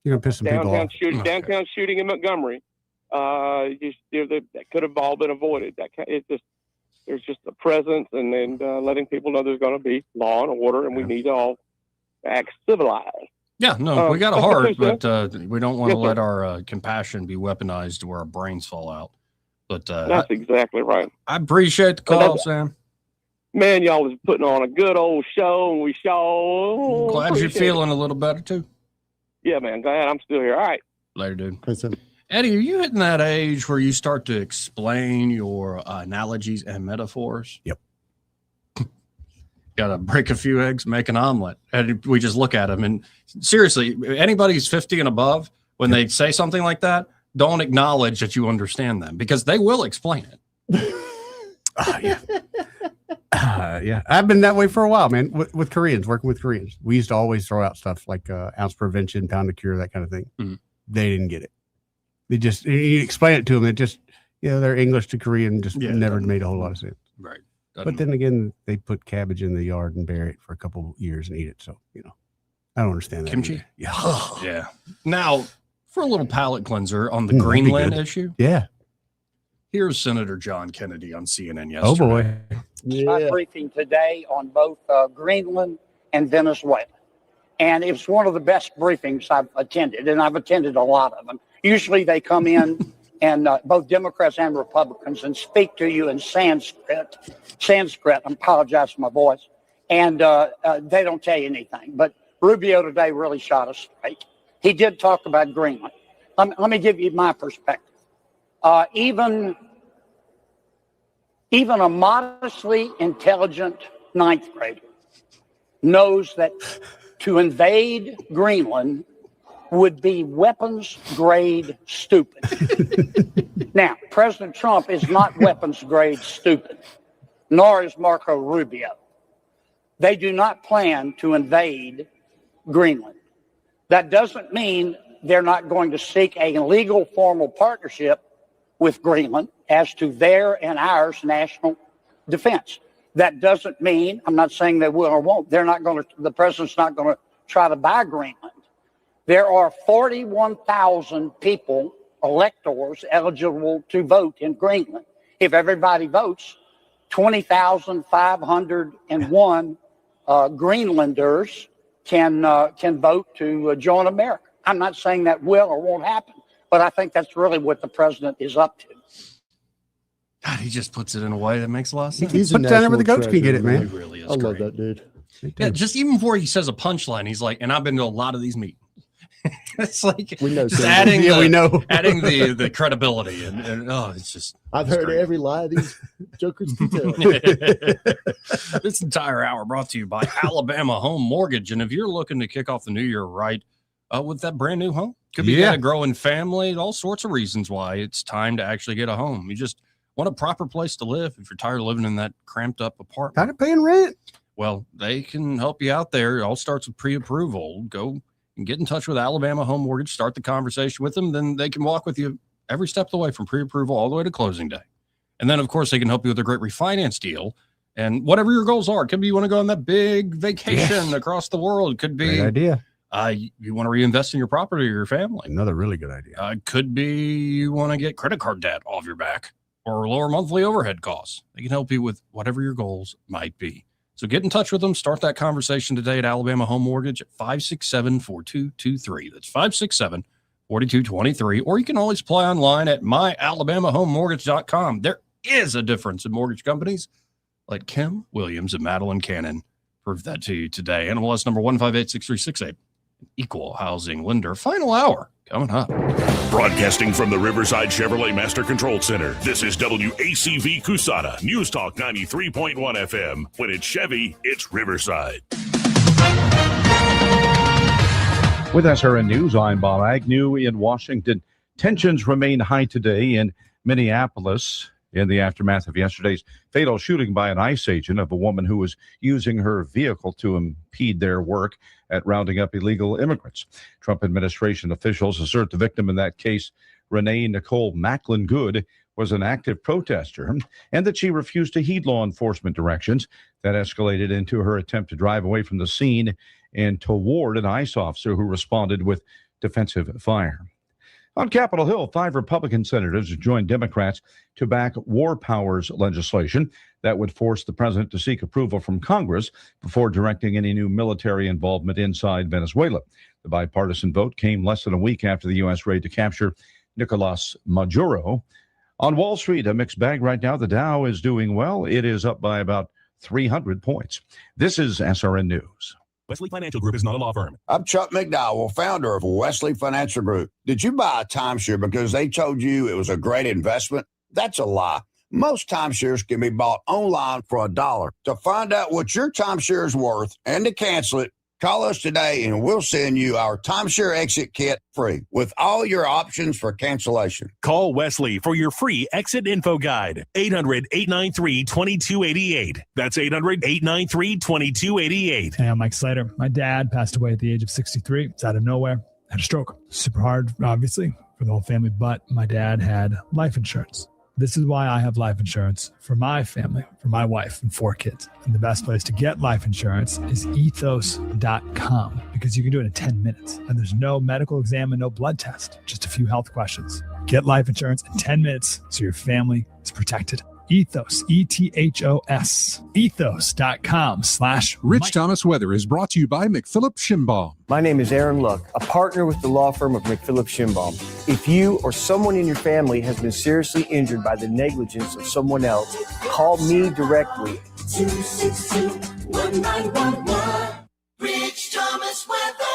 gonna piss some people off. Downtown shooting in Montgomery. That could have all been avoided. There's just a presence, and then letting people know there's going to be law and order, and we need to all act civilized. Yeah, no, we got a heart, but we don't want to let our compassion be weaponized to where our brains fall out. But that's exactly right. I appreciate the call, Sam. Man, y'all was putting on a good old show, and we glad you're feeling a little better too. Yeah, man, glad I'm still here. All right. Later, dude. Eddie, are you hitting that age where you start to explain your analogies and metaphors? Yep. Got to break a few eggs, make an omelet. And we just look at them. And seriously, anybody who's 50 and above, when they say something like that, don't acknowledge that you understand them because they will explain it. Yeah. I've been that way for a while, man. With Koreans, working with Koreans, we used to always throw out stuff like ounce prevention, pound to cure, that kind of thing. Mm-hmm. They didn't get it. They just, you explain it to them. It just, their English to Korean just never made a whole lot of sense. Right. But then again, they put cabbage in the yard and bury it for a couple of years and eat it. So, I don't understand that. Kimchi? Either. Yeah. Yeah. Now, for a little palate cleanser on the Greenland issue. Yeah. Here's Senator John Kennedy on CNN yesterday. Oh, boy. My briefing today on both Greenland and Venezuela. And it was one of the best briefings I've attended, and I've attended a lot of them. Usually they come in and both Democrats and Republicans and speak to you in Sanskrit. I apologize for my voice. And they don't tell you anything. But Rubio today really shot us straight. He did talk about Greenland. Let me give you my perspective. Even a modestly intelligent ninth grader knows that to invade Greenland would be weapons grade stupid. Now, President Trump is not weapons grade stupid, nor is Marco Rubio. They do not plan to invade Greenland. That doesn't mean they're not going to seek a legal formal partnership with Greenland as to their and ours national defense. That doesn't mean, I'm not saying they will or won't, the president's not going to try to buy Greenland. There are 41,000 people, electors, eligible to vote in Greenland. If everybody votes, 20,501 Greenlanders can vote to join America. I'm not saying that will or won't happen, but I think that's really what the president is up to. God, he just puts it in a way that makes a lot of sense. He's put down where the goats can get it, man. He really is. I love that dude. Yeah, just even before he says a punchline, he's like, and I've been to a lot of these meetings. It's like we know just Tim. adding, Yeah, we know. adding the credibility, and it's just. I've heard every lie these jokers can tell. This entire hour brought to you by Alabama Home Mortgage, and if you're looking to kick off the new year right with that brand new home, could be a growing family, all sorts of reasons why it's time to actually get a home. You just want a proper place to live if you're tired of living in that cramped up apartment. Tired of paying rent. Well, they can help you out there. It all starts with pre-approval. Go and get in touch with Alabama Home Mortgage, start the conversation with them. Then they can walk with you every step of the way from pre-approval all the way to closing day. And then, of course, they can help you with a great refinance deal. And whatever your goals are, it could be you want to go on that big vacation across the world. It could be great idea. You want to reinvest in your property or your family. Another really good idea. Could be you want to get credit card debt off your back or lower monthly overhead costs. They can help you with whatever your goals might be. So get in touch with them. Start that conversation today at Alabama Home Mortgage at 567-4223. That's 567-4223. Or you can always apply online at myalabamahomemortgage.com. There is a difference in mortgage companies. Let Kim Williams and Madeline Cannon prove that to you today. NMLS number 1586368. Equal housing lender. Final hour coming up. Broadcasting from the Riverside Chevrolet Master Control Center, this is WACV Cusana, News Talk 93.1 FM. When it's Chevy, it's Riverside. With SRN News, I'm Bob Agnew in Washington. Tensions remain high today in Minneapolis in the aftermath of yesterday's fatal shooting by an ICE agent of a woman who was using her vehicle to impede their work at rounding up illegal immigrants. Trump administration officials assert the victim in that case, Renee Nicole Macklin Good, was an active protester and that she refused to heed law enforcement directions. That escalated into her attempt to drive away from the scene and toward an ICE officer who responded with defensive fire. On Capitol Hill, 5 Republican senators joined Democrats to back war powers legislation that would force the president to seek approval from Congress before directing any new military involvement inside Venezuela. The bipartisan vote came less than a week after the U.S. raid to capture Nicolas Maduro. On Wall Street, a mixed bag right now. The Dow is doing well. It is up by about 300 points. This is SRN News. Wesley Financial Group is not a law firm. I'm Chuck McDowell, founder of Wesley Financial Group. Did you buy a timeshare because they told you it was a great investment? That's a lie. Most timeshares can be bought online for $1. To find out what your timeshare is worth and to cancel it, call us today and we'll send you our timeshare exit kit free with all your options for cancellation. Call Wesley for your free exit info guide. 800-893-2288. That's 800-893-2288. Hey, I'm Mike Slater. My dad passed away at the age of 63. It's out of nowhere. Had a stroke. Super hard, obviously, for the whole family, but my dad had life insurance. This is why I have life insurance for my family, for my wife and 4 kids. And the best place to get life insurance is ethos.com because you can do it in 10 minutes. And there's no medical exam and no blood test, just a few health questions. Get life insurance in 10 minutes so your family is protected. Ethos, E-T-H-O-S, ethos.com/Mike. Rich Thomas Weather is brought to you by McPhillip Schimbaum. My name is Aaron Luck, a partner with the law firm of McPhillip Schimbaum. If you or someone in your family has been seriously injured by the negligence of someone else, call me directly. 262-1911. Rich Thomas Weather.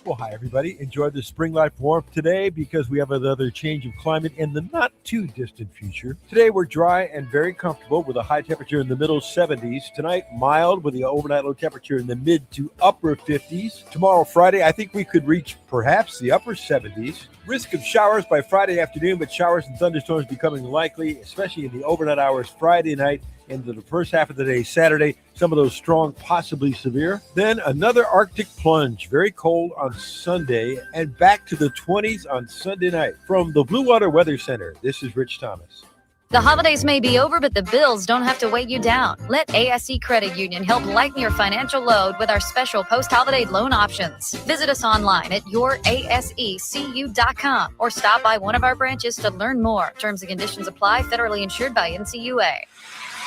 Well, hi, everybody. Enjoy the spring life warmth today because we have another change of climate in the not too distant future. Today, we're dry and very comfortable with a high temperature in the middle 70s. Tonight, mild with the overnight low temperature in the mid to upper 50s. Tomorrow, Friday, I think we could reach perhaps the upper 70s. Risk of showers by Friday afternoon, but showers and thunderstorms becoming likely, especially in the overnight hours Friday night into the first half of the day Saturday. Some of those strong, possibly severe. Then another Arctic plunge, very cold on Sunday, and back to the 20s on Sunday night. From the Blue Water Weather Center, this is Rich Thomas. The holidays may be over, but the bills don't have to weigh you down. Let ASE Credit Union help lighten your financial load with our special post-holiday loan options. Visit us online at yourasecu.com or stop by one of our branches to learn more. Terms and conditions apply. Federally insured by NCUA.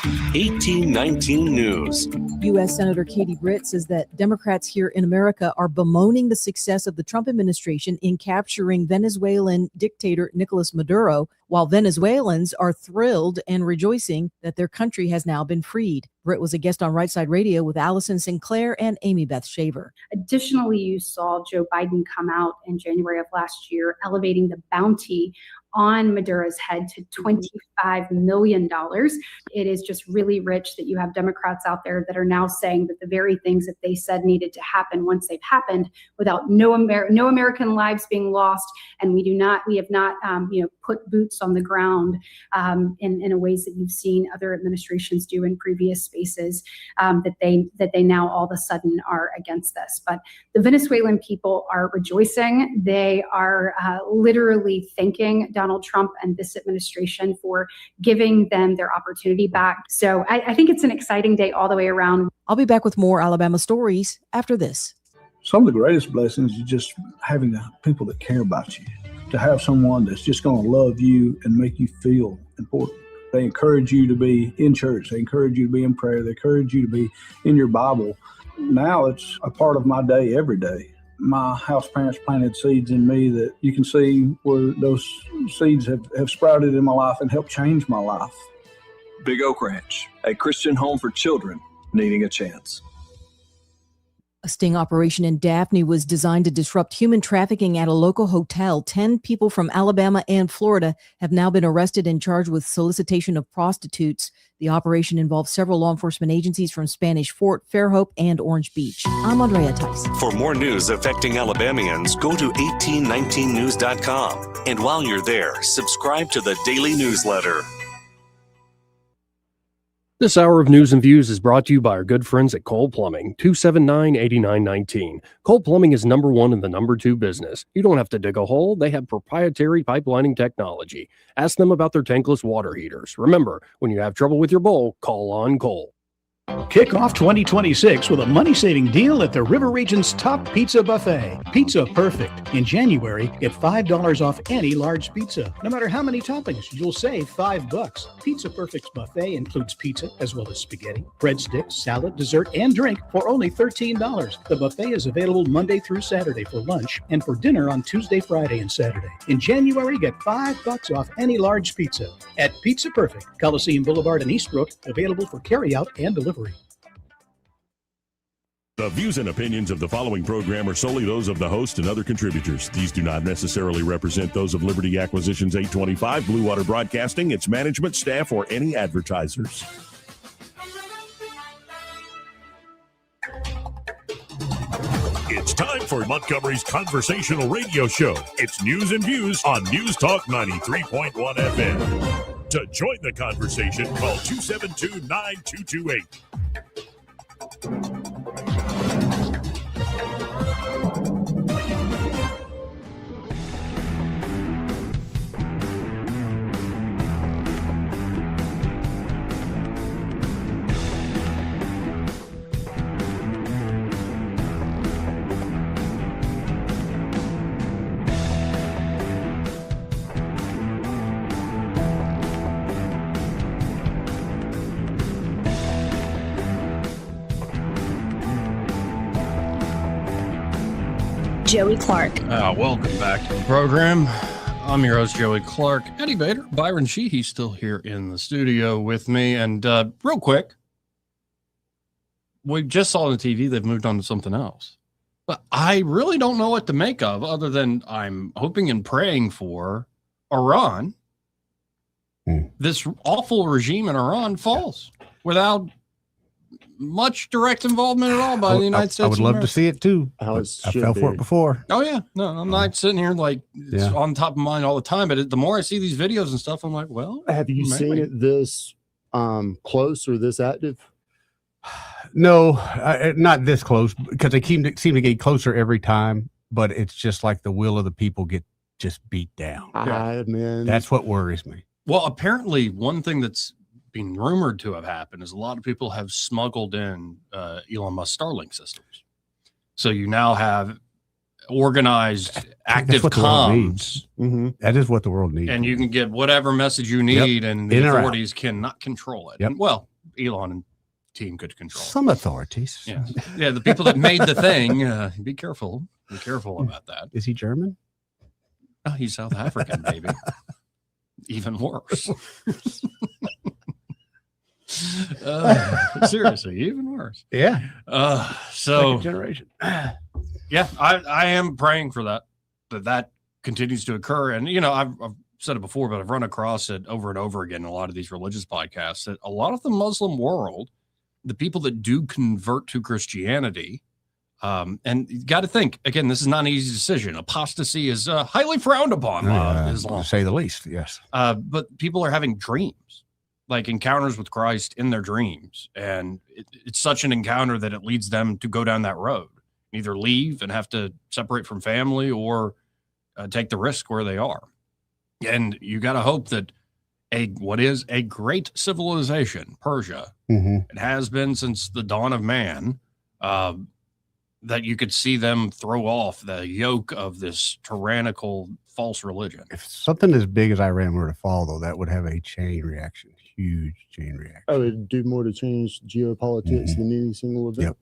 1819 News. U.S. Senator Katie Britt says that Democrats here in America are bemoaning the success of the Trump administration in capturing Venezuelan dictator Nicolas Maduro, while Venezuelans are thrilled and rejoicing that their country has now been freed. Britt was a guest on Right Side Radio with Allison Sinclair and Amy Beth Shaver. Additionally, you saw Joe Biden come out in January of last year, elevating the bounty on Maduro's head to $25 million. It is just really rich that you have Democrats out there that are now saying that the very things that they said needed to happen, once they've happened, without no American lives being lost, and we have not put boots on the ground in a ways that you've seen other administrations do in previous spaces, that they now all of a sudden are against this. But the Venezuelan people are rejoicing. They are literally thanking Donald Trump and this administration for giving them their opportunity back. So I think it's an exciting day all the way around. I'll be back with more Alabama stories after this. Some of the greatest blessings is just having the people that care about you, to have someone that's just going to love you and make you feel important. They encourage you to be in church. They encourage you to be in prayer. They encourage you to be in your Bible. Now it's a part of my day every day. My house parents planted seeds in me that you can see where those seeds have sprouted in my life and helped change my life. Big Oak Ranch, a Christian home for children needing a chance. A sting operation in Daphne was designed to disrupt human trafficking at a local hotel. 10 people from Alabama and Florida have now been arrested and charged with solicitation of prostitutes. The operation involved several law enforcement agencies from Spanish Fort, Fairhope, and Orange Beach. I'm Andrea Tyson. For more news affecting Alabamians, go to 1819news.com. And while you're there, subscribe to the daily newsletter. This hour of News and Views is brought to you by our good friends at Cole Plumbing, 279-8919. Cole Plumbing is number one in the number two business. You don't have to dig a hole. They have proprietary pipelining technology. Ask them about their tankless water heaters. Remember, when you have trouble with your bowl, call on Cole. Kick off 2026 with a money-saving deal at the River Region's top pizza buffet. Pizza Perfect. In January, get $5 off any large pizza. No matter how many toppings, you'll save $5. Pizza Perfect's buffet includes pizza as well as spaghetti, breadsticks, salad, dessert, and drink for only $13. The buffet is available Monday through Saturday for lunch and for dinner on Tuesday, Friday, and Saturday. In January, get $5 off any large pizza at Pizza Perfect, Coliseum Boulevard in Eastbrook, available for carryout and delivery. The views and opinions of the following program are solely those of the host and other contributors. These do not necessarily represent those of Liberty Acquisitions 825, Blue Water Broadcasting, its management, staff, or any advertisers. It's time for Montgomery's conversational radio show. It's News and Views on News Talk 93.1 FM. To join the conversation, call 272-9228. Joey Clark. Welcome back to the program. I'm your host, Joey Clark. Eddie Bader, Byron Sheehy's still here in the studio with me. And real quick, we just saw on the TV they've moved on to something else. But I really don't know what to make of, other than I'm hoping and praying for Iran. This awful regime in Iran falls without much direct involvement at all by the United States. I would love to see it too. I fell for it before. Oh yeah, no, I'm not sitting here like it's on top of mind all the time. But the more I see these videos and stuff, I'm like, well, have you seen it this close or this active? No, not this close, because they seem to get closer every time. But it's just like the will of the people get just beat down. Man, that's what worries me. Well, apparently, one thing that's been rumored to have happened is a lot of people have smuggled in Elon Musk Starlink systems. So you now have organized active comms. That is what the world needs. And you can get whatever message you need, and the authorities cannot control it. And, well, Elon and team could control. Some authorities. Yeah. Yeah. The people that made the thing, be careful. Be careful about that. Is he German? Oh, he's South African, maybe. Even worse. Seriously, even worse. Yeah. So second generation. Yeah, I am praying for that continues to occur. And, I've said it before, but I've run across it over and over again in a lot of these religious podcasts that a lot of the Muslim world, the people that do convert to Christianity, and you got to think, again, this is not an easy decision. Apostasy is highly frowned upon by Islam. To say the least, yes. But people are having dreams, like encounters with Christ in their dreams. And it's such an encounter that it leads them to go down that road, either leave and have to separate from family or take the risk where they are. And you got to hope that what is a great civilization, Persia, it has been since the dawn of man, that you could see them throw off the yoke of this tyrannical false religion. If something as big as Iran were to fall, though, that would have a chain reaction, huge chain reaction. Oh, it'd do more to change geopolitics than any single event. Yep.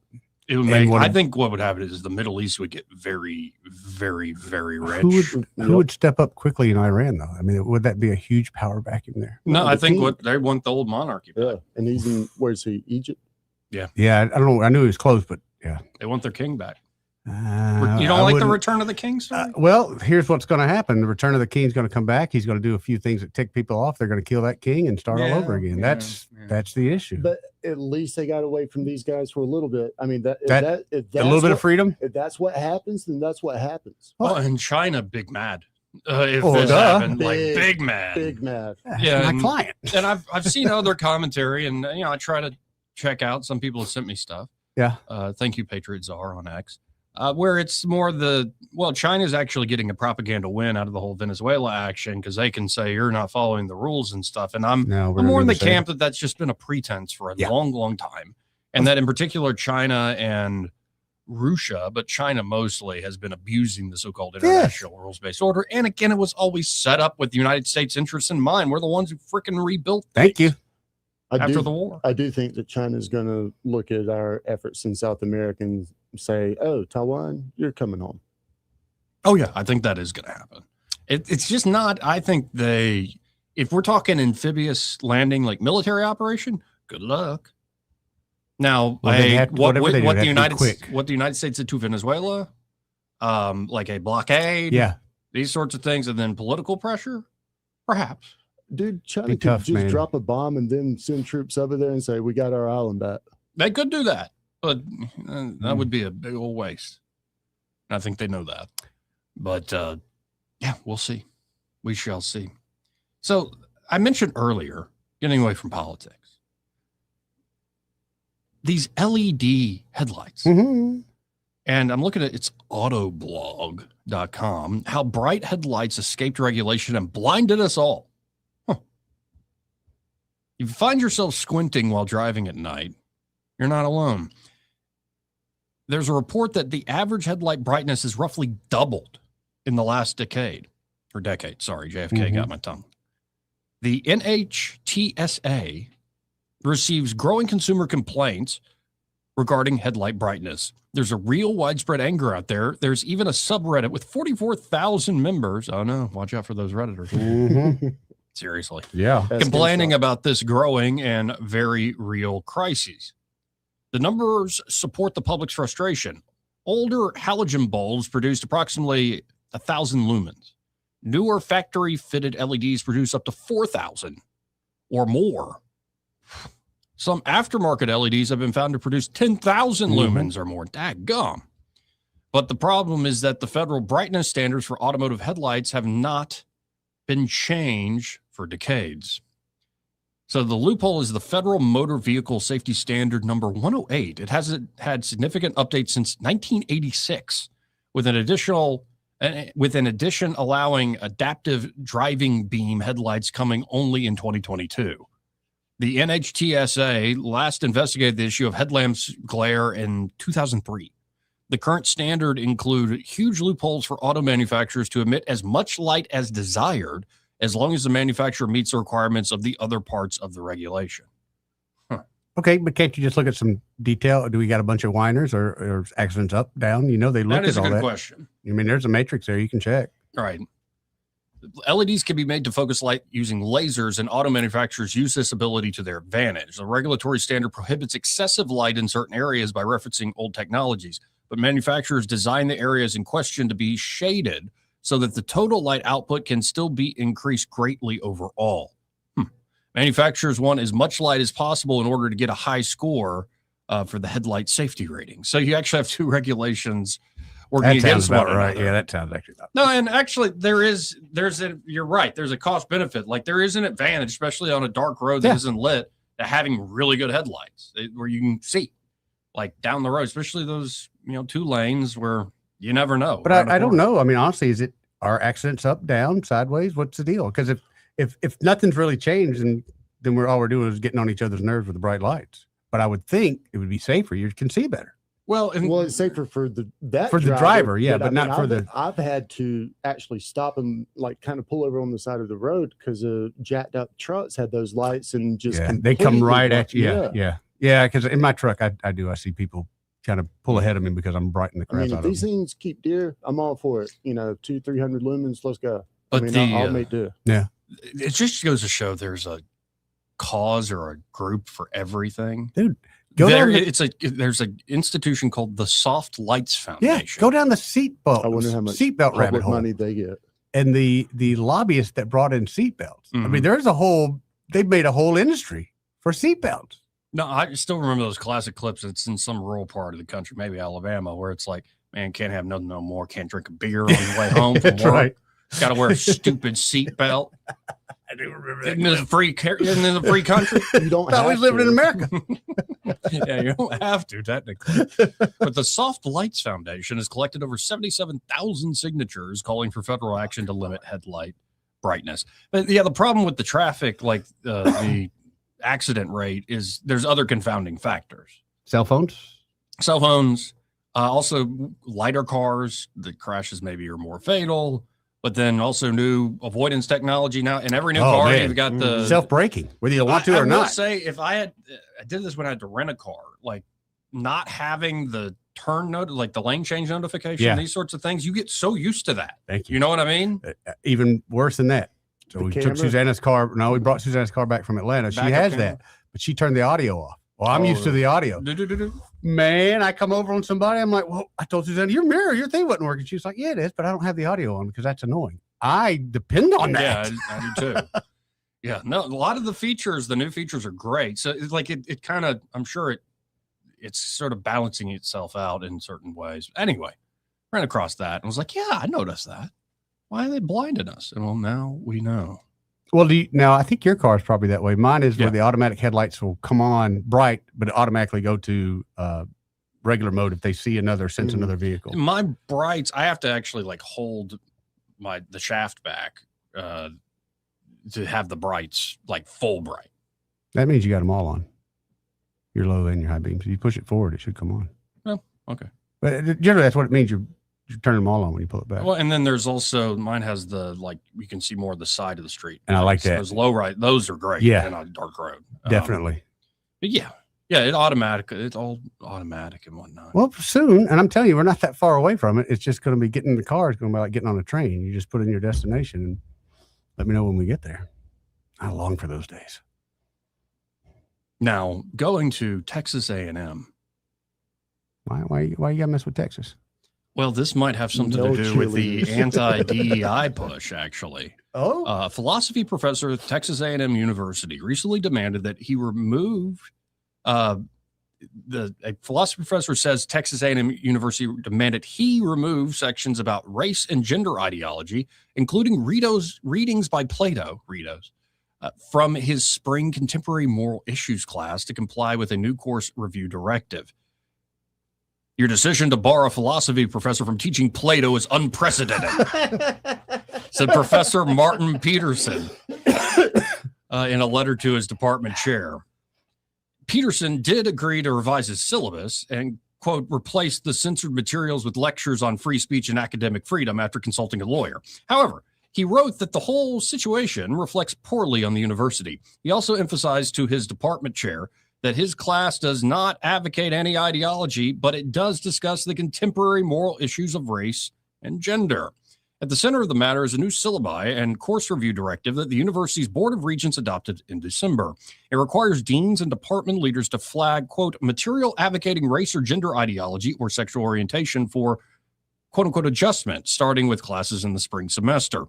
It would make, I think what would happen is the Middle East would get very, very, very rich. Who would step up quickly in Iran, though? I mean, would that be a huge power vacuum there? No, I think they want the old monarchy back. Yeah, and he's in, where's he, Egypt? Yeah. Yeah, I don't know. I knew he was close, but yeah. They want their king back. You don't like the Return of the King story? Well, here's what's going to happen. The Return of the King is going to come back. He's going to do a few things that tick people off. They're going to kill that king and start all over again. That's the issue. But at least they got away from these guys for a little bit. I mean, if a little bit of freedom. If that's what happens, then that's what happens. Oh, and China, big mad. If this happened, big mad. Big mad. Yeah, my client. And I've seen other commentary, and I try to check out. Some people have sent me stuff. Yeah. Thank you, Patriot Czar on X. Where it's more China's actually getting a propaganda win out of the whole Venezuela action because they can say you're not following the rules and stuff. And I'm more in the camp that's just been a pretense for a long, long time. And that in particular, China and Russia, but China mostly has been abusing the so-called international rules-based order. And again, it was always set up with the United States interests in mind. We're the ones who freaking rebuilt things after the war. I do think that China's going to look at our efforts in South America and say, oh, Taiwan, you're coming home. Oh, yeah, I think that is going to happen. It's just not, I think if we're talking amphibious landing, like military operation, good luck. Now, what the United States did to Venezuela, like a blockade, these sorts of things, and then political pressure, perhaps. Dude, China could just drop a bomb and then send troops over there and say, we got our island back. They could do that. But that would be a big old waste. I think they know that. But, we'll see. We shall see. So I mentioned earlier, getting away from politics, these LED headlights. And I'm looking at it's autoblog.com, how bright headlights escaped regulation and blinded us all. If you find yourself squinting while driving at night, you're not alone. There's a report that the average headlight brightness is roughly doubled in the last decade. Sorry, JFK got my tongue. The NHTSA receives growing consumer complaints regarding headlight brightness. There's a real widespread anger out there. There's even a subreddit with 44,000 members. Oh, no, watch out for those Redditors. Seriously. Yeah. Complaining about this growing and very real crises. The numbers support the public's frustration. Older halogen bulbs produced approximately 1,000 lumens. Newer factory-fitted LEDs produce up to 4,000 or more. Some aftermarket LEDs have been found to produce 10,000 lumens or more. Daggum. But the problem is that the federal brightness standards for automotive headlights have not been changed for decades. So the loophole is the Federal Motor Vehicle Safety Standard number 108. It hasn't had significant updates since 1986, with an addition allowing adaptive driving beam headlights coming only in 2022. The NHTSA last investigated the issue of headlamps glare in 2003. The current standard include huge loopholes for auto manufacturers to emit as much light as desired, as long as the manufacturer meets the requirements of the other parts of the regulation. Okay, but can't you just look at some detail? Do we got a bunch of whiners or accidents up, down? You know, they look at all that. That is a good question. I mean, there's a matrix there you can check. All right. LEDs can be made to focus light using lasers, and auto manufacturers use this ability to their advantage. The regulatory standard prohibits excessive light in certain areas by referencing old technologies, but manufacturers design the areas in question to be shaded so that the total light output can still be increased greatly overall. Manufacturers want as much light as possible in order to get a high score for the headlight safety rating. So you actually have two regulations working against one another. Right. Yeah, that sounds actually about No, and actually you're right. There's a cost benefit. Like there is an advantage, especially on a dark road that isn't lit, to having really good headlights where you can see like down the road, especially those, 2 lanes where you never know. But I don't know. I mean, honestly, are accidents up, down, sideways? What's the deal? Because if nothing's really changed, then all we're doing is getting on each other's nerves with the bright lights. But I would think it would be safer. You can see better. Well, it's safer for the driver, yeah, but not for the. I've had to actually stop and like kind of pull over on the side of the road because jacked up trucks had those lights and just they come right at you. Yeah. Because in my truck, I see people kind of pull ahead of me because I'm brightening the crap out of them. If these things keep deer, I'm all for it. 200-300 lumens, let's go. But I'll make do. Yeah, it just goes to show there's a cause or a group for everything, dude. There's an institution called the Soft Lights Foundation. Yeah, go down the seatbelt. I wonder how much seatbelt rabbit hole money they get. And the lobbyists that brought in seatbelts. I mean, they've made a whole industry for seatbelts. No, I still remember those classic clips. It's in some rural part of the country, maybe Alabama, where it's like, man, can't have nothing no more. Can't drink a beer on the way home from work. Right. Got to wear a stupid seatbelt. I do remember that. In the free country. You don't always living in America. Yeah, you don't have to technically. But the Soft Lights Foundation has collected over 77,000 signatures calling for federal action to limit headlight brightness. But yeah, the problem with the traffic, like the accident rate, is there's other confounding factors. Cell phones, also lighter cars. The crashes maybe are more fatal. But then also new avoidance technology now. In every new car, you've got the self-braking, whether you want to or not. I will say, if I did this when I had to rent a car, like not having the turn note, like the lane change notification, these sorts of things, you get so used to that. Thank you. You know what I mean? Even worse than that. So we took Susanna's car. No, we brought Susanna's car back from Atlanta. She has that, but she turned the audio off. Well, I'm used to the audio. Man, I come over on somebody. I'm like, well, I told Susanna, your thing wasn't working. She's like, yeah, it is, but I don't have the audio on because that's annoying. I depend on that. Yeah, I do too. Yeah, no, a lot of the new features are great. So it's like it kind of, I'm sure it's sort of balancing itself out in certain ways. Anyway, ran across that and was like, yeah, I noticed that. Why are they blinding us? And well, now we know. Well, now I think your car is probably that way. Mine is where the automatic headlights will come on bright, but it automatically go to regular mode if they see another vehicle. My brights, I have to actually like hold the shaft back to have the brights like full bright. That means you got them all on. Your low and your high beams. If you push it forward, it should come on. Oh, okay. But generally, that's what it means. You're turning them all on when you pull it back. Well, and then there's also, mine has you can see more of the side of the street. And I like that. Those low right, those are great. Yeah. On a dark road. Definitely. But yeah, it's all automatic and whatnot. Well, soon, and I'm telling you, we're not that far away from it. It's just going to be getting in the car. It's going to be like getting on a train. You just put in your destination and let me know when we get there. I long for those days. Now, going to Texas A&M. Why you got to mess with Texas? Well, this might have something to do with the anti-DEI push, actually. Oh, a philosophy professor at Texas A&M University recently demanded that he remove. A philosophy professor says Texas A&M University demanded he remove sections about race and gender ideology, including readings by Plato, from his spring contemporary moral issues class to comply with a new course review directive. Your decision to bar a philosophy professor from teaching Plato is unprecedented, said Professor Martin Peterson in a letter to his department chair. Peterson did agree to revise his syllabus and, quote, replace the censored materials with lectures on free speech and academic freedom after consulting a lawyer. However, he wrote that the whole situation reflects poorly on the university. He also emphasized to his department chair that his class does not advocate any ideology, but it does discuss the contemporary moral issues of race and gender. At the center of the matter is a new syllabi and course review directive that the university's Board of Regents adopted in December. It requires deans and department leaders to flag, quote, material advocating race or gender ideology or sexual orientation for, quote unquote, adjustment, starting with classes in the spring semester.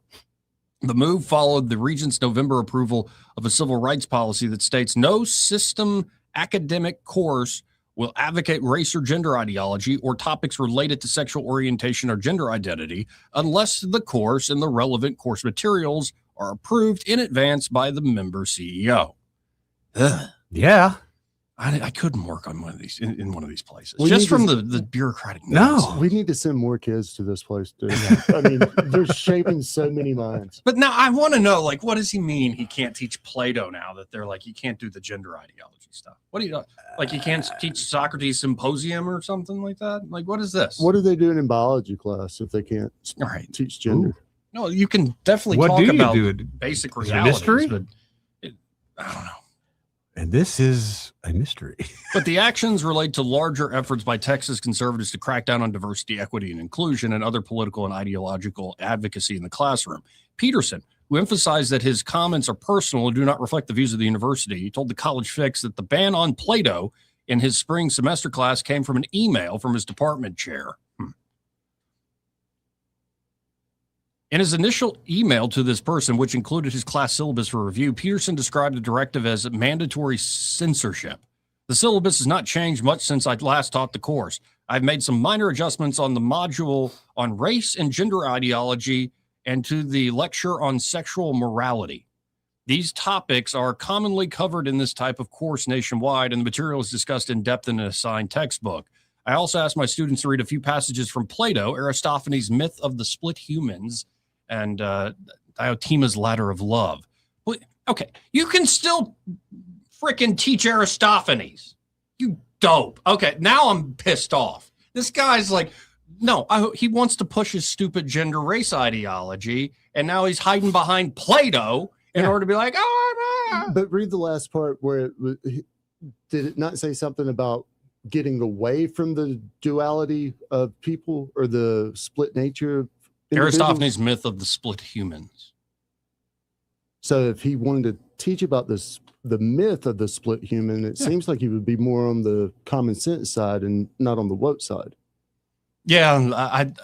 The move followed the Regents' November approval of a civil rights policy that states no system academic course will advocate race or gender ideology or topics related to sexual orientation or gender identity unless the course and the relevant course materials are approved in advance by the member CEO. Ugh. Yeah. I couldn't work on one of these in one of these places. We Just need from to- the bureaucratic No. notes. We need to send more kids to this place, dude. I mean, they're shaping so many minds. But now I want to know, like, what does he mean he can't teach Plato now that they're like, you can't do the gender ideology stuff? What do you, like, you can't teach Socrates Symposium or something like that? Like, what is this? What are they doing in biology class if they can't All right. teach gender? No, you can definitely What talk do you about do? basic Is it a realities, mystery? but I don't know. And this is a mystery. But the actions relate to larger efforts by Texas conservatives to crack down on diversity, equity, and inclusion and other political and ideological advocacy in the classroom. Peterson, who emphasized that his comments are personal and do not reflect the views of the university, told the College Fix that the ban on Plato in his spring semester class came from an email from his department chair. In his initial email to this person, which included his class syllabus for review, Peterson described the directive as mandatory censorship. The syllabus has not changed much since I last taught the course. I've made some minor adjustments on the module on race and gender ideology and to the lecture on sexual morality. These topics are commonly covered in this type of course nationwide, and the material is discussed in depth in an assigned textbook. I also asked my students to read a few passages from Plato, Aristophanes' Myth of the Split Humans, and Diotima's Ladder of Love. Well, okay, you can still freaking teach Aristophanes. You dope. Okay, now I'm pissed off. This guy's like, no, he wants to push his stupid gender race ideology, and now he's hiding behind Plato in order to be like, oh, But read the last part where did it not say something about getting away from the duality of people or the split nature of individuals? Aristophanes' Myth of the Split Humans. So if he wanted to teach about this, the myth of the split human, it seems like he would be more on the common sense side and not on the woke side. Yeah,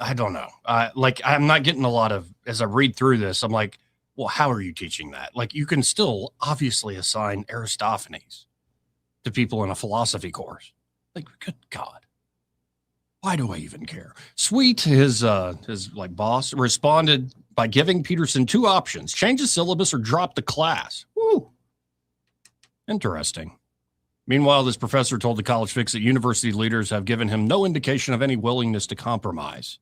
I don't know. Like, I'm not getting a lot of, as I read through this, I'm like, well, how are you teaching that? Like, you can still obviously assign Aristophanes to people in a philosophy course. Like, good God. Why do I even care? Sweet, his like boss, responded by giving Peterson two options: change the syllabus or drop the class. Woo. Interesting. Meanwhile, this professor told the College Fix that university leaders have given him no indication of any willingness to compromise.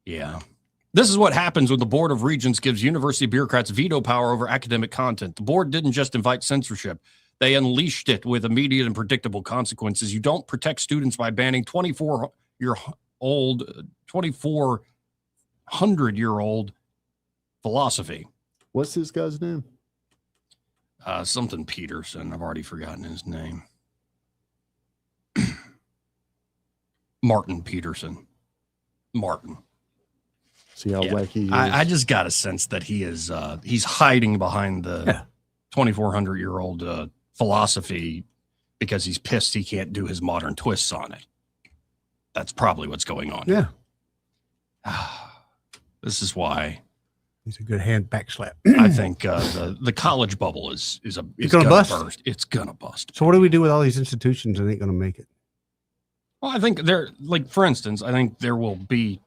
Yeah. This is what happens when the Board of Regents gives university bureaucrats veto power over academic content. The board didn't just invite censorship. They unleashed it with immediate and predictable consequences. You don't protect students by banning 2,400-year-old philosophy. What's this guy's name? Something Peterson. I've already forgotten his name. Martin Peterson. Martin. See how wacky he is. I just got a sense that he is he's hiding behind the 2,400-year-old philosophy because he's pissed he can't do his modern twists on it. That's probably what's going on. Yeah. This is why he's a good hand backslap. I think the college bubble is gonna bust. Burst. It's gonna bust. So what do we do with all these institutions that ain't going to make it? Well, I think there, like, for instance, I think there will be.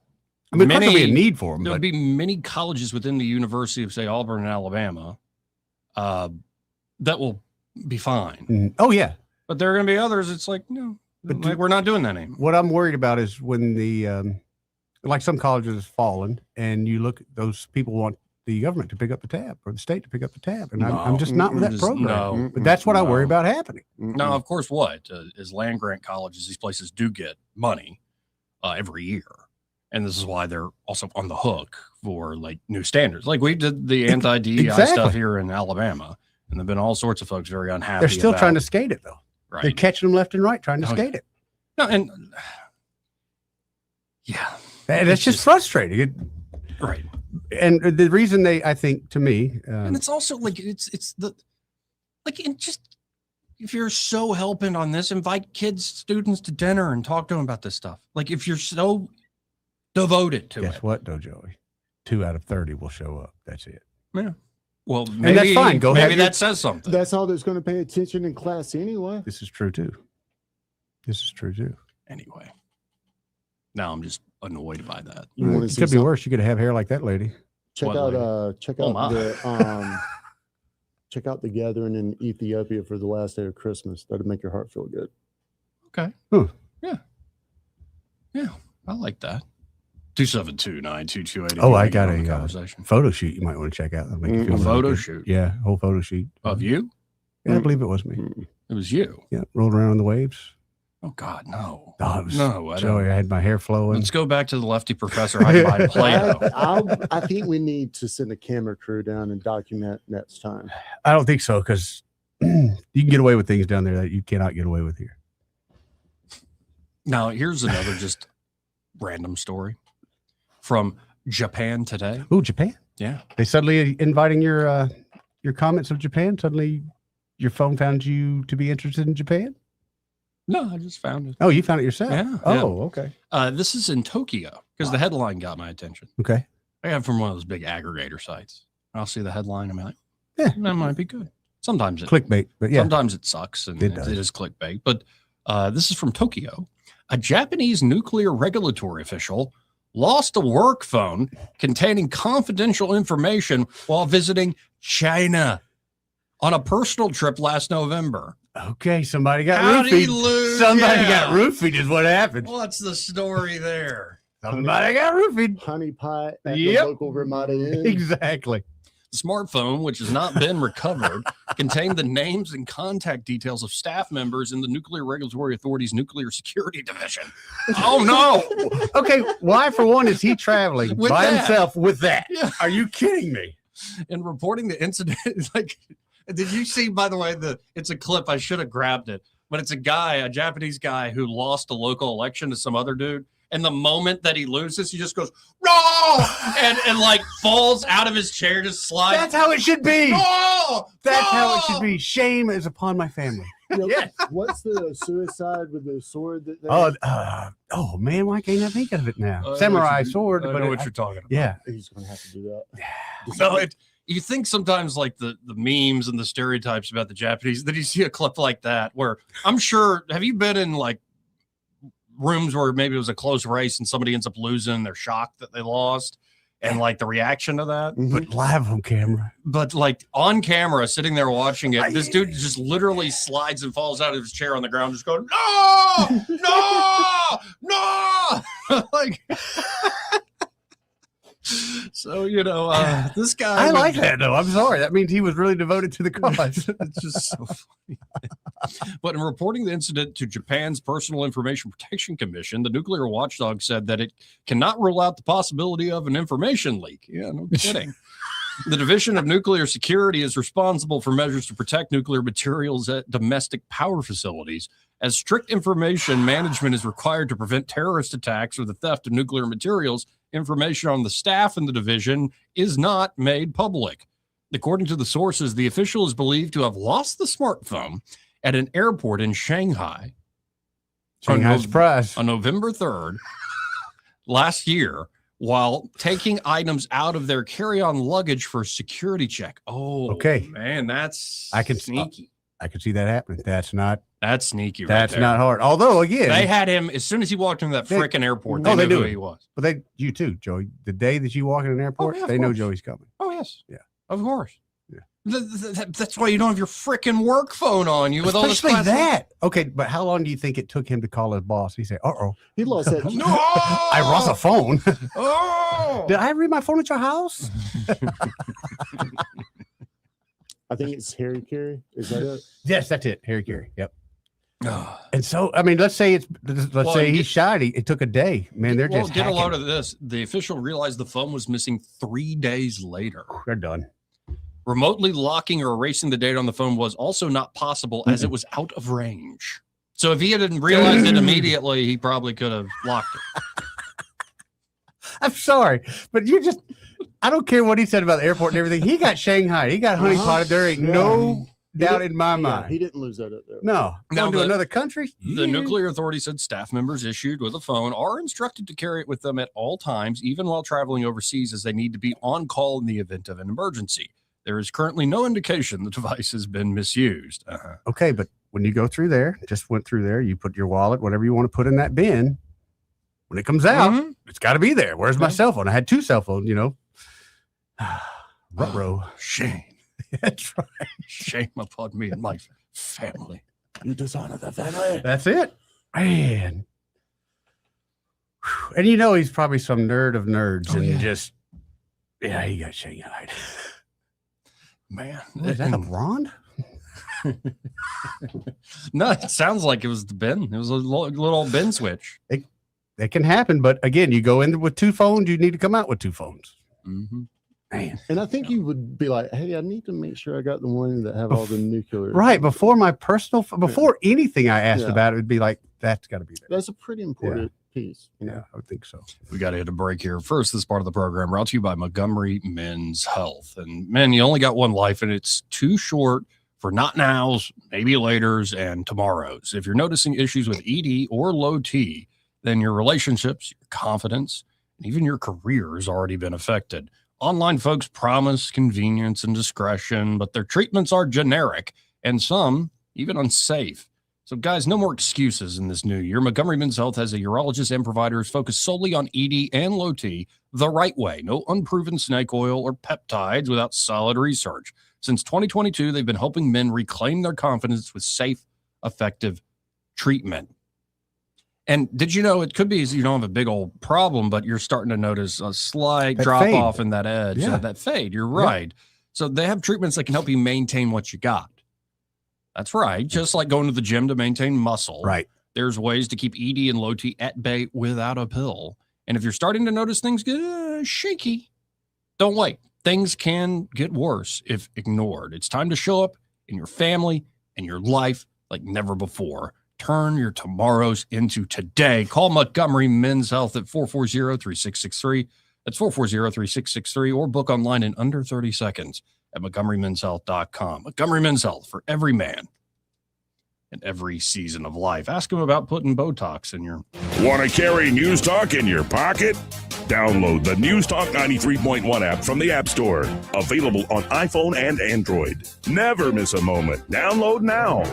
I mean, there'll be a need for them. There'll be many colleges within the University of, say, Auburn and Alabama that will be fine. Oh, yeah. But there are going to be others. It's like, no, like, we're not doing that anymore. What I'm worried about is when the, like some colleges have fallen and you look, those people want the government to pick up the tab or the state to pick up the tab. And I'm just not with that program. No, but that's what I worry about happening. No, of course, what is land grant colleges, these places do get money every year. And this is why they're also on the hook for like new standards. Like we did the anti-DEI stuff here in Alabama. And there've been all sorts of folks very unhappy. They're still trying to skate it, though. Right. They're catching them left and right, trying to skate it. No, and yeah, and it's just frustrating. Right. And the reason I think, to me, and it's also like just if you're so hell-bent on this, invite students to dinner and talk to them about this stuff. Like if you're so devoted to it. Guess what, though, Joey? 2 out of 30 will show up. That's it. Yeah. Well, maybe, and that's fine. Maybe that says something. That's all that's going to pay attention in class anyway. This is true too. Anyway, now I'm just annoyed by that. It could be worse. You could have hair like that lady. Check out the gathering in Ethiopia for the last day of Christmas. That'd make your heart feel good. Okay. Huh. Yeah, I like that. 272-922-80. Oh, I got a photo shoot you might want to check out. That'll make you feel a photo good. shoot. Yeah, whole photo shoot of you. Yeah, I believe it was me. It was you. Yeah, rolled around on the waves. Oh God, no! No, Joey, I had my hair flowing. Let's go back to the lefty professor hiding behind Play-Doh. I think we need to send a camera crew down and document next time. I don't think so, because you can get away with things down there that you cannot get away with here. Now, here's another just random story from Japan today. Oh, Japan! Yeah, they suddenly inviting your comments of Japan. Suddenly, your phone found you to be interested in Japan. No, I just found it. Oh, you found it yourself? Yeah. Oh, okay. This is in Tokyo because the headline got my attention. Okay. I got it from one of those big aggregator sites. I'll see the headline. I'm like, yeah, that might be good. Sometimes it clickbait, but yeah, sometimes it sucks and it is clickbait. But this is from Tokyo. A Japanese nuclear regulatory official lost a work phone containing confidential information while visiting China on a personal trip last November. Okay, somebody got How'd he roofied. lose? Somebody Yeah. got roofied is what happened. What's the story there? Somebody got roofied. Honey pie at the local Ramada Inn. Exactly. The smartphone, which has not been recovered, contained the names and contact details of staff members in the Nuclear Regulatory Authority's Nuclear Security Division. Oh, no. Okay, why, for one, is he traveling With by that. himself with that? Yeah. Are you kidding me? In reporting the incident, like, did you see, by the way, it's a clip, I should have grabbed it, but it's a Japanese guy who lost a local election to some other dude. And the moment that he loses, he just goes, no, and like falls out of his chair, just slides. That's how it should be. No! That's how it should be. Shame is upon my family. Yes. What's the suicide with the sword that they Oh man, why can't I think of it now? I know Samurai what you- sword. I but know what you're talking about. Yeah. He's gonna have to do that. No, you think sometimes like the memes and the stereotypes about the Japanese, that you see a clip like that where I'm sure, have you been in like rooms where maybe it was a close race and somebody ends up losing, they're shocked that they lost, and like the reaction to that? But live on camera. But like on camera, sitting there watching it, this dude just literally slides and falls out of his chair on the ground, just going, no, like. So this guy. I like that though. I'm sorry. That means he was really devoted to the cause. It's just so funny. But in reporting the incident to Japan's Personal Information Protection Commission, the nuclear watchdog said that it cannot rule out the possibility of an information leak. Yeah, no kidding. The Division of Nuclear Security is responsible for measures to protect nuclear materials at domestic power facilities, as strict information management is required to prevent terrorist attacks or the theft of nuclear materials. Information on the staff in the division is not made public. According to the sources, the official is believed to have lost the smartphone at an airport in Shanghai. Shanghai surprise. On November 3rd last year, while taking items out of their carry-on luggage for a security check. Oh, okay. Man, that's sneaky. I can see that happening. That's sneaky. That's right there. not hard. Although, again, they had him as soon as he walked into that freaking airport. They knew who he was. But you too, Joey. The day that you walk in an airport, they know Joey's coming. Oh yes, yeah, of course. Yeah, that's why you don't have your freaking work phone on you with especially all this that. Okay, but how long do you think it took him to call his boss? He said, he lost that. No, I lost a phone. Oh, did I read my phone at your house? I think it's Harry Carey. Is that it? Yes, that's it. Harry Carey. Yep. And so, I mean, let's say he's shot. It took a day. Man, they're just get a hacking. load of this. The official realized the phone was missing 3 days later. They're done. Remotely locking or erasing the data on the phone was also not possible as it was out of range. So if he hadn't realized it immediately, he probably could have locked it. I'm sorry, but I don't care what he said about the airport and everything. He got Shanghai. He got honeypotted. There ain't no doubt in my mind. He didn't lose that up there. No. Now, Going to another country? The nuclear authority said staff members issued with a phone are instructed to carry it with them at all times, even while traveling overseas, as they need to be on call in the event of an emergency. There is currently no indication the device has been misused. Okay, but when you go through there, just went through there, you put your wallet, whatever you want to put in that bin. When it comes out, it's got to be there. Where's my cell phone? I had 2 cell phones, Ruh-roh. Shame. That's right. Shame upon me and my family. You dishonor the family. That's it. Man. And he's probably some nerd of nerds he got Shanghai. Man. Is that a blonde? No, it sounds like it was the bin. It was a little bin switch. It can happen, but again, you go in with 2 phones, you need to come out with 2 phones. Mm-hmm. Man. And I think you would be like, hey, I need to make sure I got the one that have all the nuclear. Right. Before anything I asked about it would be like, that's got to be there. That's a pretty important piece. Yeah, I would think so. We got to hit a break here. First, this part of the program brought to you by Montgomery Men's Health. And men, you only got one life, and it's too short for not nows, maybe laters, and tomorrows. If you're noticing issues with ED or low T, then your relationships, your confidence, and even your career has already been affected. Online folks promise convenience and discretion, but their treatments are generic and some even unsafe. So guys, no more excuses in this new year. Montgomery Men's Health has a urologist and providers focused solely on ED and low T the right way. No unproven snake oil or peptides without solid research. Since 2022, they've been helping men reclaim their confidence with safe, effective treatment. And did you know it could be you don't have a big old problem, but you're starting to notice a slight drop off in that edge, that fade. You're right. So they have treatments that can help you maintain what you got. That's right. Just like going to the gym to maintain muscle. Right. There's ways to keep ED and low T at bay without a pill. And if you're starting to notice things get shaky, don't wait. Things can get worse if ignored. It's time to show up in your family and your life like never before. Turn your tomorrows into today. Call Montgomery Men's Health at 440-3663. That's 440-3663, or book online in under 30 seconds at MontgomeryMen'sHealth.com. Montgomery Men's Health for every man in every season of life. Ask them about putting Botox in your... Want to carry News Talk in your pocket? Download the News Talk 93.1 app from the App Store. Available on iPhone and Android. Never miss a moment. Download now.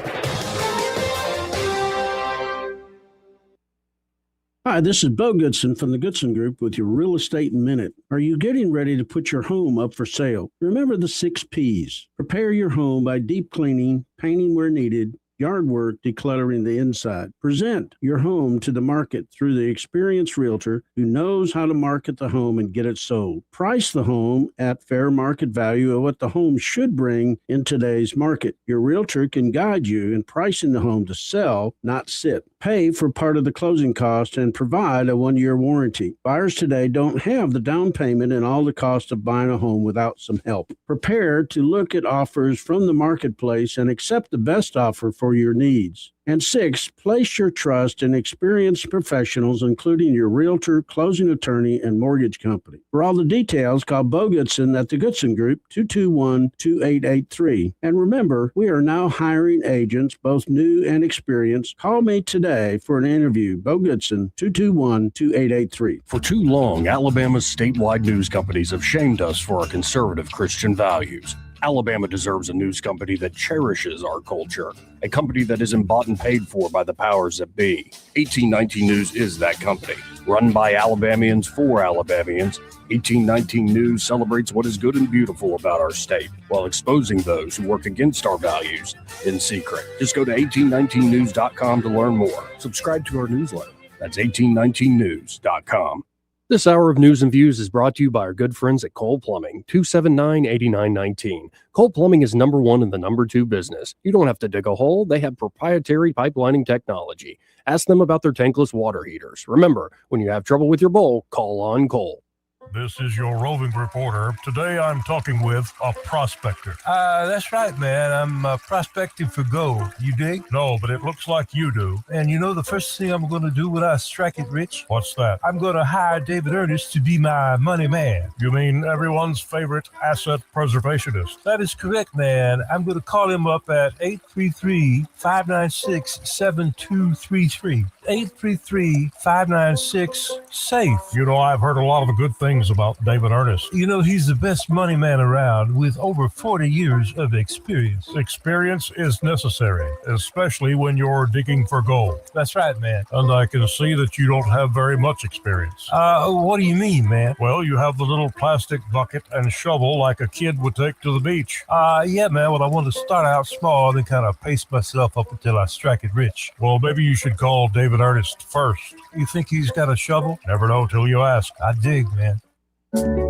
Hi, this is Bo Goodson from the Goodson Group with your Real Estate Minute. Are you getting ready to put your home up for sale? Remember the 6 Ps. Prepare your home by deep cleaning, painting where needed, yard work, decluttering the inside. Present your home to the market through the experienced realtor who knows how to market the home and get it sold. Price the home at fair market value of what the home should bring in today's market. Your realtor can guide you in pricing the home to sell, not sit. Pay for part of the closing cost and provide a 1-year warranty. Buyers today don't have the down payment and all the cost of buying a home without some help. Prepare to look at offers from the marketplace and accept the best offer for your needs. And 6, place your trust in experienced professionals, including your realtor, closing attorney, and mortgage company. For all the details, call Bo Goodson at the Goodson Group, 221-2883. And remember, we are now hiring agents, both new and experienced. Call me today for an interview. Bo Goodson, 221-2883. For too long, Alabama's statewide news companies have shamed us for our conservative Christian values. Alabama deserves a news company that cherishes our culture, a company that isn't bought and paid for by the powers that be. 1819 News is that company. Run by Alabamians for Alabamians, 1819 News celebrates what is good and beautiful about our state while exposing those who work against our values in secret. Just go to 1819news.com to learn more. Subscribe to our newsletter. That's 1819news.com. This hour of News and Views is brought to you by our good friends at Cole Plumbing, 279-8919. Cole Plumbing is number 1 in the number 2 business. You don't have to dig a hole. They have proprietary pipelining technology. Ask them about their tankless water heaters. Remember, when you have trouble with your bowl, call on Cole. This is your roving reporter. Today I'm talking with a prospector. That's right, man. I'm prospecting for gold. You dig? No, but it looks like you do. And you know the first thing I'm going to do when I strike it rich? What's that? I'm going to hire David Ernest to be my money man. You mean everyone's favorite asset preservationist? That is correct, man. I'm going to call him up at 833-596-7233. 833-596-SAFE. You know, I've heard a lot of good things about David Ernest. You know, he's the best money man around with over 40 years of experience. Experience is necessary, especially when you're digging for gold. That's right, man. And I can see that you don't have very much experience. What do you mean, man? Well, you have the little plastic bucket and shovel like a kid would take to the beach. Yeah, man. Well, I want to start out small and then kind of pace myself up until I strike it rich. Well, maybe you should call David Ernest first. You think he's got a shovel? Never know till you ask. I dig, man.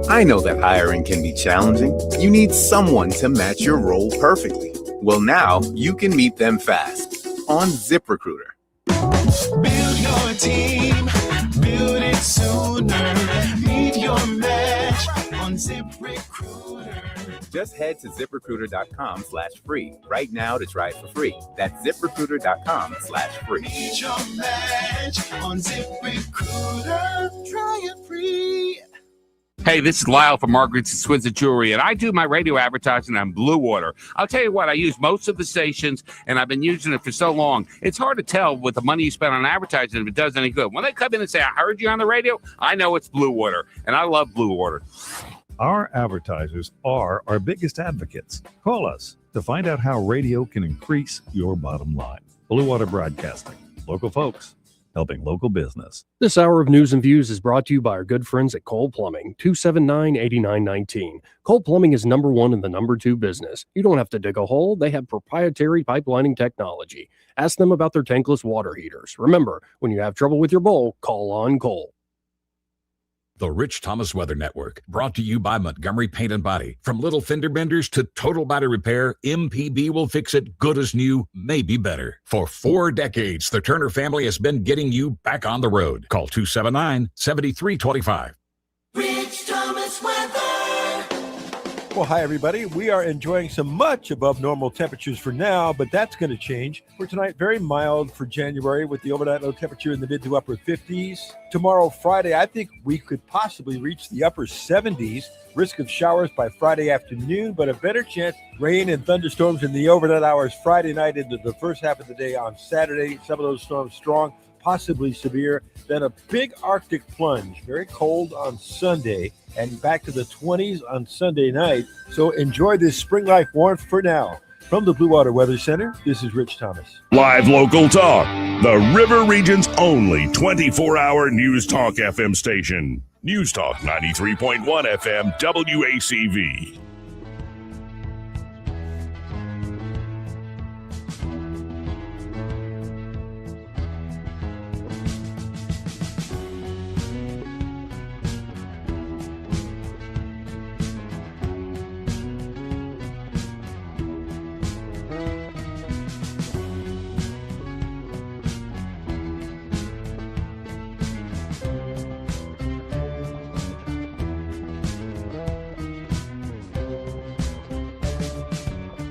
I know that hiring can be challenging. You need someone to match your role perfectly. Well, now you can meet them fast on ZipRecruiter. Build your team, build it sooner. Meet your match on ZipRecruiter. Just head to ZipRecruiter.com/free right now to try it for free. That's ZipRecruiter.com/free. Meet your match on ZipRecruiter. Try it free. Hey, this is Lyle from Margaret's Exquisite Jewelry, and I do my radio advertising on Blue Water. I'll tell you what, I use most of the stations, and I've been using it for so long. It's hard to tell with the money you spend on advertising if it does any good. When they come in and say, I heard you on the radio, I know it's Blue Water, and I love Blue Water. Our advertisers are our biggest advocates. Call us to find out how radio can increase your bottom line. Blue Water Broadcasting. Local folks helping local business. This hour of News and Views is brought to you by our good friends at Cole Plumbing, 279-8919. Cole Plumbing is number one in the number two business. You don't have to dig a hole. They have proprietary pipelining technology. Ask them about their tankless water heaters. Remember, when you have trouble with your bowl, call on Cole. The Rich Thomas Weather Network, brought to you by Montgomery Paint and Body. From little fender benders to total body repair, MPB will fix it good as new, maybe better. For 4 decades, the Turner family has been getting you back on the road. Call 279-7325. Rich Thomas Weather. Well, hi, everybody. We are enjoying some much above normal temperatures for now, but that's going to change. For tonight, very mild for January with the overnight low temperature in the mid to upper 50s. Tomorrow, Friday, I think we could possibly reach the upper 70s. Risk of showers by Friday afternoon, but a better chance rain and thunderstorms in the overnight hours Friday night into the first half of the day on Saturday. Some of those storms strong, possibly severe. Then a big Arctic plunge, very cold on Sunday, and back to the 20s on Sunday night. So enjoy this spring life warmth for now. From the Blue Water Weather Center, this is Rich Thomas. Live local talk, the River Region's only 24-hour News Talk FM station. News Talk 93.1 FM WACV.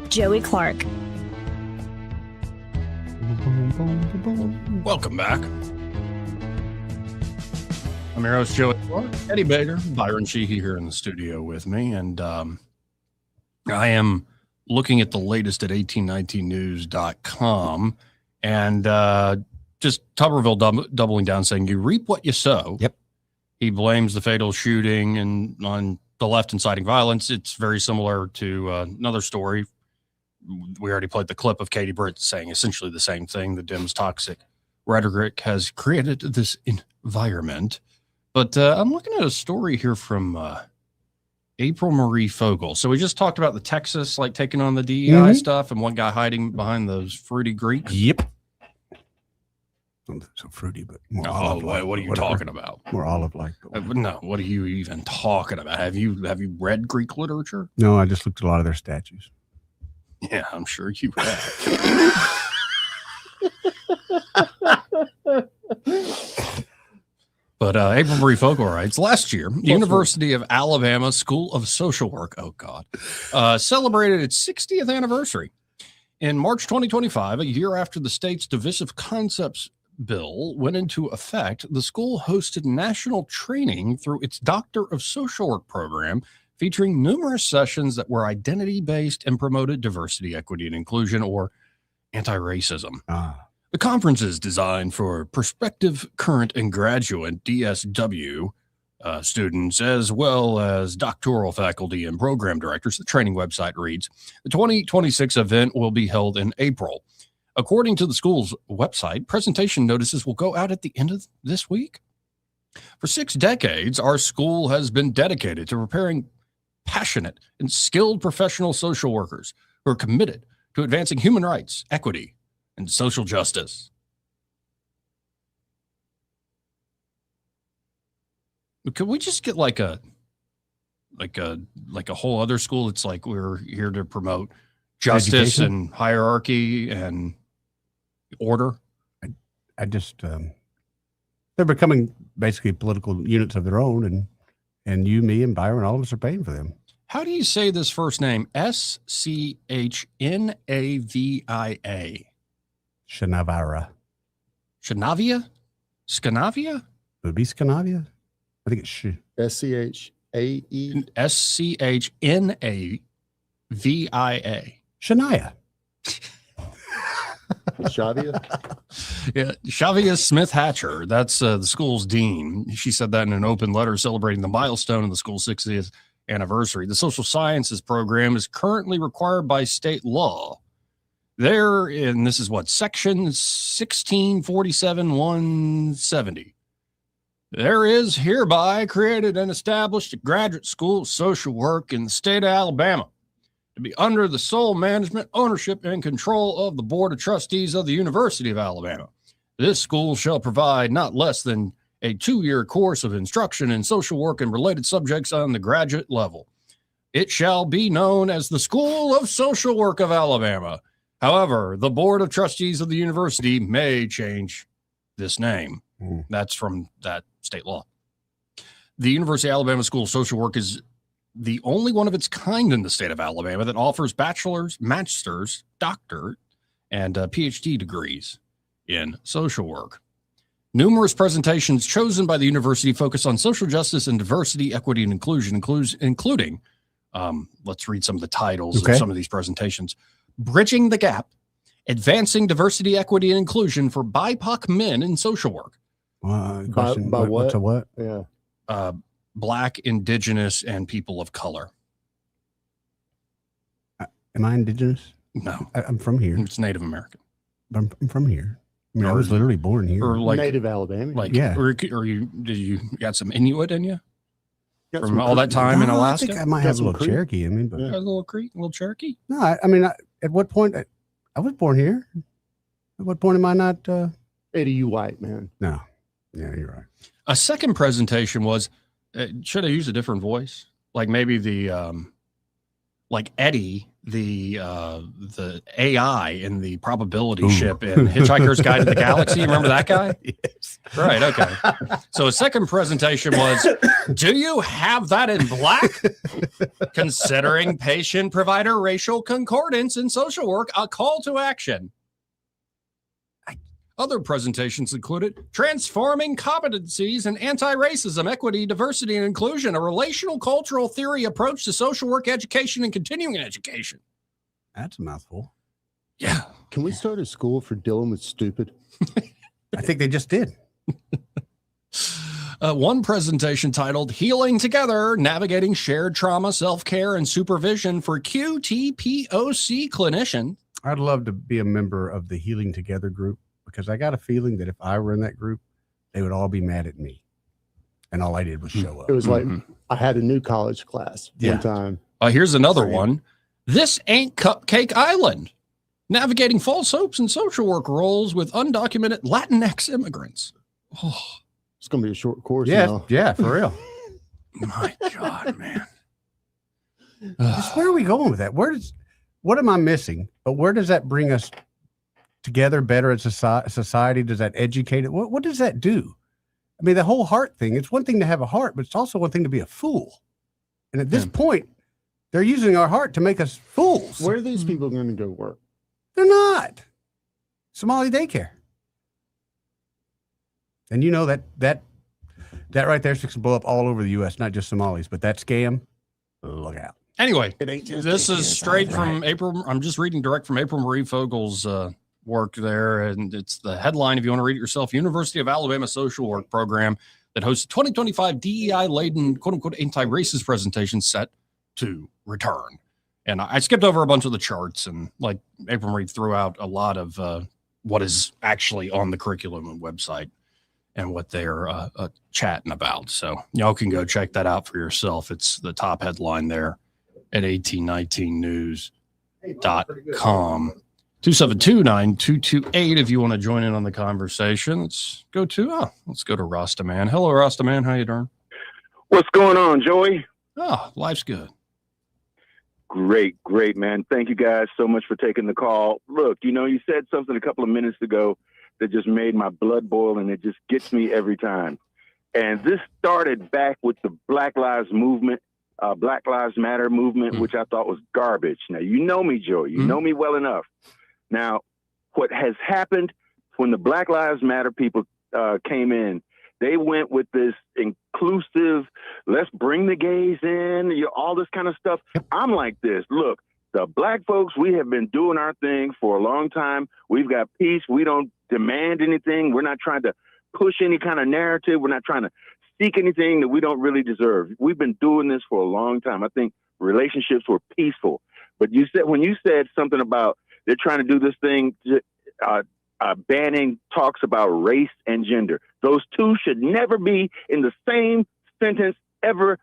Joey Clark. Welcome back. I'm your host, Joey Clark. Eddie Bader, Byron Sheehy here in the studio with me, and I am looking at the latest at 1819news.com, and just Tuberville doubling down, saying you reap what you sow. Yep. He blames the fatal shooting and on the left inciting violence. It's very similar to another story. We already played the clip of Katie Britt saying essentially the same thing. The Dems' toxic rhetoric has created this environment. But I'm looking at a story here from April Marie Fogel. So we just talked about the Texas, like taking on the DEI stuff and one guy hiding behind those fruity Greeks. Yep. Not so fruity, but more olive-like. What are you talking about? More olive-like. No, what are you even talking about? Have you read Greek literature? No, I just looked at a lot of their statues. Yeah, I'm sure you have. But April Marie Fogle writes, last year, University of Alabama School of Social Work, celebrated its 60th anniversary. In March 2025, a year after the state's Divisive Concepts Bill went into effect, the school hosted national training through its Doctor of Social Work program, featuring numerous sessions that were identity-based and promoted diversity, equity, and inclusion, or anti-racism. The conference is designed for prospective, current, and graduate DSW students, as well as doctoral faculty and program directors. The training website reads, the 2026 event will be held in April. According to the school's website, presentation notices will go out at the end of this week. For 6 decades, our school has been dedicated to preparing passionate and skilled professional social workers who are committed to advancing human rights, equity, and social justice. Could we just get like a whole other school? It's like we're here to promote justice Education? and hierarchy and order. I just they're becoming basically political units of their own, and you, me, and Byron, all of us are paying for them. How do you say this first name? Schnavia. Shanavara. Shanavia? Scanavia? Would it be Scanavia? I think it's SCHAE. SCHNAVIA. Shania. Shavia. Yeah, Shavia Smith Hatcher. That's the school's dean. She said that in an open letter celebrating the milestone of the school's 60th anniversary. The social sciences program is currently required by state law. There, and this is what, section 1647-170. There is hereby created and established a graduate school of social work in the state of Alabama to be under the sole management, ownership, and control of the Board of Trustees of the University of Alabama. This school shall provide not less than a 2-year course of instruction in social work and related subjects on the graduate level. It shall be known as the School of Social Work of Alabama. However, the Board of Trustees of the university may change this name. That's from that state law. The University of Alabama School of Social Work is the only one of its kind in the state of Alabama that offers bachelor's, master's, doctorate, and PhD degrees in social work. Numerous presentations chosen by the university focus on social justice and diversity, equity, and inclusion, including, let's read some of the titles of some of these presentations. Bridging the Gap, Advancing Diversity, Equity, and Inclusion for BIPOC Men in Social Work. By what? What's a what? Yeah. Black, Indigenous, and people of color. Am I Indigenous? No. I'm from here. It's Native American. I'm from here. I mean, I was literally born here. Or like Native Alabama. Like, Yeah. Or did you got some Inuit in you Got from some all that time in No, Alaska? I think I might Got have a some little Creek. Cherokee in me, but Yeah. A little Creek, a little Cherokee. no, I mean, at what point? I was born here. At what point am I not? Eddie, you white man. No. Yeah, you're right. A second presentation was, should I use a different voice? Like maybe the, like Eddie, the AI in the probability ship in Hitchhiker's Guide to the Galaxy. You remember that guy? Yes. Right. Okay. So a second presentation was, do you have that in black? Considering patient-provider racial concordance in social work, a call to action. Other presentations included transforming competencies in anti-racism, equity, diversity, and inclusion, a relational cultural theory approach to social work education and continuing education. That's a mouthful. Yeah. Can we start a school for dealing with stupid? I think they just did. One presentation titled Healing Together, Navigating Shared Trauma, Self-Care, and Supervision for QTPOC Clinician. I'd love to be a member of the Healing Together group, because I got a feeling that if I were in that group, they would all be mad at me. And all I did was show up. It was like I had a new college class one time. Here's another one. This Ain't Cupcake Island. Navigating false hopes and social work roles with undocumented Latinx immigrants. Oh, it's going to be a short course. Yeah, now. yeah, for real. My God, man. Just where are we going with that? What am I missing? But where does that bring us together better as a society? Does that educate it? What does that do? I mean, the whole heart thing, it's one thing to have a heart, but it's also one thing to be a fool. And at this point, they're using our heart to make us fools. Where are these people going to go work? They're not. Somali daycare. And you know that right there is to blow up all over the U.S., not just Somalis, but that scam, look out. Anyway, this is straight from April. I'm just reading direct from April Marie Fogel's work there, and it's the headline, if you want to read it yourself: University of Alabama Social Work Program that hosts a 2025 DEI-laden, quote-unquote, anti-racist presentation set to return. And I skipped over a bunch of the charts, and like April Marie threw out a lot of what is actually on the curriculum and website and what they're chatting about. So y'all can go check that out for yourself. It's the top headline there at 1819news.com. 272-9228 if you want to join in on the conversation. Let's go to Rastaman. Hello, Rastaman. How you doing? What's going on, Joey? Oh, life's good. Great, man. Thank you guys so much for taking the call. Look, you said something a couple of minutes ago that just made my blood boil, and it just gets me every time. And this started back with the Black Lives Matter movement, which I thought was garbage. Now, you know me, Joey. You know me well enough. Now, what has happened when the Black Lives Matter people came in, they went with this inclusive, let's bring the gays in, all this kind of stuff. I'm like this. Look, the black folks, we have been doing our thing for a long time. We've got peace. We don't demand anything. We're not trying to push any kind of narrative. We're not trying to seek anything that we don't really deserve. We've been doing this for a long time. I think relationships were peaceful. But when you said something about they're trying to do this thing, banning talks about race and gender. Those two should never be in the same sentence ever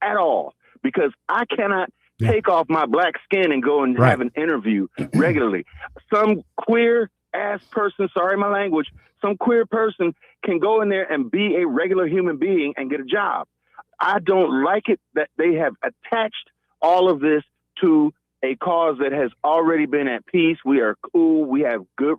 at all, because I cannot take off my black skin and go and have an interview regularly. Some queer ass person, sorry my language, some queer person can go in there and be a regular human being and get a job. I don't like it that they have attached all of this to a cause that has already been at peace. We are cool. We have good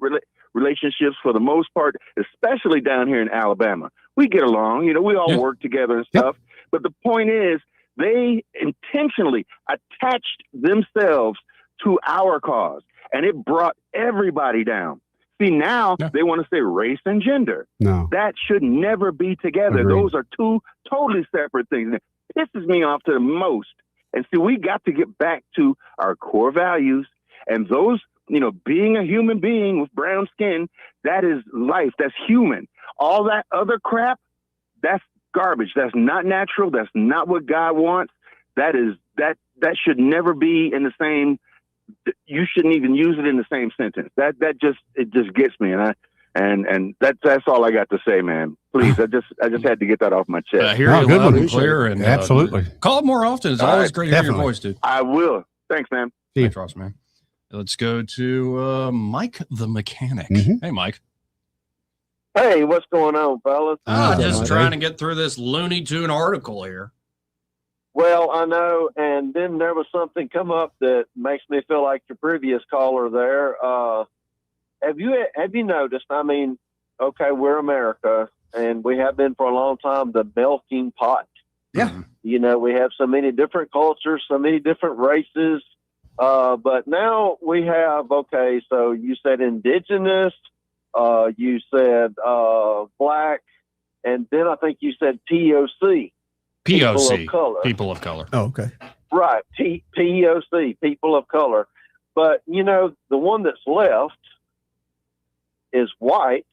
relationships for the most part, especially down here in Alabama. We get along, we all work together and stuff. But the point is, they intentionally attached themselves to our cause, and it brought everybody down. See, now they want to say race and gender. No. That should never be together. Agreed. Those are two totally separate things. It pisses me off to the most. And see, we got to get back to our core values, and those, being a human being with brown skin, that is life. That's human. All that other crap, that's garbage. That's not natural. That's not what God wants. That should never be in the same. You shouldn't even use it in the same sentence. It just gets me, and that's all I got to say, man. Please, I just had to get that off my chest. I hear you loud and clear, and absolutely call it more often. It's always great to hear your voice, dude. I will. Thanks, man. Thanks, Ross, man. Let's go to Mike the mechanic. Hey, Mike. Hey, what's going on, fellas? Just trying to get through this Looney Tune article here. Well, I know, and then there was something come up that makes me feel like your previous caller there. Have you noticed? I mean, okay, we're America, and we have been for a long time the melting pot. Yeah. We have so many different cultures, so many different races, but now we have, okay, so you said indigenous, you said black, and then I think you said POC. People of color. Oh, okay. Right. POC, people of color. But, the one that's left is white.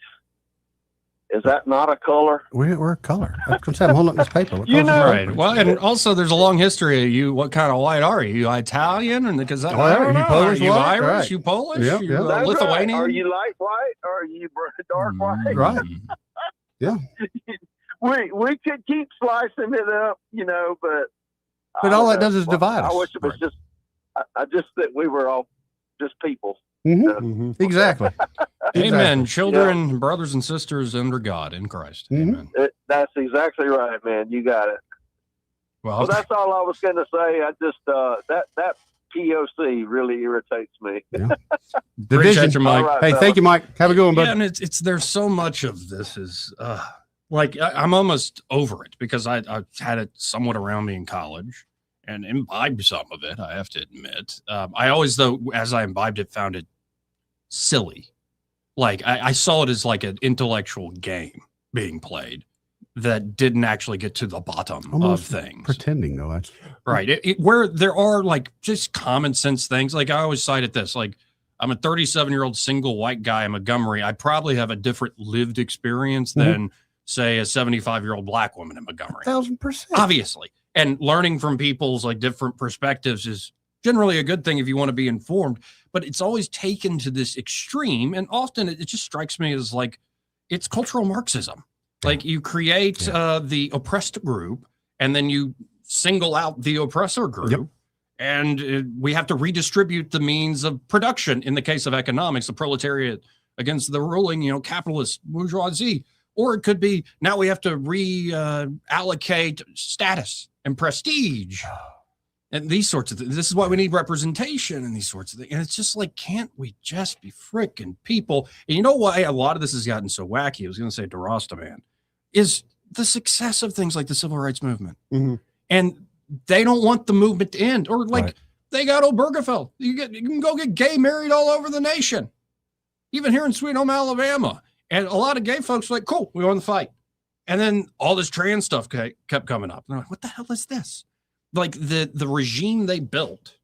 Is that not a color? We're a color. I'm holding up this paper. Right. Well, and also there's a long history of you. What kind of white are you? You Italian? And because I don't know. Polish Are you white? Irish? Right. You Polish? Yep, You yep. Lithuanian? Right. Are you light white or are you dark white? Right. Yeah. We could keep slicing it up, but all that does is divide us. I wish it was just. I just that we were all just people. Exactly. Amen. Children, brothers and sisters under God in Christ. Amen. That's exactly right, man. You got it. Well, that's all I was going to say. I just that POC really irritates me. Yeah. Appreciate you, Mike. Right, hey, thank you, Mike. Have a good one, bud. Yeah, and it's there's so much of this is Like I'm almost over it because I had it somewhat around me in college and imbibed some of it. I have to admit. I always, though, as I imbibed it, found it silly. Like I saw it as like an intellectual game being played that didn't actually get to the bottom of things. Pretending, though. That's right. Where there are like just common sense things. Like I always cite at this, like I'm a 37-year-old single white guy in Montgomery. I probably have a different lived experience than say a 75-year-old black woman in Montgomery. 1,000%. Obviously. And learning from people's like different perspectives is generally a good thing if you want to be informed, but it's always taken to this extreme. And often it just strikes me as like, it's cultural Marxism. Like you create the oppressed group and then you single out the oppressor group and we have to redistribute the means of production. In the case of economics, the proletariat against the ruling, capitalist bourgeoisie. Or it could be now we have to reallocate status and prestige and these sorts of things. This is why we need representation and these sorts of things. And it's just like, can't we just be frickin' people? And you know why a lot of this has gotten so wacky? I was going to say DeRosta, man, is the success of things like the civil rights movement. And they don't want the movement to end. Or like they got Obergefell. You can go get gay married all over the nation, even here in Sweet Home, Alabama. And a lot of gay folks were like, cool, we won the fight. And then all this trans stuff kept coming up. And they're like, what the hell is this? Like the regime they built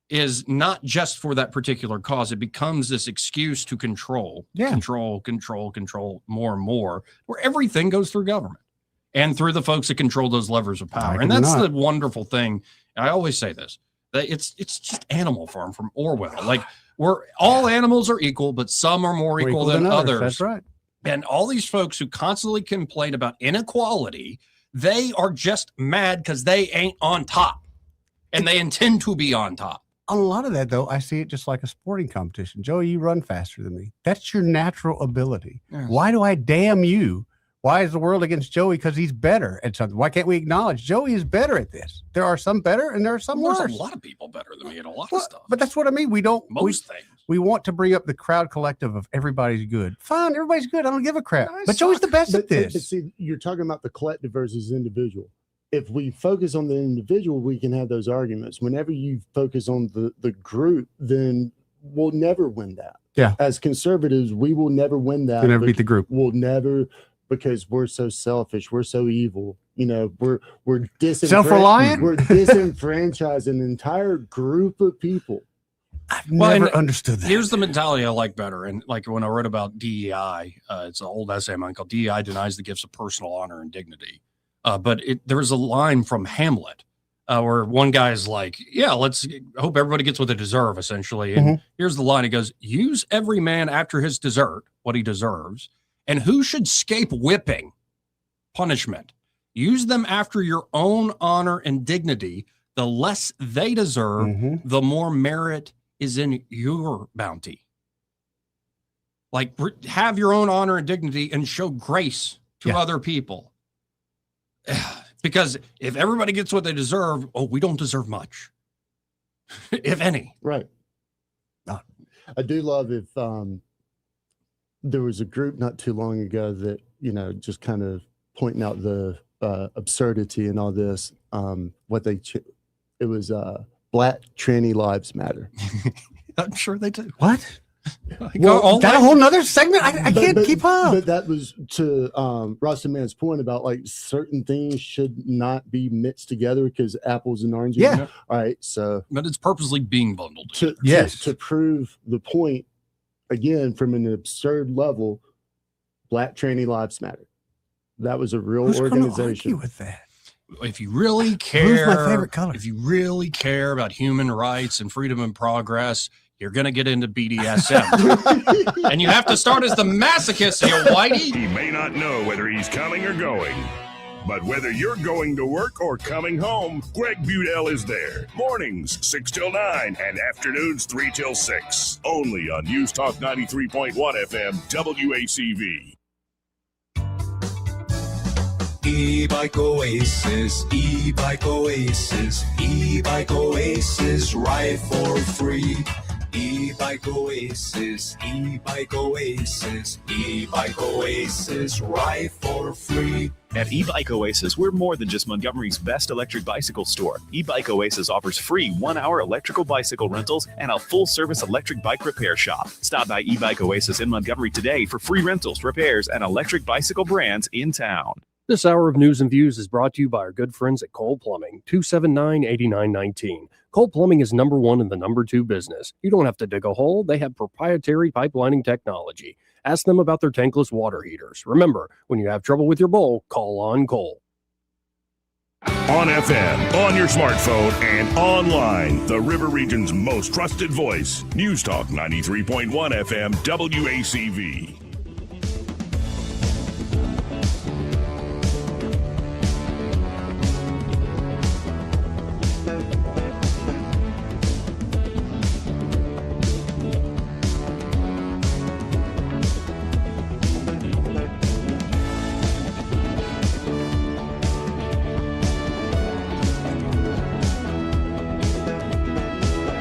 is not just for that particular cause. It becomes this excuse to control more and more, where everything goes through government and through the folks that control those levers of power. And that's the wonderful thing. I always say this, that it's just Animal Farm from Orwell. Like all animals are equal, but some are more equal than others. That's right. And all these folks who constantly complain about inequality, they are just mad because they ain't on top and they intend to be on top. A lot of that, though, I see it just like a sporting competition. Joey, you run faster than me. That's your natural ability. Yes. Why do I damn you? Why is the world against Joey? Because he's better at something. Why can't we acknowledge Joey is better at this? There are some better and there are some worse. There's a lot of people better than me at a lot of stuff. But that's what I mean. We don't Most things. We want to bring up the crowd collective of everybody's good. Fine, everybody's good. I don't give a crap. But Joey's the best at this. But see, you're talking about the collective versus individual. If we focus on the individual, we can have those arguments. Whenever you focus on the group, then we'll never win that. Yeah. As conservatives, we will never win that. We'll never beat the group. We'll never, because we're so selfish. We're so evil. We're self-reliant. We're disenfranchising an entire group of people. I've never understood that. Here's the mentality I like better. And like when I wrote about DEI, it's an old essay of mine called DEI Denies the Gifts of Personal Honor and Dignity. But there's a line from Hamlet where one guy is like, let's hope everybody gets what they deserve, essentially. And here's the line. He goes, use every man after his desert, what he deserves. And who should scape whipping, punishment? Use them after your own honor and dignity. The less they deserve, the more merit is in your bounty. Like have your own honor and dignity and show grace to other people. Because if everybody gets what they deserve, we don't deserve much, if any. Right. I do love if there was a group not too long ago that, just kind of pointing out the absurdity and all this. It was Black Tranny Lives Matter. I'm sure they do. What? That a whole nother segment? I can't keep up. But that was to Rasta Man's point about like certain things should not be mixed together because apples and oranges. Yeah. All right. So, but it's purposely being bundled. To prove the point again from an absurd level, Black Tranny Lives Matter. That was a real organization. Gonna argue with that? If you really care, my favorite color. If you really care about human rights and freedom and progress, you're going to get into BDSM. And you have to start as the masochist here, Whitey. He may not know whether he's coming or going, but whether you're going to work or coming home, Greg Budell is there. Mornings, 6 till 9, and afternoons, 3 till 6. Only on News Talk 93.1 FM, WACV. E-Bike Oasis, E-Bike Oasis, E-Bike Oasis, ride for free. E-Bike Oasis, E-Bike Oasis, E-Bike Oasis, ride for free. At E-Bike Oasis, we're more than just Montgomery's best electric bicycle store. E-Bike Oasis offers free 1-hour electrical bicycle rentals and a full-service electric bike repair shop. Stop by E-Bike Oasis in Montgomery today for free rentals, repairs, and electric bicycle brands in town. This hour of News and Views is brought to you by our good friends at Cole Plumbing, 279-8919. Cole Plumbing is number one in the number two business. You don't have to dig a hole. They have proprietary pipelining technology. Ask them about their tankless water heaters. Remember, when you have trouble with your bowl, call on Cole. On FM, on your smartphone, and online, the River Region's most trusted voice. News Talk 93.1 FM WACV.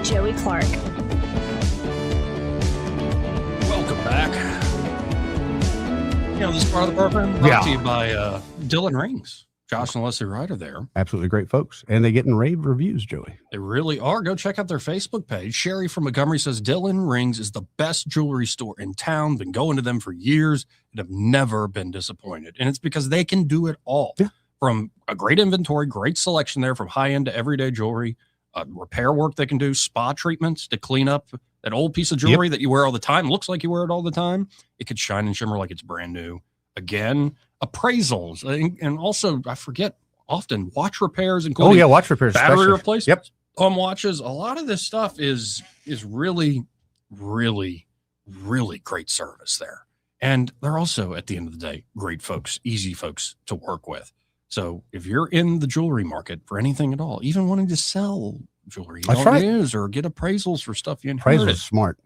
Joey Clark. Welcome back. You know, this part of the program brought to you by Dylan Rings. Josh and Leslie Ryder there. Absolutely great folks. And they getting rave reviews, Joey. They really are. Go check out their Facebook page. Sherry from Montgomery says Dylan Rings is the best jewelry store in town. Been going to them for years and have never been disappointed. And it's because they can do it all. Yeah. From a great inventory, great selection there, from high-end to everyday jewelry, repair work they can do, spa treatments to clean up that old piece of jewelry that you wear all the time. Looks like you wear it all the time. It could shine and shimmer like it's brand new. Again, appraisals. And also, I forget, often watch repairs, including watch repairs, battery replacements on watches. A lot of this stuff is really, really, really great service there. And they're also, at the end of the day, great folks, easy folks to work with. So if you're in the jewelry market for anything at all, even wanting to sell jewelry you don't use or get appraisals for stuff you inherited, smart.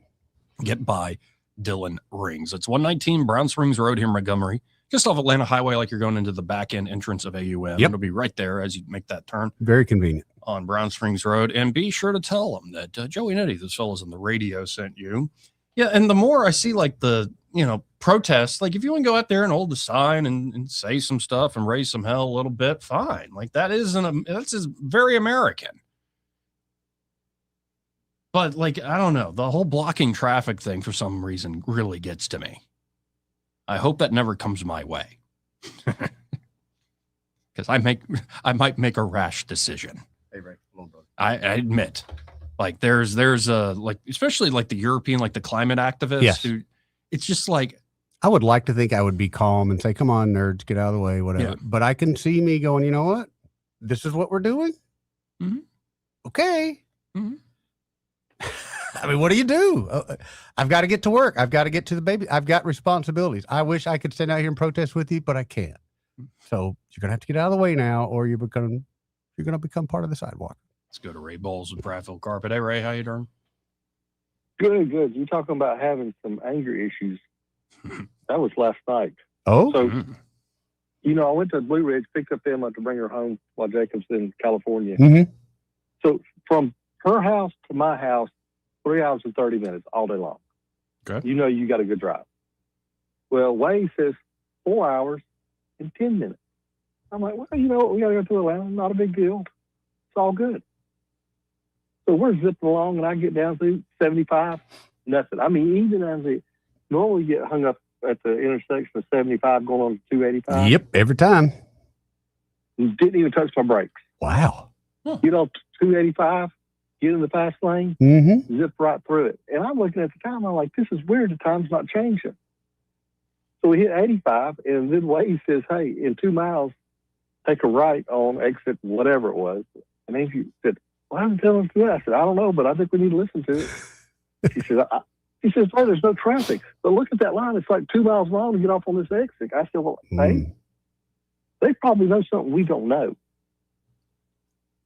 Get by Dylan Rings. It's 119 Brown Springs Road here in Montgomery, just off Atlanta Highway, like you're going into the back end entrance of AUM. It'll be right there as you make that turn. Very convenient. On Brown Springs Road. And be sure to tell them that Joey and Eddie, those fellows on the radio, sent you. Yeah, and the more I see like the, protests, like if you want to go out there and hold the sign and say some stuff and raise some hell a little bit, fine. Like that's very American. But like, I don't know, the whole blocking traffic thing for some reason really gets to me. I hope that never comes my way. Because I might make a rash decision. Hey, Ray, hold on, brother. I admit. Like there's like, especially like the European, like the climate activists who, it's just like, I would like to think I would be calm and say, come on, nerds, get out of the way, whatever. Yeah. But I can see me going, you know what? This is what we're doing? Mm-hmm. Okay. Mm-hmm. I mean, what do you do? I've got to get to work. I've got to get to the baby. I've got responsibilities. I wish I could stand out here and protest with you, but I can't. So you're going to have to get out of the way now, or you're going to become part of the sidewalk. Let's go to Ray Bowles with Bradfield Carpet. Hey, Ray, how you doing? Good. You're talking about having some anger issues. That was last night. Oh, so I went to Blue Ridge, picked up Emma to bring her home while Jacob's in California. Mm-hmm. So from her house to my house, 3 hours and 30 minutes all day long. Okay. You got a good drive. Well, Waze says 4 hours and 10 minutes. I'm like, well, you know what? We got to go to Atlanta. Not a big deal. It's all good. So we're zipping along, and I get down to 75, nothing. I mean, even as it normally get hung up at the intersection of 75 going on to 285. Yep, every time. Didn't even touch my brakes. Wow. Get on 285, get in the fast lane, zip right through it. And I'm looking at the time, I'm like, this is weird. The time's not changing. So we hit 85, and then Waze says, hey, in 2 miles, take a right on exit whatever it was. And Angie said, why didn't you tell us to do that? I said, I don't know, but I think we need to listen to it. She says, oh, there's no traffic. But look at that line. It's like 2 miles long to get off on this exit. I said, well, hey, they probably know something we don't know.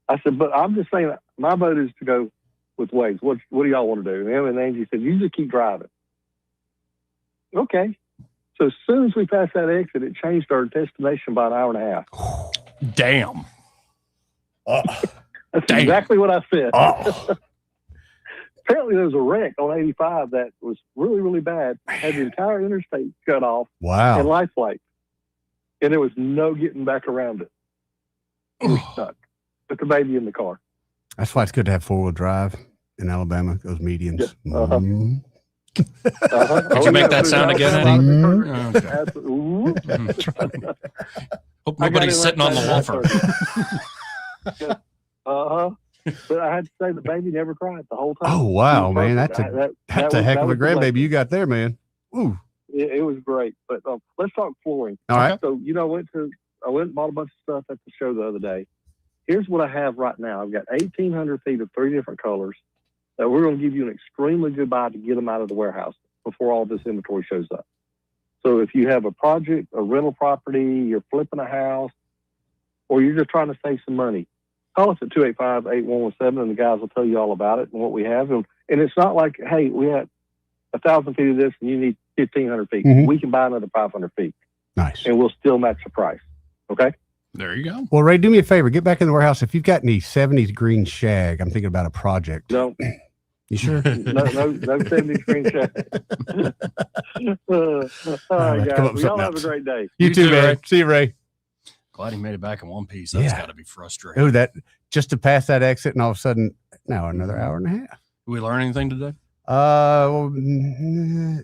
I said, but I'm just saying, my vote is to go with Waze. What do y'all want to do? And Emma and Angie said, you just keep driving. Okay. So as soon as we passed that exit, it changed our destination by an hour and a half. Damn. That's exactly what I said. Apparently, there was a wreck on 85 that was really, really bad. Had the entire interstate cut off. Wow. And life flight. And there was no getting back around it. We were stuck with the baby in the car. That's why it's good to have 4-wheel drive in Alabama, those medians. Yeah. Uh-huh. Mhm. Could you make that sound again, Eddie? Absolutely. Hope nobody's sitting on the woofer. But I had to say the baby never cried the whole time. Oh, wow, man. That's a heck of a grandbaby you got there, man. Ooh. It was great. But let's talk flooring. All right. So, I went and bought a bunch of stuff at the show the other day. Here's what I have right now. I've got 1,800 feet of 3 different colors that we're going to give you an extremely good buy to get them out of the warehouse before all this inventory shows up. So if you have a project, a rental property, you're flipping a house, or you're just trying to save some money, call us at 285-8117, and the guys will tell you all about it and what we have. And it's not like, hey, we have 1,000 feet of this and you need 1,500 feet. Mhm. We can buy another 500 feet. Nice. And we'll still match the price. Okay? There you go. Well, Ray, do me a favor. Get back in the warehouse. If you've got any 70s green shag, I'm thinking about a project. No. You sure? no 70s green shag. All right, come up guys. with Y'all something have a else. great day. You too, man. Ray. See you, Ray. Glad he made it back in one piece. That's Yeah. got to be frustrating. Oh, that just to pass that exit, and all of a sudden, now another hour and a half. Did we learn anything today?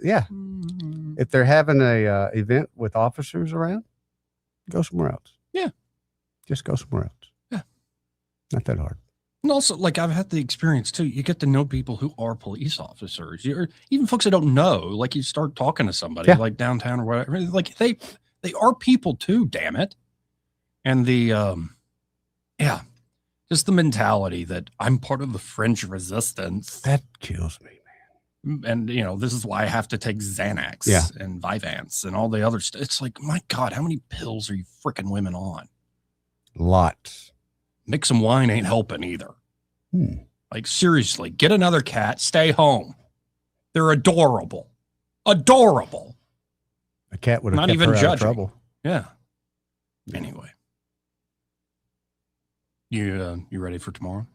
Yeah. If they're having a event with officers around, go somewhere else. Yeah. Just go somewhere else. Yeah. Not that hard. And also, like, I've had the experience too. You get to know people who are police officers, or even folks that don't know. Like, you start talking to somebody, Yeah. like downtown or whatever. Like, they are people too. Damn it! And just the mentality that I'm part of the French resistance. That kills me, man. And this is why I have to take Xanax Yeah. and Vyvanse and all the other stuff. It's like, my God, how many pills are you freaking women on? Lots. Mix some wine ain't helping either. Hmm. Like, seriously, get another cat, stay home. They're adorable. Adorable. A cat would have Not kept even her out of judging. trouble. Yeah. Anyway. You ready for tomorrow?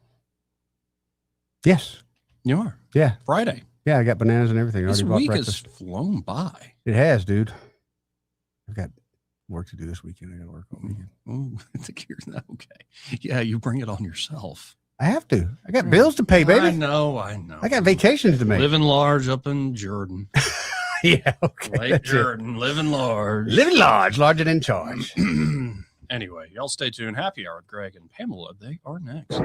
Yes. You are? Yeah. Friday. Yeah, I got bananas and everything. I This already bought week has breakfast. flown by. It has, dude. I've got work to do this weekend. I got to work all weekend. Oh, you're not okay. Yeah, you bring it on yourself. I have to. I got bills to pay, baby. I know. I got vacations to make. Living large up in Jordan. Yeah, okay. Lake that's it. Jordan, living large. Living large, larger than charge. Anyway, y'all stay tuned. Happy Hour with Greg and Pamela. They are next.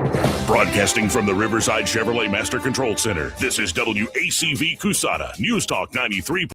Broadcasting from the Riverside Chevrolet Master Control Center, this is WACV Cusada, News Talk 93.